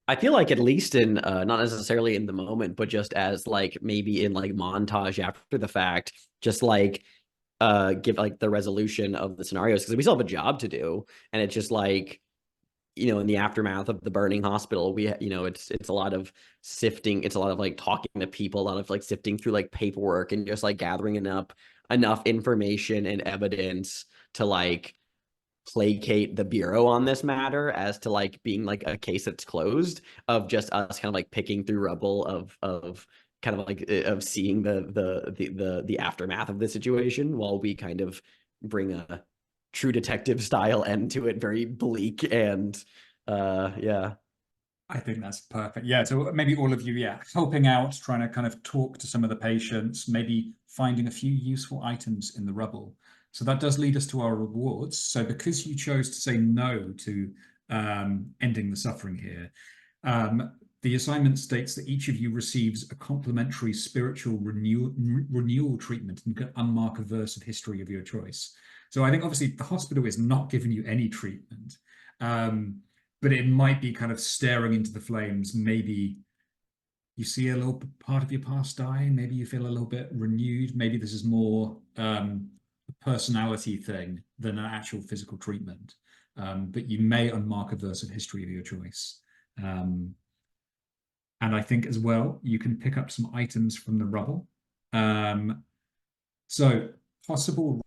Speaker 2: I feel like at least in not necessarily in the moment, but just as like maybe in like montage after the fact, just like give like the resolution of the scenarios, because we still have a job to do, and it's just like, you know, in the aftermath of the burning hospital, we, you know, it's a lot of sifting, it's a lot of like talking to people, a lot of like sifting through like paperwork and just like gathering enough information and evidence to like placate the bureau on this matter as to like being like a case that's closed, of just us kind of like picking through rubble of kind of like of seeing the aftermath of the situation, while we kind of bring a true detective style end to it, very bleak and yeah.
Speaker 1: I think that's perfect. Yeah, so maybe all of you, yeah, helping out, trying to kind of talk to some of the patients, maybe finding a few useful items in the rubble. So that does lead us to our rewards. So because you chose to say no to ending the suffering here, the assignment states that each of you receives a complimentary spiritual renewal treatment and can unmark a verse of history of your choice. So I think obviously the hospital is not giving you any treatment, but it might be kind of staring into the flames. Maybe you see a little part of your past die. Maybe you feel a little bit renewed. Maybe this is more a personality thing than an actual physical treatment. But you may unmark a verse of history of your choice. And I think as well, you can pick up some items from the rubble. So possible.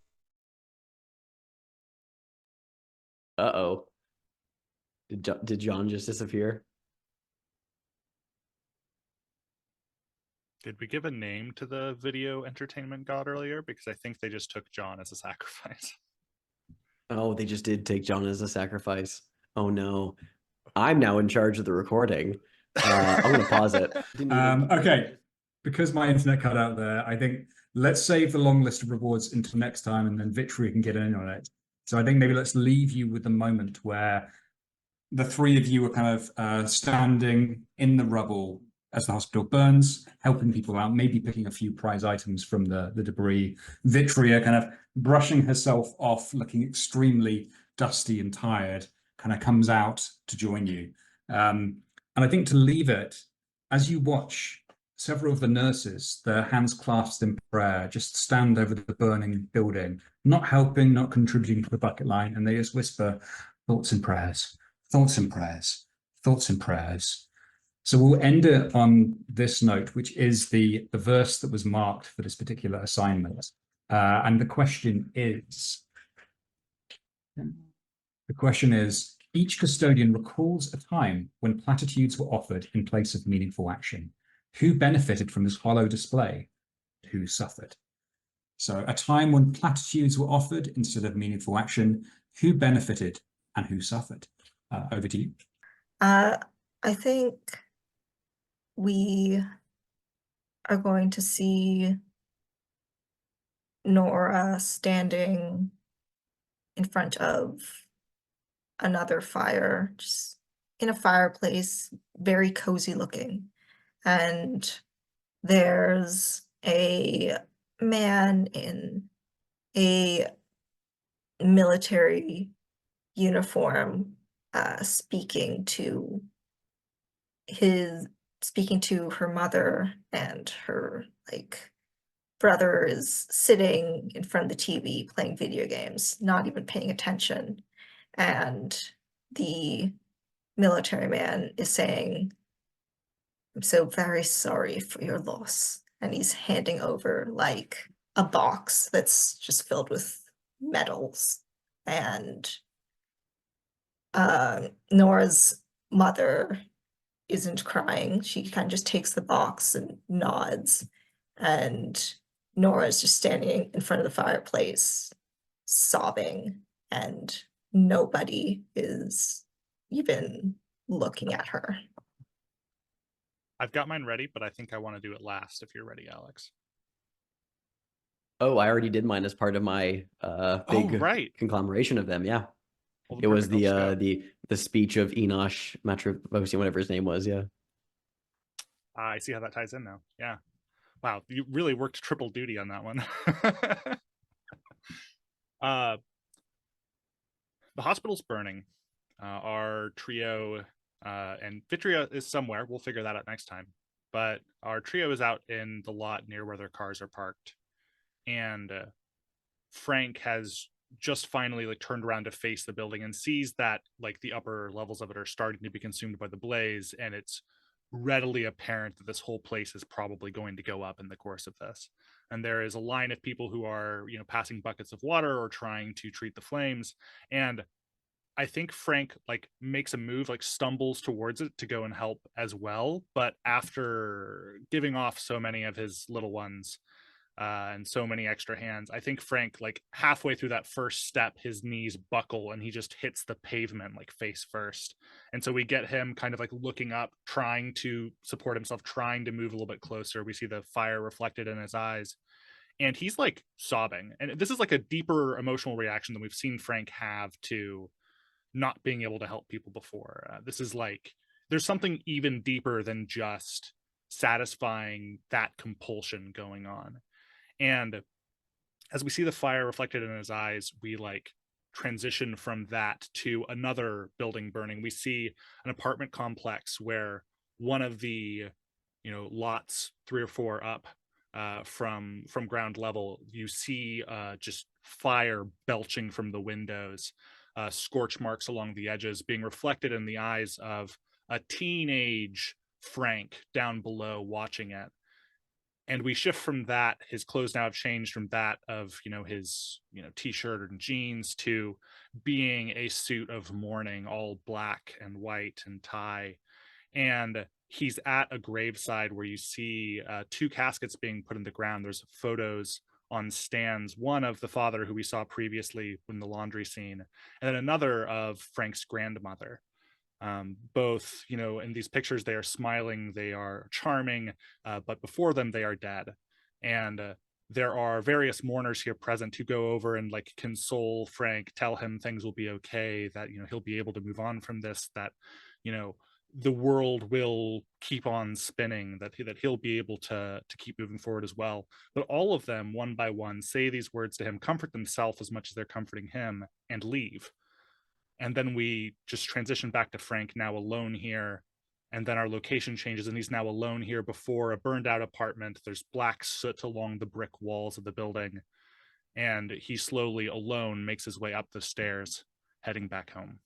Speaker 2: Uh-oh. Did John just disappear?
Speaker 3: Did we give a name to the video entertainment god earlier? Because I think they just took John as a sacrifice.
Speaker 2: Oh, they just did take John as a sacrifice. Oh no. I'm now in charge of the recording. I'm going to pause it.
Speaker 1: Okay, because my internet cut out there, I think let's save the long list of rewards until next time, and then Vitria can get in on it. So I think maybe let's leave you with the moment where the three of you are kind of standing in the rubble as the hospital burns, helping people out, maybe picking a few prize items from the debris. Vitria kind of brushing herself off, looking extremely dusty and tired, kind of comes out to join you. And I think to leave it, as you watch several of the nurses, their hands clasped in prayer, just stand over the burning building, not helping, not contributing to the bucket line, and they just whisper, thoughts and prayers, thoughts and prayers, thoughts and prayers. So we'll end it on this note, which is the verse that was marked for this particular assignment. And the question is, each custodian recalls a time when platitudes were offered in place of meaningful action. Who benefited from this hollow display? Who suffered? So a time when platitudes were offered instead of meaningful action. Who benefited and who suffered? Over to you.
Speaker 4: I think we are going to see Nora standing in front of another fire, just in a fireplace, very cozy looking. And there's a man in a military uniform speaking to his speaking to her mother, and her like brother is sitting in front of the TV playing video games, not even paying attention. And the military man is saying, "I'm so very sorry for your loss." And he's handing over like a box that's just filled with medals. And Nora's mother isn't crying. She kind of just takes the box and nods. And Nora's just standing in front of the fireplace, sobbing, and nobody is even looking at her.
Speaker 3: I've got mine ready, but I think I want to do it last if you're ready, Alex.
Speaker 2: Oh, I already did mine as part of my big
Speaker 3: right.
Speaker 2: conglomeration of them. Yeah.
Speaker 3: Well,
Speaker 2: It was
Speaker 3: perfect. Let's go.
Speaker 2: the speech of Enosh Matravosian, whatever his name was. Yeah.
Speaker 3: I see how that ties in now. Yeah. Wow, you really worked triple duty on that one. The hospital's burning. Our trio and Vitria is somewhere. We'll figure that out next time. But our trio is out in the lot near where their cars are parked. And Frank has just finally like turned around to face the building and sees that like the upper levels of it are starting to be consumed by the blaze, and it's readily apparent that this whole place is probably going to go up in the course of this. And there is a line of people who are, you know, passing buckets of water or trying to treat the flames. And I think Frank like makes a move, like stumbles towards it to go and help as well. But after giving off so many of his little ones and so many extra hands, I think Frank, like halfway through that first step, his knees buckle and he just hits the pavement like face first. And so we get him kind of like looking up, trying to support himself, trying to move a little bit closer. We see the fire reflected in his eyes. And he's like sobbing. And this is like a deeper emotional reaction than we've seen Frank have to not being able to help people before. This is like, there's something even deeper than just satisfying that compulsion going on. And as we see the fire reflected in his eyes, we like transition from that to another building burning. We see an apartment complex where one of the, you know, lots 3 or 4 up from ground level, you see just fire belching from the windows, scorch marks along the edges being reflected in the eyes of a teenage Frank down below watching it. And we shift from that, his clothes now have changed from that of, you know, his, you know, t-shirt and jeans to being a suit of mourning, all black and white and tie. And he's at a graveside where you see 2 caskets being put in the ground. There's photos on stands, one of the father who we saw previously in the laundry scene, and then another of Frank's grandmother. Both, you know, in these pictures, they are smiling, they are charming, but before them, they are dead. And there are various mourners here present who go over and like console Frank, tell him things will be okay, that, you know, he'll be able to move on from this, that, you know, the world will keep on spinning, that he'll be able to keep moving forward as well. But all of them, one by one, say these words to him, comfort themselves as much as they're comforting him, and leave. And then we just transition back to Frank now alone here. And then our location changes and he's now alone here before a burned out apartment. There's black soot along the brick walls of the building. And he slowly alone makes his way up the stairs, heading back home.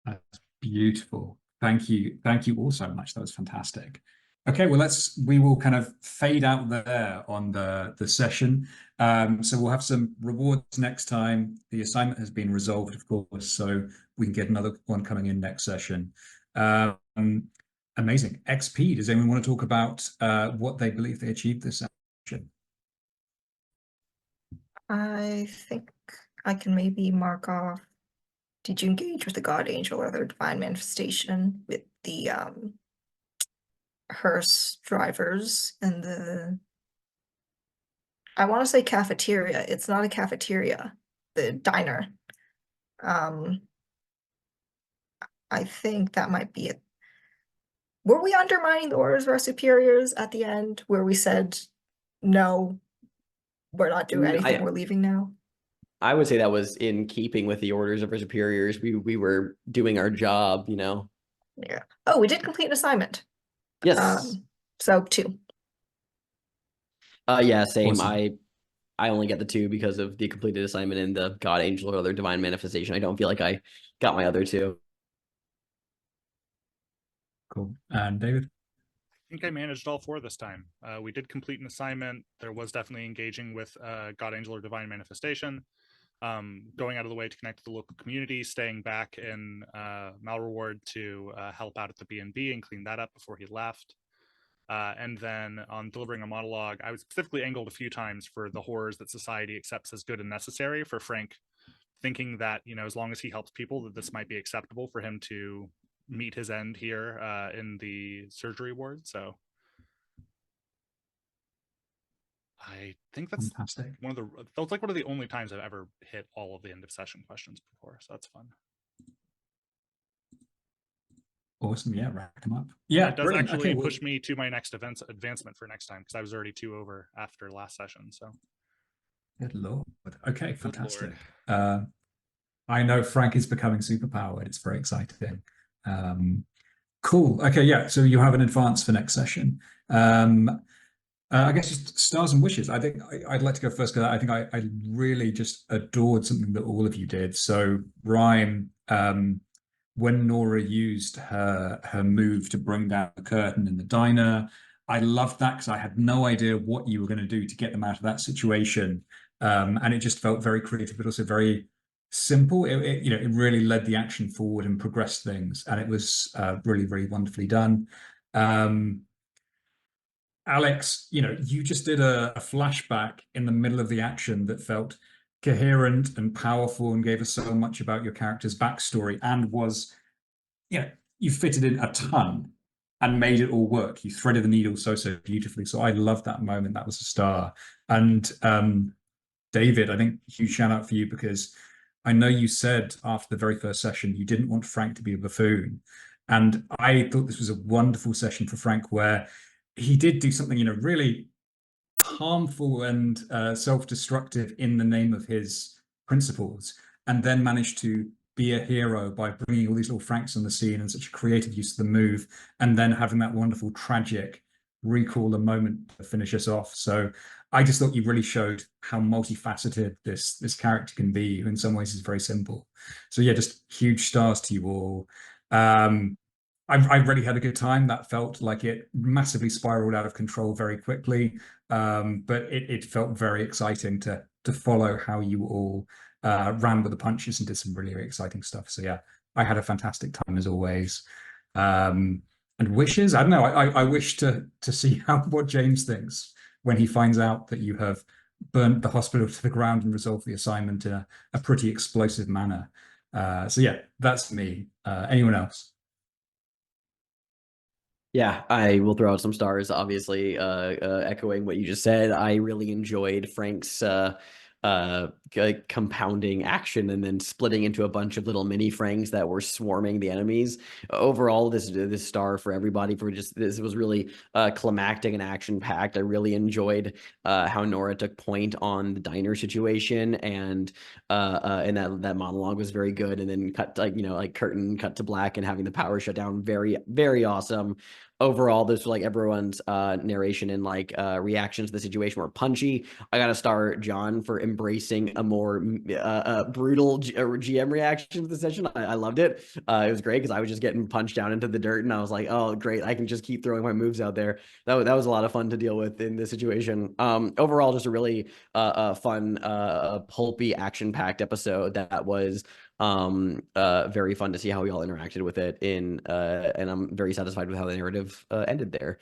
Speaker 1: That's beautiful. Thank you. Thank you all so much. That was fantastic. Okay, well, we will kind of fade out there on the session. So we'll have some rewards next time. The assignment has been resolved, of course, so we can get another one coming in next session. Amazing. XP, does anyone want to talk about what they believe they achieved this session?
Speaker 4: I think I can maybe mark off, did you engage with the God Angel or their divine manifestation with the hearse drivers and the, I want to say cafeteria. It's not a cafeteria, the diner. I think that might be it. Were we undermining the orders of our superiors at the end where we said, no, we're not doing anything, we're leaving now?
Speaker 2: I would say that was in keeping with the orders of our superiors. We were doing our job, you know.
Speaker 4: Yeah. Oh, we did complete an assignment.
Speaker 2: Yes.
Speaker 4: So 2.
Speaker 2: Yeah, same.
Speaker 1: Awesome.
Speaker 2: I only get the 2 because of the completed assignment in the God Angel or other divine manifestation. I don't feel like I got my other 2.
Speaker 1: Cool. And David?
Speaker 3: I think I managed all 4 this time. We did complete an assignment. There was definitely engaging with God Angel or divine manifestation. Going out of the way to connect to the local community, staying back in Malreward to help out at the B&B and clean that up before he left. And then on delivering a monologue, I was specifically angled a few times for the horrors that society accepts as good and necessary, for Frank thinking that, you know, as long as he helps people, that this might be acceptable for him to meet his end here in the surgery ward. So I think that's
Speaker 1: Fantastic.
Speaker 3: that's like one of the only times I've ever hit all of the end of session questions before. So that's fun.
Speaker 1: Awesome. Yeah, rack them up. Yeah,
Speaker 3: it does
Speaker 1: brilliant.
Speaker 3: actually
Speaker 1: Okay, well,
Speaker 3: push me to my next advancement for next time, because I was already 2 over after last session. So
Speaker 1: good Lord. Okay,
Speaker 3: good
Speaker 1: fantastic.
Speaker 3: Lord.
Speaker 1: I know Frank is becoming superpowered. It's very exciting. Cool. Okay, yeah. So you have an advance for next session. I guess just stars and wishes. I think I'd like to go first because I think I really just adored something that all of you did. So Rhyme, when Nora used her move to bring down the curtain in the diner, I loved that because I had no idea what you were going to do to get them out of that situation, and it just felt very creative, but also very simple. You know, it really led the action forward and progressed things, and it was really, really wonderfully done. Alex, you know, you just did a flashback in the middle of the action that felt coherent and powerful and gave us so much about your character's backstory and was, you know, you fitted in a ton and made it all work. You threaded the needle so beautifully. So I loved that moment. That was a star. And David, I think huge shout out for you because I know you said after the very first session you didn't want Frank to be a buffoon. And I thought this was a wonderful session for Frank where he did do something, you know, really harmful and self-destructive in the name of his principles, and then managed to be a hero by bringing all these little Franks on the scene and such a creative use of the move, and then having that wonderful tragic recall the moment to finish us off. So I just thought you really showed how multifaceted this character can be, who in some ways is very simple. So yeah, just huge stars to you all. I really had a good time. That felt like it massively spiraled out of control very quickly, but it felt very exciting to follow how you all ran with the punches and did some really, really exciting stuff. So yeah, I had a fantastic time as always. And wishes, I don't know. I wish to see what James thinks when he finds out that you have burnt the hospital to the ground and resolved the assignment in a pretty explosive manner. So yeah, that's me. Anyone else?
Speaker 2: Yeah, I will throw out some stars, obviously, echoing what you just said. I really enjoyed Frank's compounding action and then splitting into a bunch of little mini Franks that were swarming the enemies. Overall, this star for everybody for just this was really climactic and action packed. I really enjoyed how Nora took point on the diner situation, and that monologue was very good. And then cut curtain cut to black and having the power shut down, very, very awesome. Overall, this was like everyone's narration and reactions to the situation were punchy. I got to star John for embracing a more brutal GM reaction to the session. I loved it. It was great because I was just getting punched down into the dirt, and I was like, "Oh, great! I can just keep throwing my moves out there." That was a lot of fun to deal with in this situation. Overall, just a really fun, pulpy, action-packed episode that was very fun to see how we all interacted with it and I'm very satisfied with how the narrative ended there.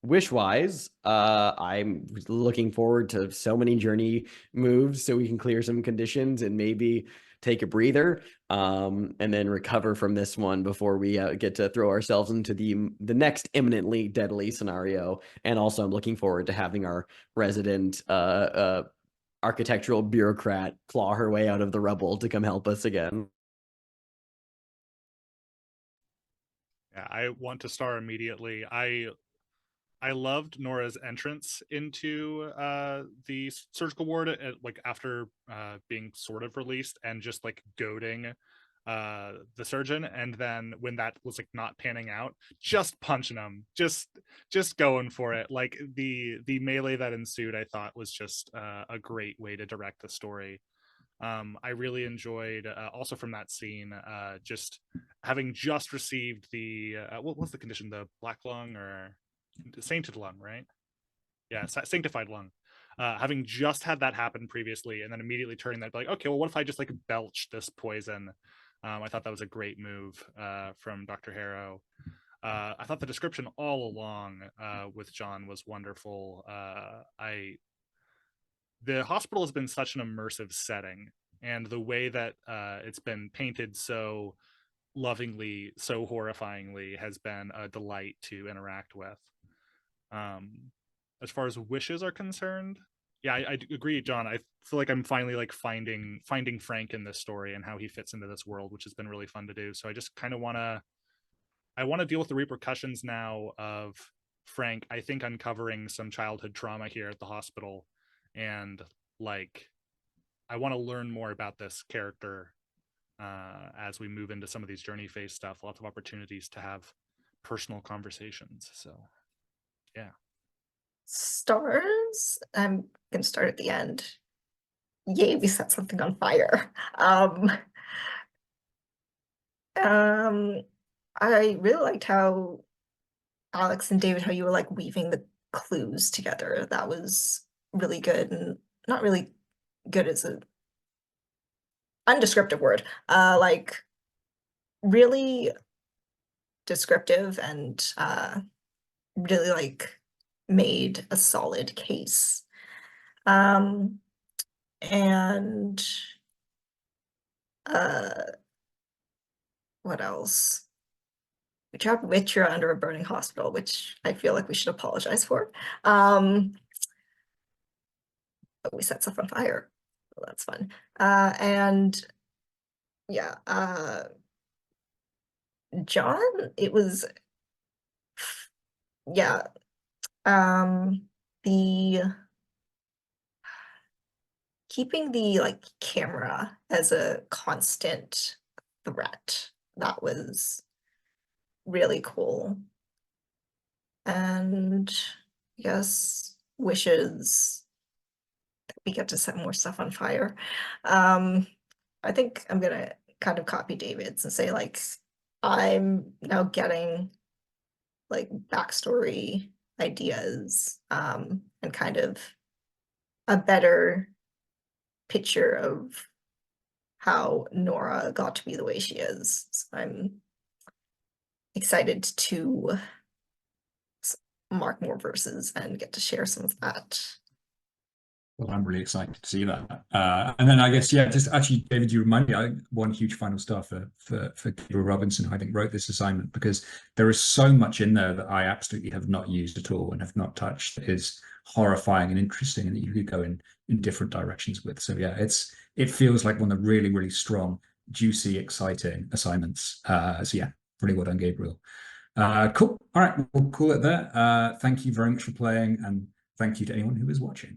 Speaker 2: Wish wise, I'm looking forward to so many journey moves so we can clear some conditions and maybe take a breather and then recover from this one before we get to throw ourselves into the next imminently deadly scenario. And also I'm looking forward to having our resident architectural bureaucrat claw her way out of the rubble to come help us again.
Speaker 3: Yeah, I want to star immediately. I I loved Nora's entrance into the surgical ward like after being sort of released, and just like goading the surgeon, and then when that was like not panning out, just punching him, just going for it. Like the melee that ensued, I thought was just a great way to direct the story. I really enjoyed also from that scene, just having just received the what was the condition, the black lung or sainted lung, right? Yeah, sanctified lung. Having just had that happen previously, and then immediately turning that, like, okay, well, what if I just like belch this poison? I thought that was a great move from Dr. Hallow. I thought the description all along with John was wonderful. The hospital has been such an immersive setting, and the way that it's been painted so lovingly, so horrifyingly, has been a delight to interact with. As far as wishes are concerned, yeah, I agree, John. I feel like I'm finally like finding Frank in this story and how he fits into this world, which has been really fun to do. So I just kind of want to deal with the repercussions now of Frank, I think, uncovering some childhood trauma here at the hospital, and like I want to learn more about this character as we move into some of these journey phase stuff. Lots of opportunities to have personal conversations. So yeah.
Speaker 4: Stars. I'm gonna start at the end. Yay, we set something on fire. I really liked how Alex and David, how you were like weaving the clues together. That was really good, and not really good as a undescriptive word. Like really descriptive, and really like made a solid case. And what else? We trapped Vitria under a burning hospital, which I feel like we should apologize for. But we set stuff on fire. Well, that's fun. And yeah, John, it was, yeah, the keeping the like camera as a constant threat, that was really cool. And yes, wishes that we get to set more stuff on fire. I think I'm gonna kind of copy David's and say like I'm now getting like backstory ideas and kind of a better picture of how Nora got to be the way she is. So I'm excited to mark more verses and get to share some of that.
Speaker 1: Well, I'm really excited to see that. And then I guess, yeah, just actually, David, you remind me, one huge final star for Gabriel Robinson, who I think wrote this assignment, because there is so much in there that I absolutely have not used at all and have not touched, that is horrifying and interesting, and that you could go in different directions with. So yeah, it feels like one of the really, really strong, juicy, exciting assignments. So yeah, really well done, Gabriel. Cool. All right, we'll call it there. Thank you very much for playing, and thank you to anyone who is watching.